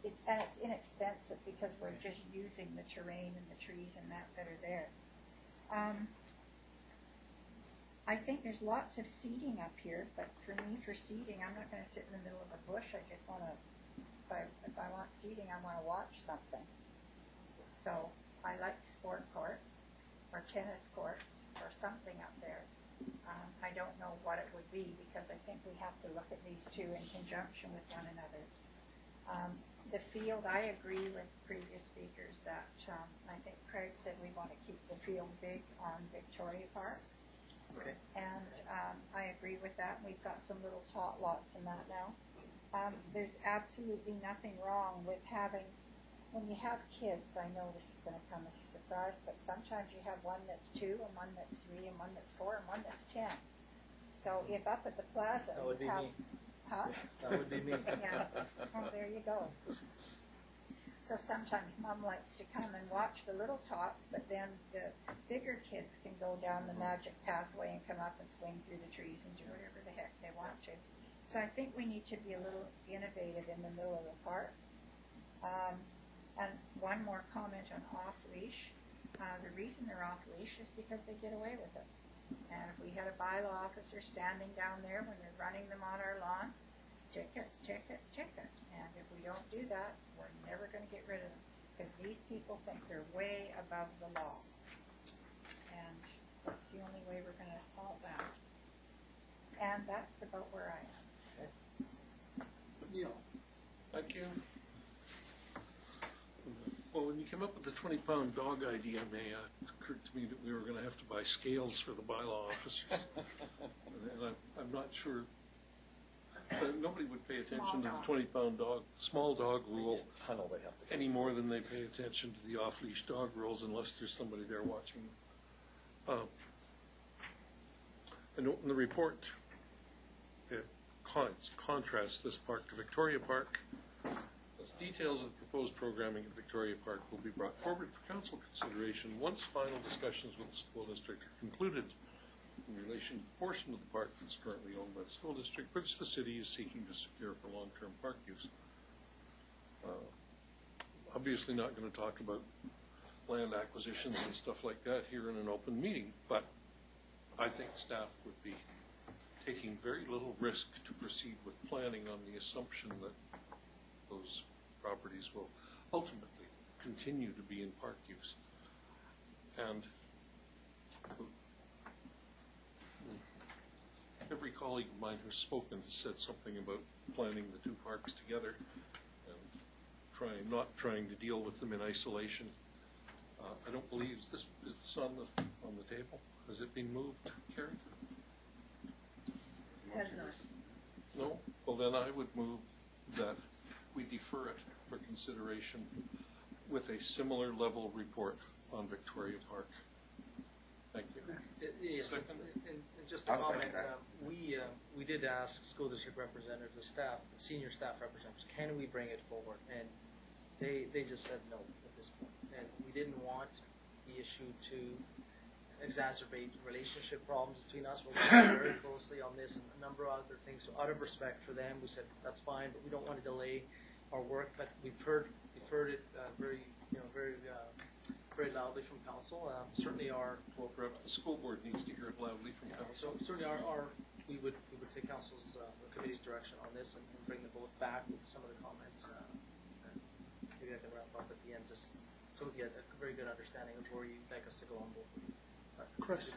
it's inexpensive because we're just using the terrain and the trees and that are there. I think there's lots of seating up here, but for me, for seating, I'm not going to sit in the middle of a bush. I just want to, if I want seating, I want to watch something. So I like sport courts or tennis courts or something up there. I don't know what it would be because I think we have to look at these two in conjunction with one another. The field, I agree with previous speakers that I think Craig said we want to keep the field big on Victoria Park. Okay. And I agree with that. We've got some little tot lots in that now. There's absolutely nothing wrong with having, when you have kids, I know this is going to come as a surprise, but sometimes you have one that's 2 and one that's 3 and one that's 4 and one that's 10. So if up at the plaza That would be you have, me. Huh? That would be me. Yeah. Oh, there you go. So sometimes Mom likes to come and watch the little tots, but then the bigger kids can go down the magic pathway and come up and swing through the trees and do whatever the heck they want to. So I think we need to be a little innovative in the middle of the park. And one more comment on off-leash. The reason they're off-leash is because they get away with it. And if we had a bylaw officer standing down there when they're running them on our lawns, ticket, ticket, ticket. And if we don't do that, we're never going to get rid of them. Because these people think they're way above the law. And that's the only way we're going to solve that. And that's about where I am. Neil. Thank you. Well, when you came up with the 20-pound dog idea, May, it occurred to me that we were going to have to buy scales for the bylaw officers. And I'm not sure. Nobody would pay attention to the 20-pound dog, small dog rule any more than they pay attention to the off-leash dog rules unless there's somebody there watching them. I note in the report it contrasts this park to Victoria Park. As details of the proposed programming at Victoria Park will be brought forward for council consideration once final discussions with the school district are concluded in relation to the portion of the park that's currently owned by the school district, which the city is seeking to secure for long-term park use. Obviously not going to talk about land acquisitions and stuff like that here in an open meeting, but I think staff would be taking very little risk to proceed with planning on the assumption that those properties will ultimately continue to be in park use. And every colleague of mine who's spoken has said something about planning the two parks together and not trying to deal with them in isolation. I don't believe, is this on the table? Has it been moved, Carrie? Has not. No? Well, then I would move that we defer it for consideration with a similar level report on Victoria Park. Thank you. Yes, Second? and just a comment, we did ask school district representatives, the staff, senior staff representatives, can we bring it forward? And they just said no at this point. And we didn't want the issue to exacerbate relationship problems between us. We're working very closely on this and a number of other things. So out of respect for them, we said that's fine, but we don't want to delay our work. But we've heard it very loudly from council. Certainly our perhaps the school board needs to hear it loudly from council. So certainly we would take council's the committee's direction on this and bring the vote back with some of the comments. Maybe I can wrap up at the end just so we get a very good understanding of where you'd like us to go on both of these. Chris.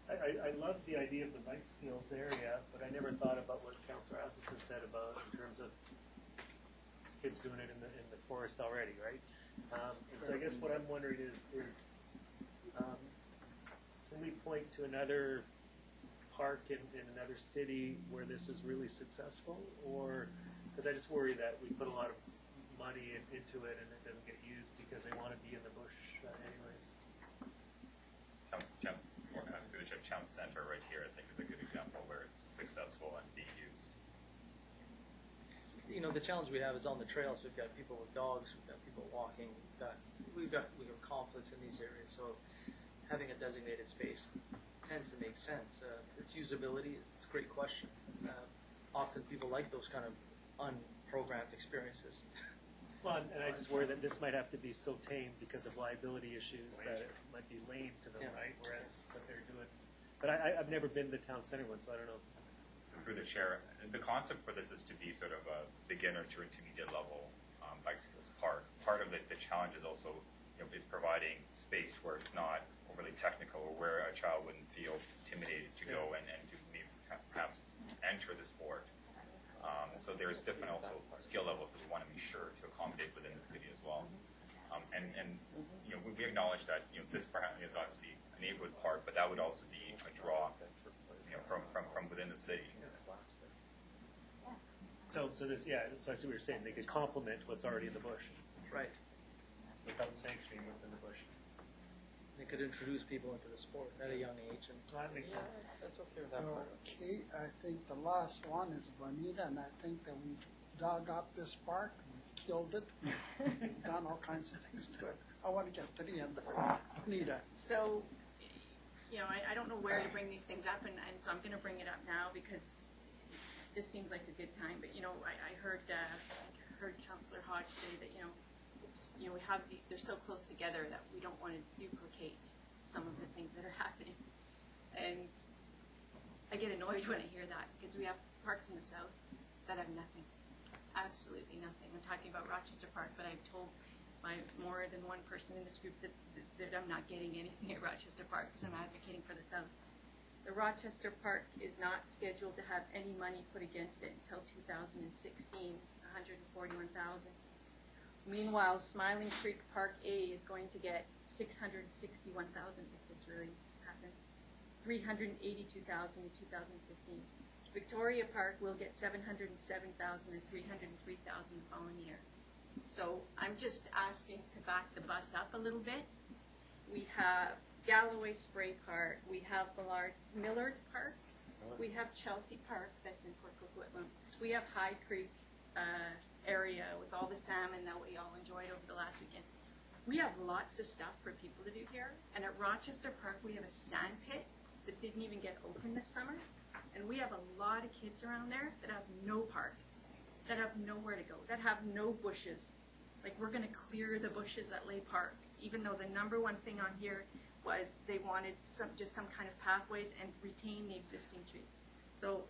I love the idea of the bike skills area, but I never thought about what Councillor Asmussen said about in terms of kids doing it in the forest already, right? So I guess what I'm wondering is can we point to another park in another city where this is really successful? Or, because I just worry that we put a lot of money into it and it doesn't get used because they want to be in the bush anyways. Town Center right here, I think, is a good example where it's successful and being used. You know, the challenge we have is on the trails. We've got people with dogs, we've got people walking, we've got conflicts in these areas. So having a designated space tends to make sense. Its usability, it's a great question. Often people like those kind of unprogrammed experiences. Well, and I just worry that this might have to be so tame because of liability issues that it might be lame to them, right? Whereas what they're doing. But I've never been to the town center one, so I don't know. So through the chair, the concept for this is to be sort of a beginner to intermediate level bike skills park. Part of the challenge is also is providing space where it's not overly technical or where a child wouldn't feel intimidated to go and to maybe perhaps enter the sport. So there's different also skill levels that we want to be sure to accommodate within the city as well. We acknowledge that this perhaps is obviously a neighborhood park, but that would also be a draw from within the city. So this, so I see what you're saying. They could complement what's already in the bush. Right. Without sanctioning what's in the bush. They could introduce people into the sport at a young age. And that makes sense. That's okay with that part. Okay, I think the last one is Bonita, and I think that we've dug up this park, we've killed it, we've done all kinds of things to it. I want to get to the end of it. Bonita. So, I don't know where to bring these things up, and so I'm going to bring it up now because just seems like a good time. But, I heard Councillor Hodge say that, it's, they're so close together that we don't want to duplicate some of the things that are happening. And I get annoyed when I hear that, because we have parks in the south that have nothing, absolutely nothing. I'm talking about Rochester Park, but I've told more than one person in this group that I'm not getting anything at Rochester Park because I'm advocating for the south. The Rochester Park is not scheduled to have any money put against it until 2016, $141,000. Meanwhile, Smiling Creek Park A is going to get $661,000 if this really happens. $382,000 in 2015. Victoria Park will get $707,000 and $303,000 the following year. So I'm just asking to back the bus up a little bit. We have Galloway Spray Park, we have Millard Park, we have Chelsea Park that's in Port Coquitlam, we have High Creek area with all the salmon that we all enjoyed over the last weekend. We have lots of stuff for people to do here, and at Rochester Park we have a sand pit that didn't even get open this summer, and we have a lot of kids around there that have no park, that have nowhere to go, that have no bushes. Like, we're going to clear the bushes at Leigh Park, even though the number one thing on here was they wanted just some kind of pathways and retain the existing trees. So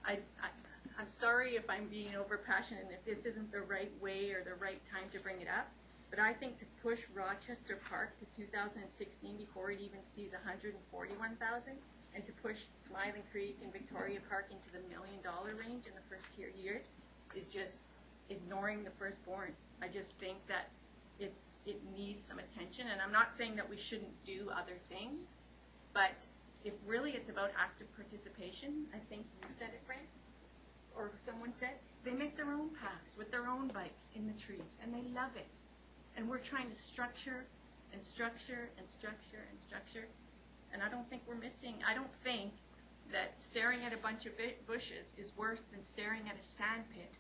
I'm sorry if I'm being over passionate and if this isn't the right way or the right time to bring it up, but I think to push Rochester Park to 2016 before it even sees $141,000, and to push Smiling Creek and Victoria Park into the $1 million range in the first 2 years is just ignoring the firstborn. I just think that it needs some attention, and I'm not saying that we shouldn't do other things, but if really it's about active participation, I think you said it, Brent, or someone said, they make their own paths with their own bikes in the trees, and they love it. And we're trying to structure and structure and structure and structure, and I don't think we're missing, I don't think that staring at a bunch of bushes is worse than staring at a sand pit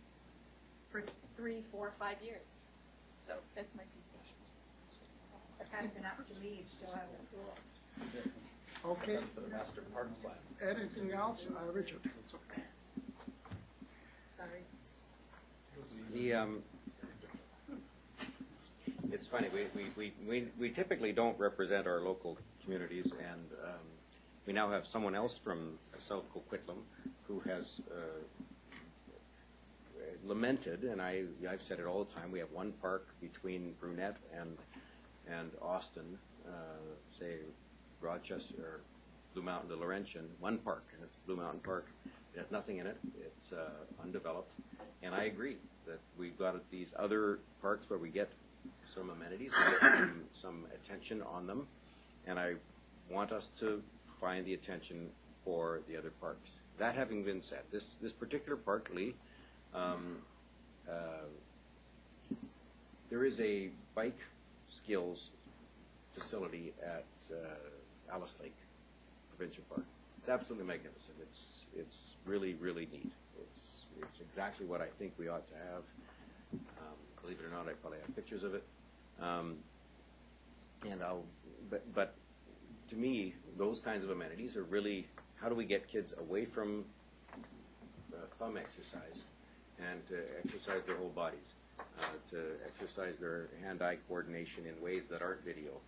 for 3, 4, 5 years. So that's my piece. I've had enough to leave, still have a pool. Okay. That's for the master park plan. Anything else? Richard? Sorry. It's funny, we typically don't represent our local communities, and we now have someone else from South Coquitlam who has lamented, and I've said it all the time, we have one park between Brunette and Austin, say Rochester, or Blue Mountain to Laurentian, one park, and it's Blue Mountain Park. It has nothing in it. It's undeveloped. And I agree that we've got these other parks where we get some amenities, we get some attention on them, and I want us to find the attention for the other parks. That having been said, this particular park, Leigh, there is a bike skills facility at Alice Lake Provincial Park. It's absolutely magnificent. It's really, really neat. It's exactly what I think we ought to have. Believe it or not, I probably have pictures of it. But to me, those kinds of amenities are really, how do we get kids away from thumb exercise and to exercise their whole bodies, to exercise their hand-eye coordination in ways that aren't video.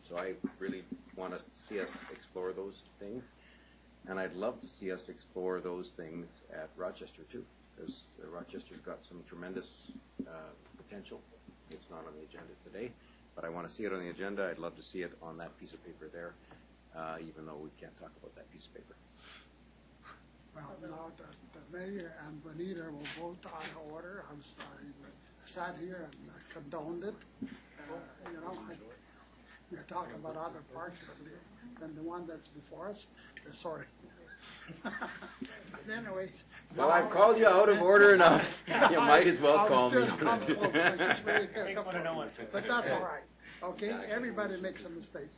So I really want us to see us explore those things, and I'd love to see us explore those things at Rochester too, because Rochester's got some tremendous potential. It's not on the agenda today, but I want to see it on the agenda. I'd love to see it on that piece of paper there, even though we can't talk about that piece of paper. Well, now the mayor and Bonita will vote out of order. I sat here and condoned it. We're talking about other parks than the one that's before us. Sorry. Anyways. Well, I've called you out of order enough. You might as well call me. But that's all right. Okay? Everybody makes a mistake.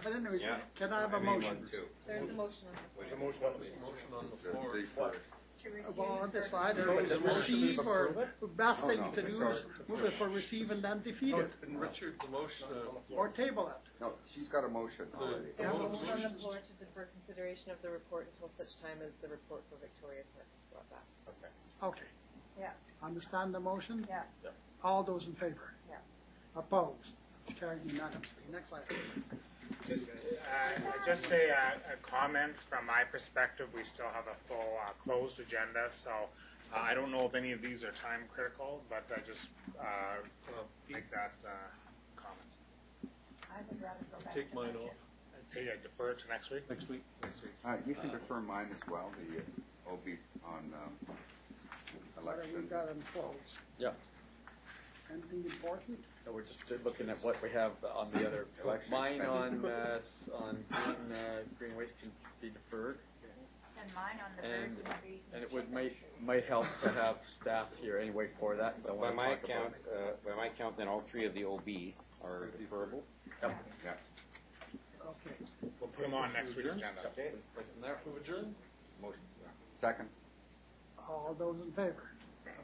But anyways, can I have a motion? There's a motion on the floor. There's a motion on the floor. To receive Well, on this for slide, The there's motion receive, is or approve the best Oh, thing no, to do sorry. is move it for receive and then defeat it, Richard, the motion, or table it. No, she's got a motion already. There's a Oh, motion on the motions. floor to defer consideration of the report until such time as the report for Victoria Park is brought back. Okay. Yeah. Understand the motion? Yeah. All those in favor? Yeah. Opposed? It's carried unanimously. Next item. Just a comment from my perspective, we still have a full closed agenda, so I don't know if any of these are time critical, but I just make that comment. I would rather go back. take to mine budget. off Defer it to next week? next week. You can defer mine as well, the OB on What have we election. got on close? Yeah. Anything important? No, we're just looking at what we have on the other, Election mine on, spending. green waste can be deferred. And mine on the And, birds and the bees and and the it would chickens. might help to have staff here anyway for that, because I By want to my talk about. count, then all three of the OB are deferrable. Yep. Yeah. Okay. We'll put them on next week's agenda. Okay, place them there. Move adjourn? Motion. Second. All those in favor?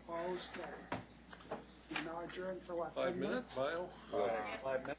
Opposed? Carried. We now adjourn for what, 5 10 minutes, minutes? bio? 5 minutes.